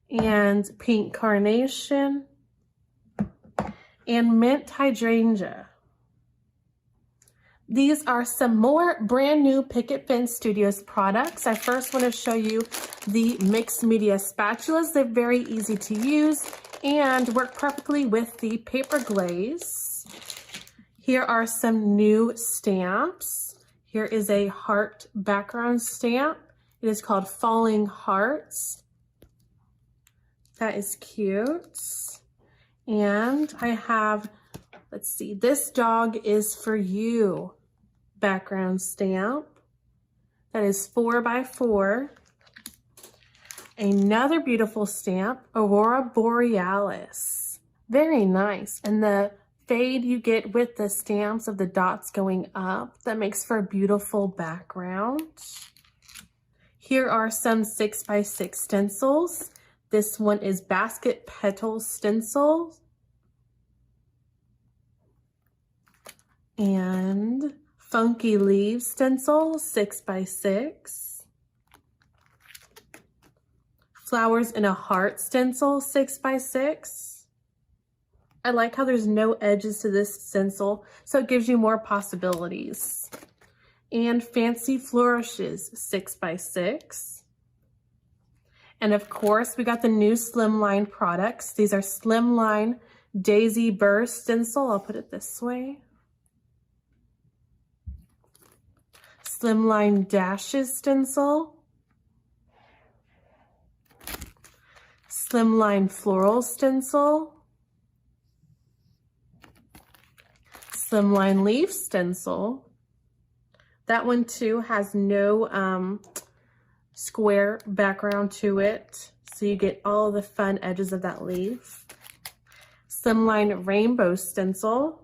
and pink carnation and mint hydrangea. These are some more brand new Picket Fence Studios products. I first want to show you the mixed media spatulas. They're very easy to use and work perfectly with the paper glaze. Here are some new stamps. Here is a heart background stamp. It is called Falling Hearts. That is cute. And I have, let's see, This Dog Is For You background stamp. That is 4x4. Another beautiful stamp, Aurora Borealis. Very nice. And the fade you get with the stamps of the dots going up, that makes for a beautiful background. Here are some 6x6 stencils. This one is Basket Petals Stencil. And Funky Leaves Stencil, 6x6. Flowers in a Heart Stencil, 6x6. I like how there's no edges to this stencil, so it gives you more possibilities. And Fancy Flourishes, 6x6. And of course, we got the new Slimline products. These are Slimline Daisy Burr Stencil. I'll put it this way. Slimline Dashes Stencil. Slimline Floral Stencil. Slimline Leaf Stencil. That one too has no square background to it, so you get all the fun edges of that leaf. Slimline Rainbow Stencil.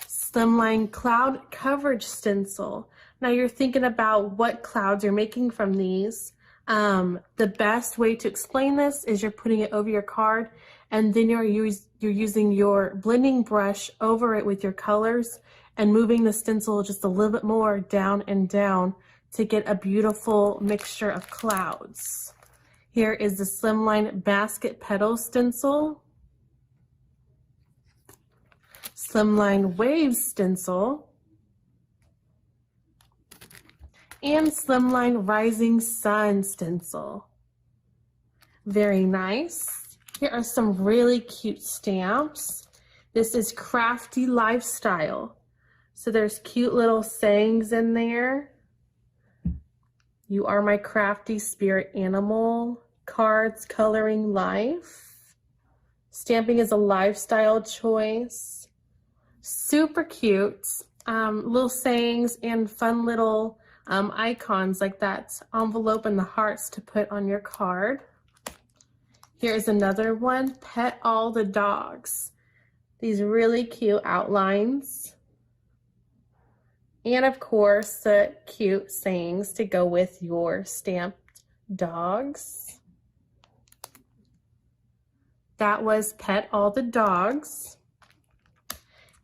Slimline Cloud Coverage Stencil. Now you're thinking about what clouds you're making from these. The best way to explain this is you're putting it over your card and then you're using your blending brush over it with your colors and moving the stencil just a little bit more down and down to get a beautiful mixture of clouds. Here is the Slimline Basket Petal Stencil, Slimline Waves Stencil, and Slimline Rising Sun Stencil. Very nice. Here are some really cute stamps. This is Crafty Lifestyle. So there's cute little sayings in there. You are my crafty spirit animal. Cards coloring life. Stamping is a lifestyle choice. Super cute. Little sayings and fun little icons like that envelope and the hearts to put on your card. Here's another one, Pet All the Dogs. These really cute outlines. And of course, the cute sayings to go with your stamped dogs. That was Pet All the Dogs.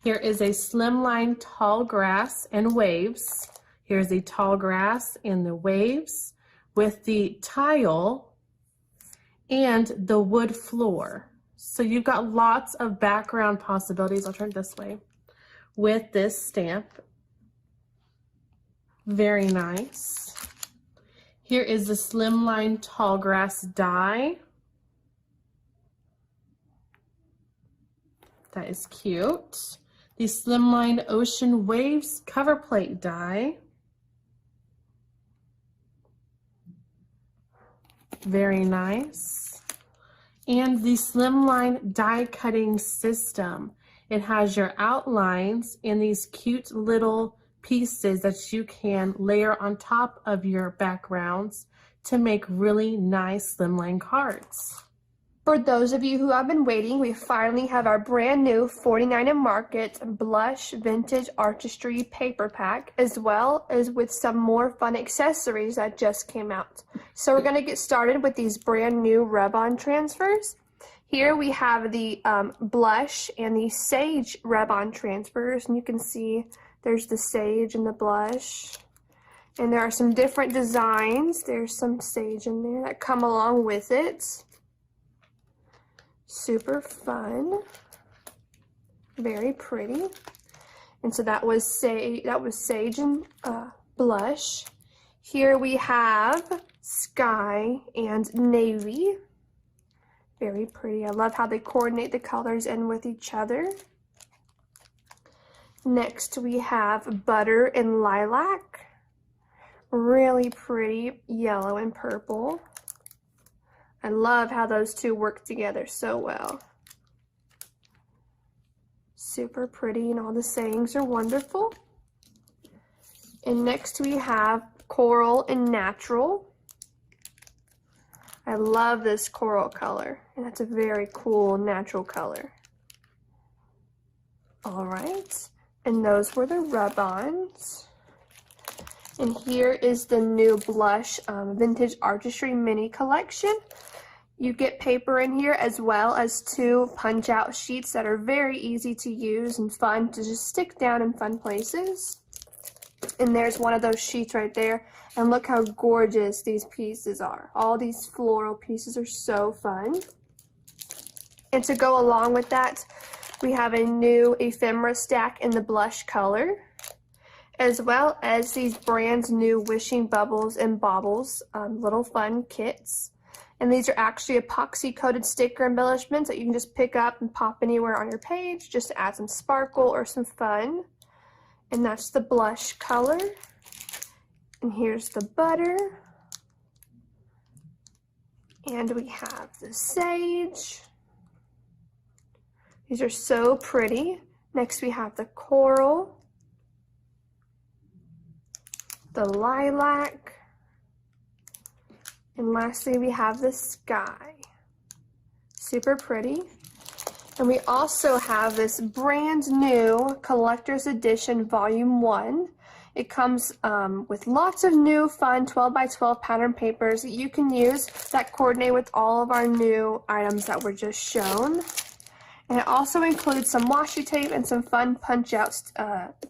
Here is a Slimline Tall Grass and Waves. Here's the tall grass and the waves with the tile and the wood floor. So you've got lots of background possibilities. I'll turn it this way with this stamp. Very nice. Here is the Slimline Tall Grass die. That is cute. The Slimline Ocean Waves cover plate die. Very nice. And the Slimline die cutting system. It has your outlines and these cute little pieces that you can layer on top of your backgrounds to make really nice slimline cards. For those of you who have been waiting, we finally have our brand new 49 and Market Blush Vintage Artistry Paper Pack, as well as with some more fun accessories that just came out. So we're going to get started with these brand new rub-on transfers. Here we have the blush and the sage rub-on transfers, and you can see there's the sage and the blush. And there are some different designs. There's some sage in there that come along with it. Super fun, very pretty. And so that was sage and blush. Here we have sky and navy. Very pretty. I love how they coordinate the colors in with each other. Next we have butter and lilac. Really pretty yellow and purple. I love how those two work together so well. Super pretty, and all the sayings are wonderful. And next we have coral and natural. I love this coral color, and that's a very cool natural color. All right, and those were the rub-ons. And here is the new blush Vintage Artistry Mini Collection. You get paper in here as well as 2 punch-out sheets that are very easy to use and fun to just stick down in fun places. And there's one of those sheets right there. And look how gorgeous these pieces are. All these floral pieces are so fun. And to go along with that, we have a new ephemera stack in the blush color, as well as these brand new Wishing Bubbles and Baubles little fun kits. And these are actually epoxy coated sticker embellishments that you can just pick up and pop anywhere on your page just to add some sparkle or some fun. And that's the blush color. And here's the butter. And we have the sage. These are so pretty. Next we have the coral, the lilac, and lastly we have the sky. Super pretty. And we also have this brand new Collector's Edition Volume 1. It comes with lots of new fun 12 by 12 pattern papers that you can use that coordinate with all of our new items that were just shown. And it also includes some washi tape and some fun punch-out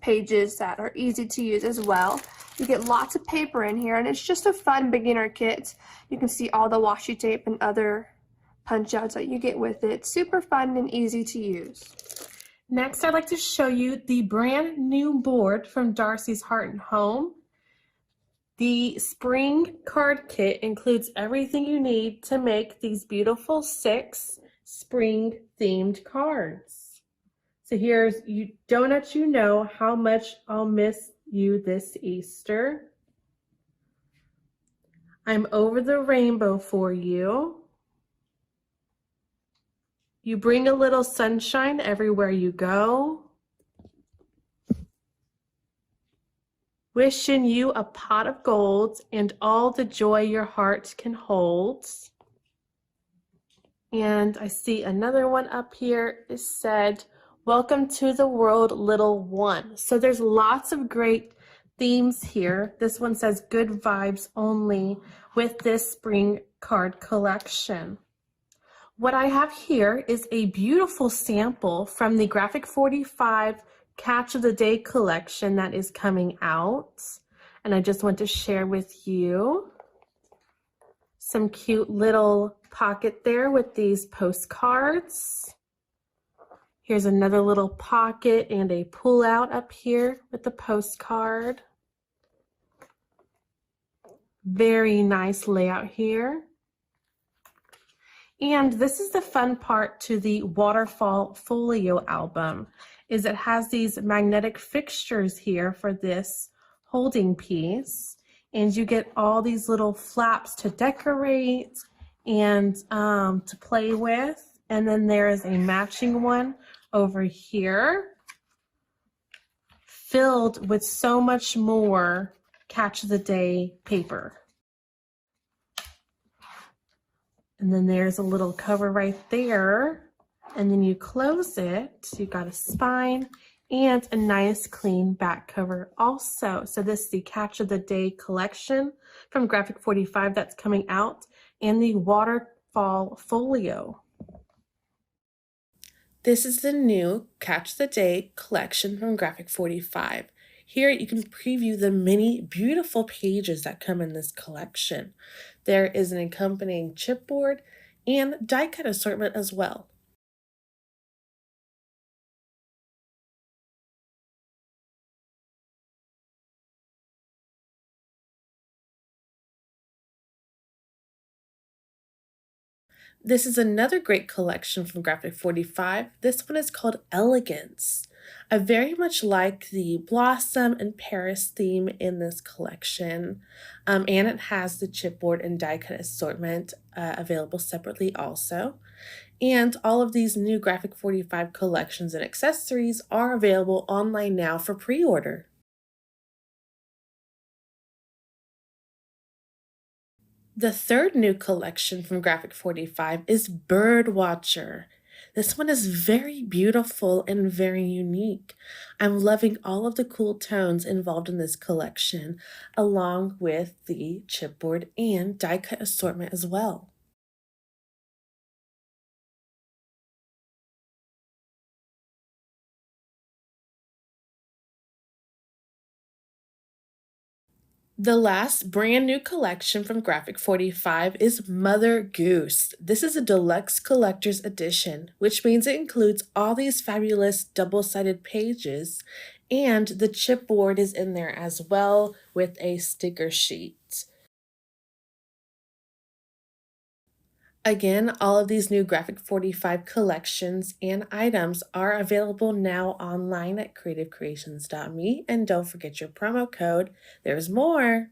pages that are easy to use as well. You get lots of paper in here, and it's just a fun beginner kit. You can see all the washi tape and other punch-outs that you get with it. Super fun and easy to use. Next, I'd like to show you the brand new board from Darcy's Heart and Home. The spring card kit includes everything you need to make these beautiful 6 spring themed cards. So here's Donut, you know how much I'll miss you this Easter. I'm over the rainbow for you. You bring a little sunshine everywhere you go. Wishing you a pot of gold and all the joy your heart can hold. And I see another one up here. It said, welcome to the world, little one. So there's lots of great themes here. This one says good vibes only with this spring card collection. What I have here is a beautiful sample from the Graphic 45 Catch of the Day collection that is coming out. And I just want to share with you some cute little pocket there with these postcards. Here's another little pocket and a pull out up here with the postcard. Very nice layout here. And this is the fun part to the waterfall folio album, is it has these magnetic fixtures here for this holding piece, and you get all these little flaps to decorate and to play with. And then there is a matching one over here filled with so much more Catch of the Day paper. And then there's a little cover right there. And then you close it. You've got a spine and a nice clean back cover also. So this is the Catch of the Day collection from Graphic 45 that's coming out, and the waterfall folio. This is the new Catch the Day collection from Graphic 45. Here you can preview the many beautiful pages that come in this collection. There is an accompanying chipboard and die cut assortment as well. This is another great collection from Graphic 45. This one is called Elegance. I very much like the Blossom and Paris theme in this collection, and it has the chipboard and die cut assortment available separately also. And all of these new Graphic 45 collections and accessories are available online now for pre-order. The third new collection from Graphic 45 is Birdwatcher. This one is very beautiful and very unique. I'm loving all of the cool tones involved in this collection, along with the chipboard and die cut assortment as well. The last brand new collection from Graphic 45 is Mother Goose. This is a deluxe collector's edition, which means it includes all these fabulous double-sided pages, and the chipboard is in there as well with a sticker sheet. Again, all of these new Graphic 45 collections and items are available now online at creativecreations.me, and don't forget your promo code. There's more!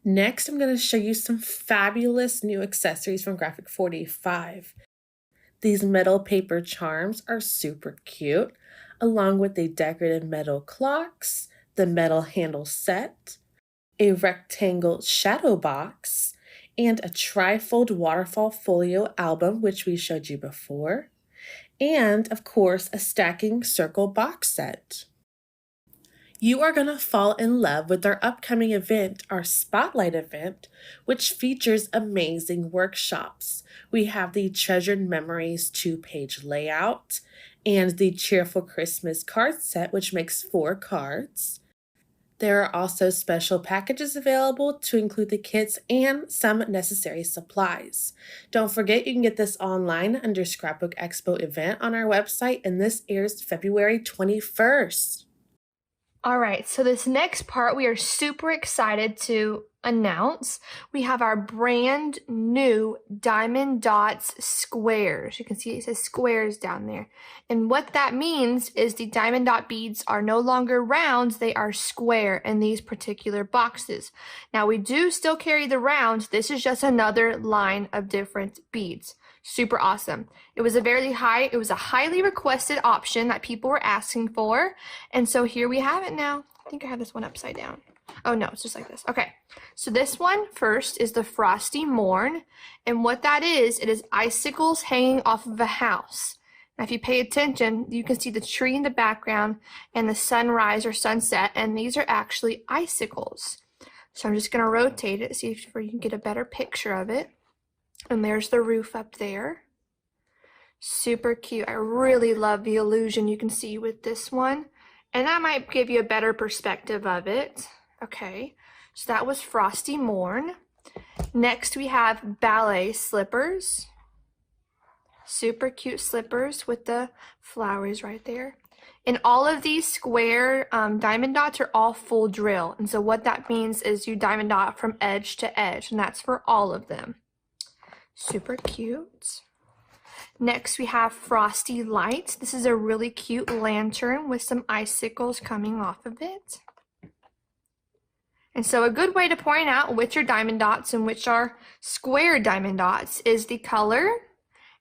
Next, I'm going to show you some fabulous new accessories from Graphic 45. These metal paper charms are super cute, along with the decorative metal clocks, the metal handle set, a rectangle shadow box, and a trifold waterfall folio album, which we showed you before, and of course a stacking circle box set. You are going to fall in love with our upcoming event, our Spotlight event, which features amazing workshops. We have the Treasured Memories 2-page layout and the Cheerful Christmas card set, which makes 4 cards. There are also special packages available to include the kits and some necessary supplies. Don't forget you can get this online under Scrapbook Expo event on our website, and this airs February 21st. All right, so this next part we are super excited to announce. We have our brand new Diamond Dots squares. You can see it says squares down there. And what that means is the Diamond Dot beads are no longer rounds, they are square in these particular boxes. Now we do still carry the rounds. This is just another line of different beads. Super awesome. It was a highly requested option that people were asking for. And so here we have it now. I think I have this one upside down. Oh no, it's just like this. Okay, so this one first is the Frosty Morn. And what that is, it is icicles hanging off of a house. Now if you pay attention, you can see the tree in the background and the sunrise or sunset, and these are actually icicles. So I'm just gonna rotate it, see if you can get a better picture of it. And there's the roof up there. Super cute. I really love the illusion you can see with this one. And that might give you a better perspective of it. Okay, so that was Frosty Morn. Next we have ballet slippers. Super cute slippers with the flowers right there. And all of these square diamond dots are all full drill. And so what that means is you diamond dot from edge to edge, and that's for all of them. Super cute. Next we have Frosty Lights. This is a really cute lantern with some icicles coming off of it. And so a good way to point out which are diamond dots and which are square diamond dots is the color.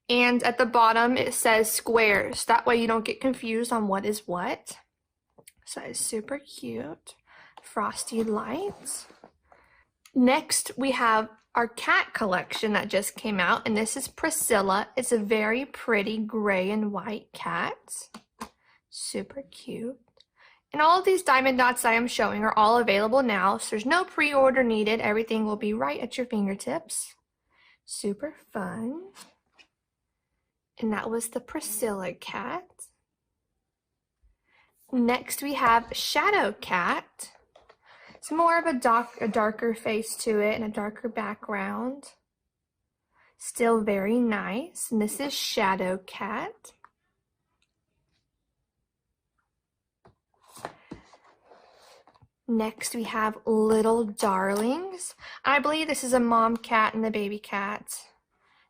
And at the bottom it says squares. That way you don't get confused on what is what. So that is super cute. Frosty Lights. Next we have our cat collection that just came out, and this is Priscilla. It's a very pretty gray and white cat. Super cute. And all of these diamond dots I am showing are all available now, so there's no pre-order needed. Everything will be right at your fingertips. Super fun. And that was the Priscilla cat. Next we have Shadow Cat. It's more of a darker face to it and a darker background. Still very nice. And this is Shadow Cat. Next we have Little Darlings. I believe this is a mom cat and the baby cat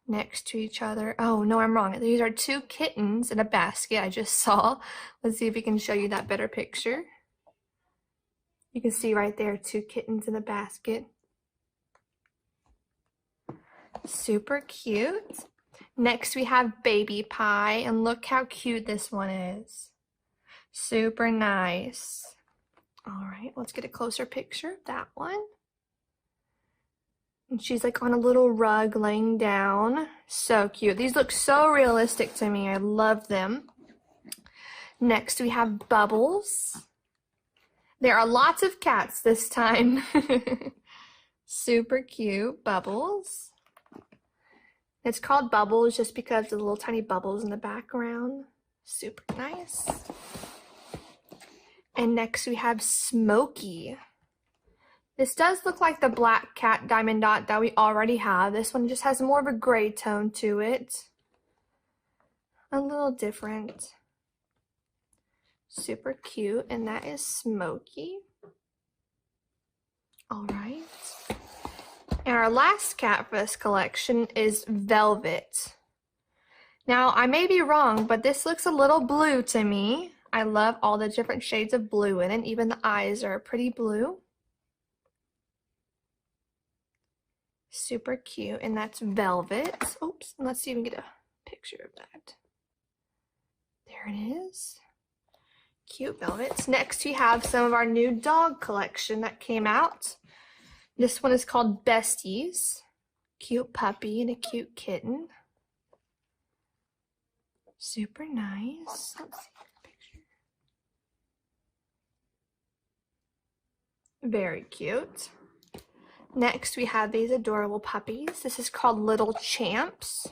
next to each other. Oh no, I'm wrong. These are 2 kittens in a basket I just saw. Let's see if we can show you that better picture. You can see right there 2 kittens in a basket. Super cute. Next we have Baby Pie, and look how cute this one is. Super nice. All right, let's get a closer picture of that one. And she's like on a little rug laying down. So cute. These look so realistic to me. I love them. Next we have Bubbles. There are lots of cats this time. Super cute. Bubbles. It's called Bubbles just because of the little tiny bubbles in the background. Super nice. And next we have Smokey. This does look like the black cat diamond dot that we already have. This one just has more of a gray tone to it. A little different. Super cute, and that is Smokey. All right. And our last cat for this collection is Velvet. Now, I may be wrong, but this looks a little blue to me. I love all the different shades of blue in it. Even the eyes are pretty blue. Super cute, and that's Velvet. Oops, let's see if we can get a picture of that. There it is. Cute velvets. Next we have some of our new dog collection that came out. This one is called Besties. Cute puppy and a cute kitten. Super nice. Let's see the picture. Very cute. Next, we have these adorable puppies. This is called Little Champs.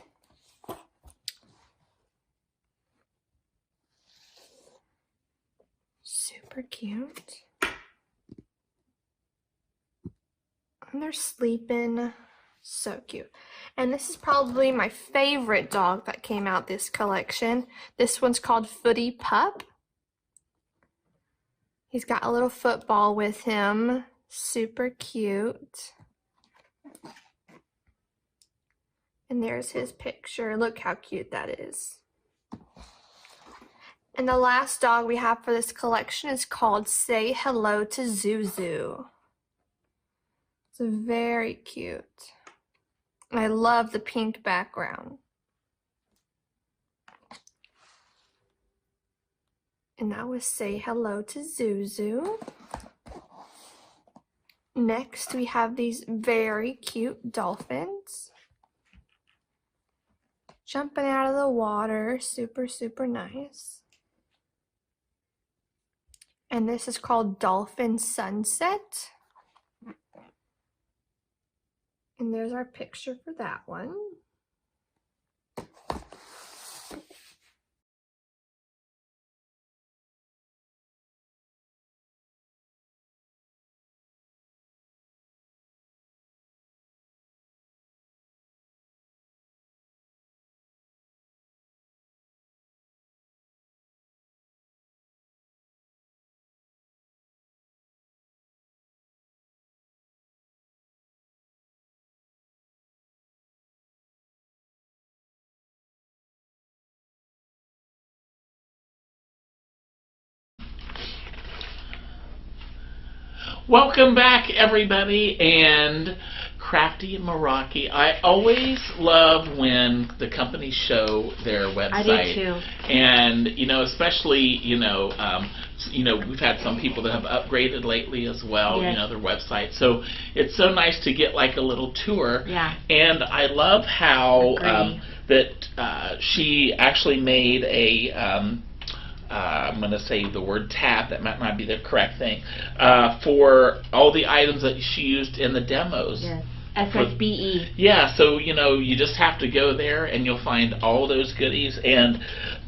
Super cute. And they're sleeping. So cute. And this is probably my favorite dog that came out this collection. This one's called Footy Pup. He's got a little football with him. Super cute. And there's his picture. Look how cute that is. And the last dog we have for this collection is called Say Hello to Zuzu. It's very cute. I love the pink background. And that was Say Hello to Zuzu. Next, we have these very cute dolphins. Jumping out of the water. Super, super nice. And this is called Dolphin Sunset. And there's our picture for that one. Welcome back, everybody, and Crafty and Meraki. I always love when the companies show their website. I do too. And especially we've had some people that have upgraded lately as well. Yes. Their website. So it's so nice to get like a little tour. Yeah. And I love how that she actually made a. I'm going to say the word tab, that might not be the correct thing, for all the items that she used in the demos. Yes, SSBE. Yeah, so, you just have to go there and you'll find all those goodies. And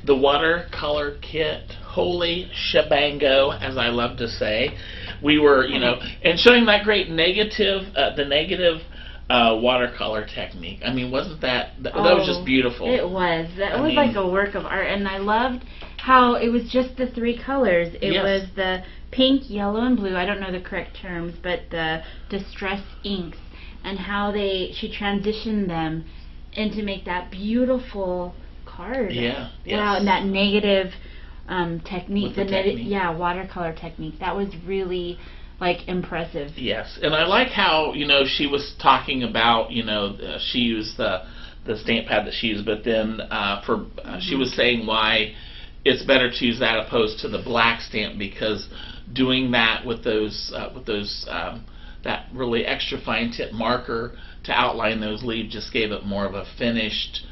the watercolor kit, holy shebango, as I love to say. We were, and showing that great the negative watercolor technique. I mean, wasn't that was just beautiful. It was. That was like a work of art, and I loved how it was just the three colors. It was the pink, yellow, and blue. I don't know the correct terms, but the distress inks, and how she transitioned them into make that beautiful card. Yeah. Wow, and that negative technique, technique. Watercolor technique. That was really impressive. Yes, and I like how she was talking about she used the stamp pad that she used, but then she was saying why it's better to use that opposed to the black stamp, because doing that with those that really extra fine tip marker to outline those leaves just gave it more of a finished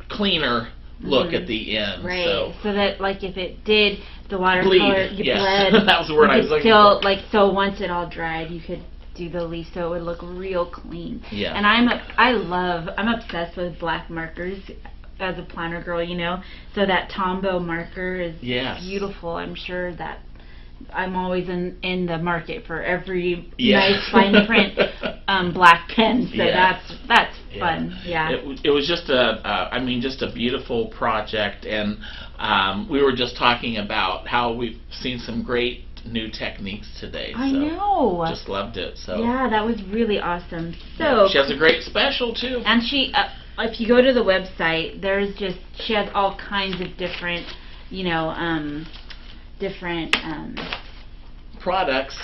cleaner look at the end. Right. So that if it did the watercolor bled, that was the word I was looking for. So once it all dried, you could do the leaf so it would look real clean. Yeah. And I'm obsessed with black markers as a planner girl, So that Tombow marker is beautiful. I'm sure that I'm always in the market for every nice fine print black pen. So that's fun. Yeah. It was just a beautiful project, and we were just talking about how we've seen some great new techniques today. I know. Just loved it. So yeah, that was really awesome. So she has a great special too. And she, if you go to the website, she has all kinds of different, products.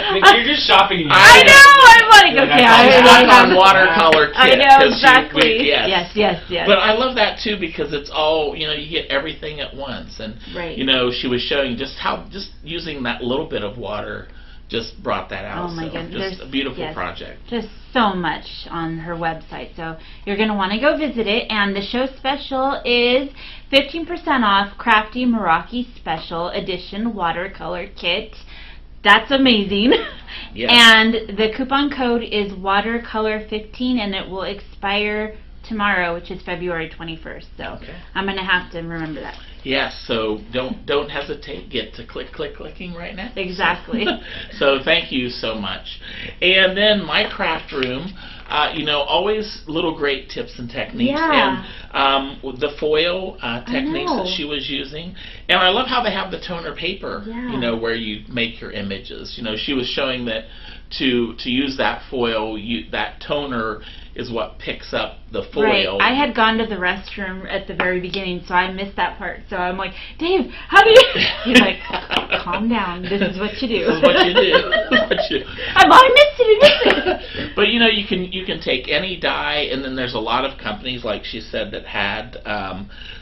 You're just shopping. I know. I'm like, okay. I have watercolor kit. I know exactly. Yes. But I love that too, because it's all you get everything at once, and she was showing just how using that little bit of water just brought that out. Oh my so goodness. Just a beautiful Yes. project. Just so much on her website. So you're going to want to go visit it. And the show special is 15% off Crafty Meraki Special Edition Watercolor Kit. That's amazing. Yes. And the coupon code is watercolor15, and it will expire tomorrow, which is February 21st. So Okay. I'm going to have to remember that. Yes, so don't hesitate. Get to clicking right now. Exactly. So thank you so much. And then my craft room, always little great tips and techniques. Yeah. And the foil techniques know. that she was using. And I love how they have the toner paper, Yeah. where you make your images. She was showing that to use that foil, that toner is what picks up the foil. Right. I had gone to the restroom at the very beginning, so I missed that part. So I'm like, Dave, how do you... He's like, calm down. This is what you do. This is what you do. I missed it. But you can take any dye, and then there's a lot of companies, like she said, that had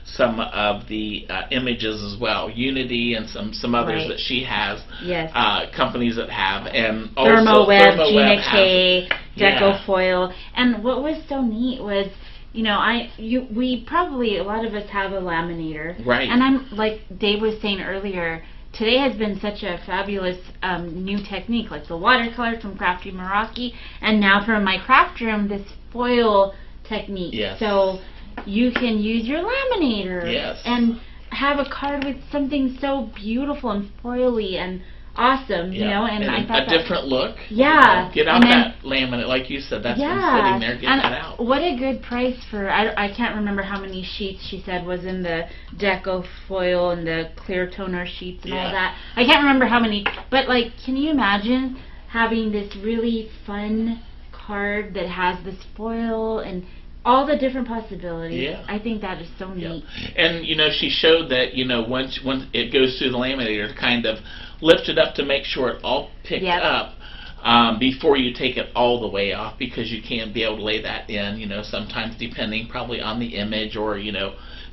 some of the images as well. Unity and some others Right. that she has. Yes. Companies that have, and also Thermoweb, Thermoweb Gina has K, it. Deco Foil. And what was so neat was, we probably, a lot of us have a laminator. Right. And I'm, like Dave was saying earlier, today has been such a fabulous new technique, like the watercolor from Crafty Meraki, and now from my craft room, this foil technique. Yes. So you can use your laminator Yes. and have a card with something so beautiful and foily and awesome, and I thought a different look. Yeah. Get out And then- that laminate, like you said. That's been sitting there. Get and that out. what a good price for, I can't remember how many sheets she said was in the Deco Foil and the clear toner sheets and all Yeah. that. I can't remember how many, but can you imagine having this really fun card that has this foil and all the different possibilities? Yeah. I think that is so neat. And she showed that once it goes through the laminator, kind of lift it up to make sure it all picked Yep. up before you take it all the way off, because you can't be able to lay that in. Sometimes depending probably on the image, or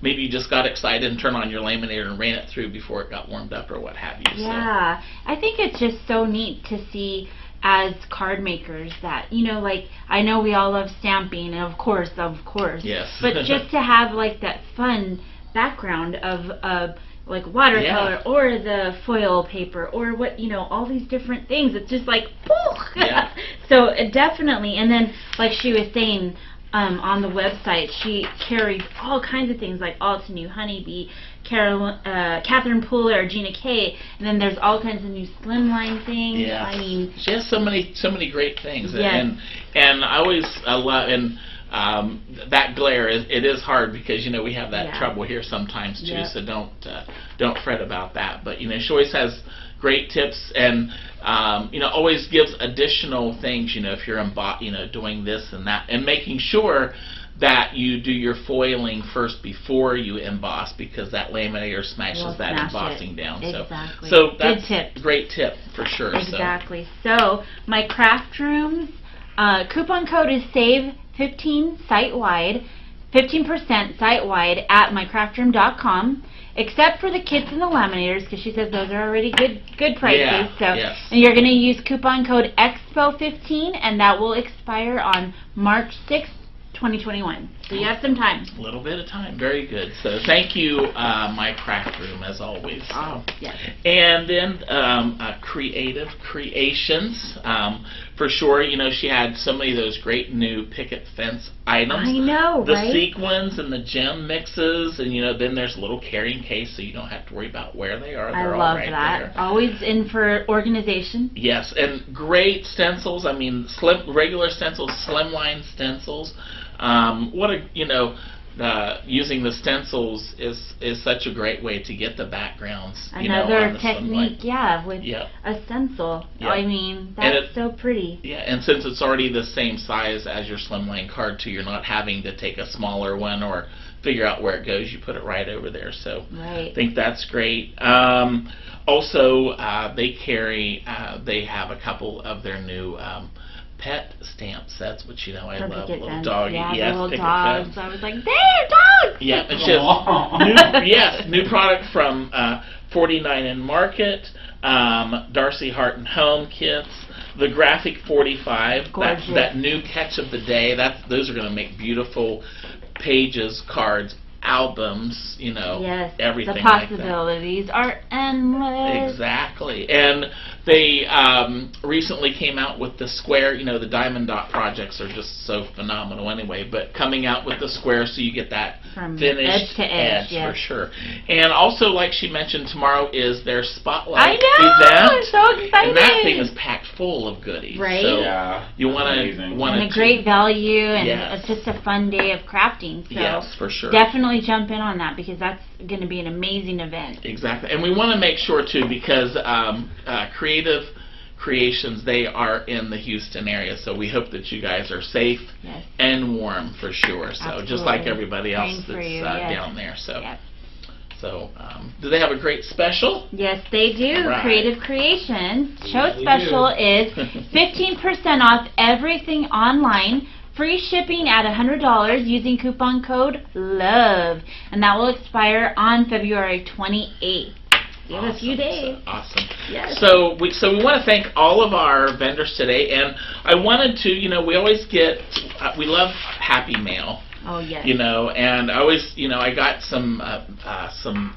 maybe you just got excited and turned on your laminator and ran it through before it got warmed up or what have you. Yeah, I think it's just so neat to see as card makers that, I know we all love stamping, and of course, Yes. but just to have that fun background of watercolor or the foil paper or what, all these different things, it's just Yeah. So definitely. And then like she was saying, on the website, she carries all kinds of things like All to New Honeybee, Catherine Pooler, or Gina K, and then there's all kinds of new slimline things. Yeah. I mean, she has so many great things. Yes. And I always love, and that glare it is hard, because we have that trouble here sometimes too. Yeah. So don't fret about that. But she always has great tips, and always gives additional things. If you're doing this and that, and making sure that you do your foiling first before you emboss, because that laminator smashes that embossing down. Exactly. So that's good tip. Great tip for sure. Exactly. So my craft rooms coupon code is SAVE15 site-wide, 15% site-wide at mycraftroom.com, except for the kits and the laminators, because she says those are already good prices. Yeah, So, yes. And you're going to use coupon code EXPO15, and that will expire on March 6th, 2021. So you have some time. A little bit of time. Very good. So thank you, my craft room, as always. Oh, yes. And then Creative Creations. For sure, she had so many of those great new picket fence items. I know, the right? sequins and the gem mixes, and then there's a little carrying case, so you don't have to worry about where they are. They're I all love right that. there. Always in for organization. Yes, and great stencils. I mean, regular stencils, slimline stencils. What a using the stencils is such a great way to get the backgrounds. Another on the technique, slimline. with Yep. a stencil. Yep. I mean, that's so pretty. Yeah, and since it's already the same size as your slimline card too, you're not having to take a smaller one or figure out where it goes. You put it right over there. So Right. I think that's great. Also, they have a couple of their new pet stamp sets, which I For love. picket Little fence. doggy, Yeah, yes, the little picket dogs. fence. I was like, they're dogs! Yeah, and she has new product from 49 and Market. Darcy Heart and Home kits, the Graphic 45, that new catch of the day. Those are going to make beautiful pages, cards, albums, yes, everything. The possibilities are endless. Exactly. And they recently came out with the square, the diamond dot projects are just so phenomenal anyway, but coming out with the square so you get that from finished edge to edge, yes. for sure. And also, like she mentioned, tomorrow is their spotlight event. I'm so excited. And that thing is packed full of goodies. Right. So yeah, you want and a great value, and yes. it's just a fun day of crafting. So yes, for sure. Definitely jump in on that, because that's going to be an amazing event. Exactly. And we want to make sure too, because Creative Creations, they are in the Houston area, so we hope that you guys are safe yes. and warm for sure. So Absolutely. just like everybody else that's yes. down there. So, yes. So do they have a great special? Yes, they do. Right. Creative Creations show special is 15% off everything online. Free shipping at $100 using coupon code LOVE, and that will expire on February 28th. You have a few days. Awesome. Yes. So we want to thank all of our vendors today, and I wanted to, we always get, we love Happy Mail. Oh yes. And I always, I got some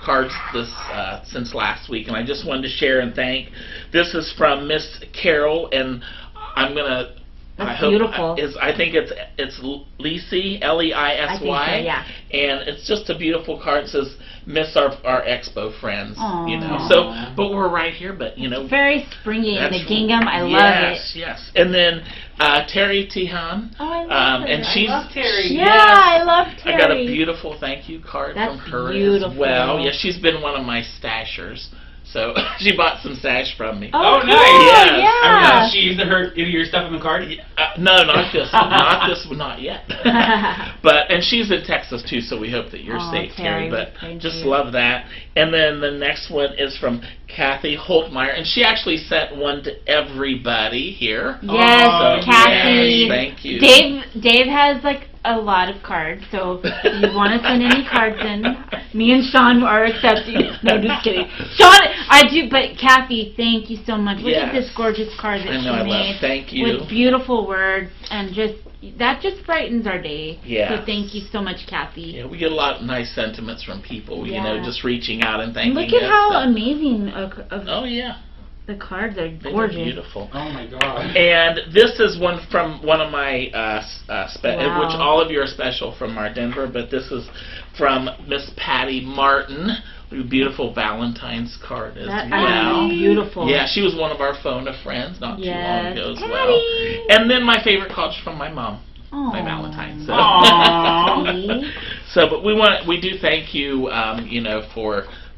cards since last week, and I just wanted to share and thank. This is from Miss Carol, and I'm gonna. That's beautiful. I think it's Leisy, Leisy, I think so, yeah. And it's just a beautiful card. It says, "Miss our expo friends." Aww. So, but we're right here. But it's very springy, and the gingham. I love it. Yes. And then Terry Tihan. Oh, I love her. And she's, I love Terry. Yeah, I love Terry. I got a beautiful thank you card from her as well. Yeah, she's been one of my stashers. So she bought some stash from me. Oh, nice! Yes. Yeah. I remember she used any of your stuff in the card. No, not this one. Not this one. Not yet. And she's in Texas too, so we hope that you're safe, Terry. But just love that. And then the next one is from Kathy Holtmeyer, and she actually sent one to everybody here. Yes, Kathy. Yes, thank you. Dave has a lot of cards, so if you want to send any cards in, me and Sean are accepting. No, just kidding. Sean, I do, but Kathy, thank you so much. Look at this gorgeous card that she made. Thank you. With beautiful words, and that just brightens our day. Yeah. So thank you so much, Kathy. Yeah, we get a lot of nice sentiments from people, just reaching out and thanking us. Look at how amazing the cards are gorgeous. They're beautiful. Oh my god. And this is one from one of my which all of you are special from our Denver, but this is from Miss Patty Martin. A beautiful Valentine's card as well. Beautiful. Yeah, she was one of our phone a friends not too long ago as well. And then my favorite card's from my mom. Aww. My Valentine's. So. But we do thank you,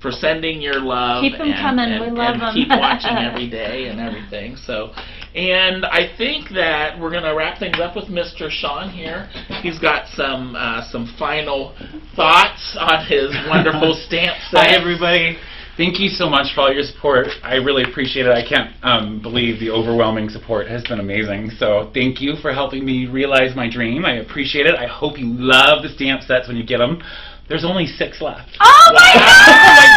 for sending your love. Keep them coming. We love them. Keep watching every day and everything. So, and I think that we're going to wrap things up with Mr. Sean here. He's got some final thoughts on his wonderful stamp set. Hi, everybody. Thank you so much for all your support. I really appreciate it. I can't believe the overwhelming support has been amazing. So thank you for helping me realize my dream. I appreciate it. I hope you love the stamp sets when you get them. There's only 6 left. Oh my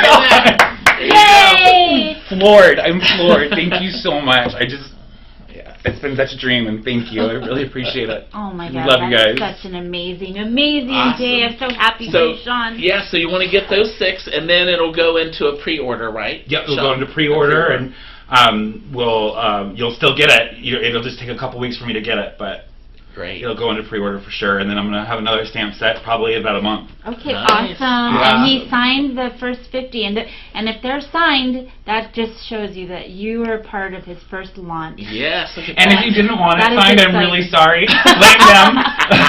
God! Yay! Floored. I'm floored. Thank you so much. It's been such a dream, and thank you. I really appreciate it. Oh my God. Love you guys. Such an amazing day. I'm so happy for you, Sean. Yeah, so you want to get those 6, and then it'll go into a pre-order, right? Yep, it'll go into pre-order, and you'll still get it. It'll just take a couple weeks for me to get it, but great. It'll go into pre-order for sure, and then I'm going to have another stamp set probably about a month. Okay, nice. Awesome. Yeah. And he signed the first 50, and if they're signed, that just shows you that you were part of his first launch. Yes. And if you didn't want it signed, I'm really sorry. Blame them,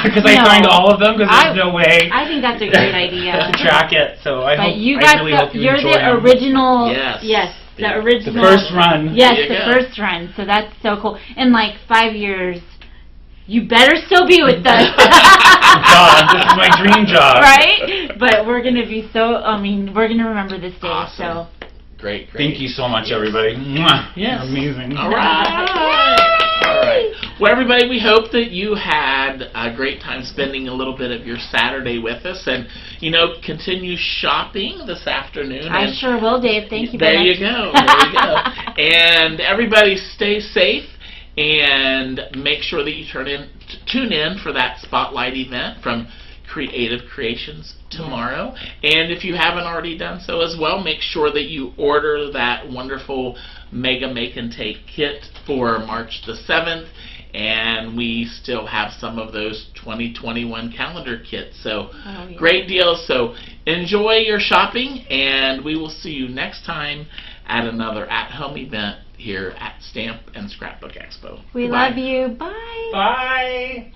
because I signed all of them, because there's no way. I think that's a great idea. To track it, so I hope you really hope you enjoy the them. original. Yes. The original. The first run. Yes, the first run. So that's so cool. In 5 years, you better still be with us. This is my dream job. Right? But we're going to be we're going to remember this day. Awesome. So Great. Thank you so much, everybody. Mwah. Yes. Amazing. All right. All right. Well, everybody, we hope that you had a great time spending a little bit of your Saturday with us, and continue shopping this afternoon. I sure will, Dave. Thank you there very you go. There you go. And everybody, stay safe, and make sure that you tune in for that spotlight event from Creative Creations tomorrow. And if you haven't already done so as well, make sure that you order that wonderful Mega Make and Take kit for March the 7th. And we still have some of those 2021 calendar kits. So great deals. So enjoy your shopping, and we will see you next time at another at-home event here at Stamp and Scrapbook Expo. We love you. Bye. Bye.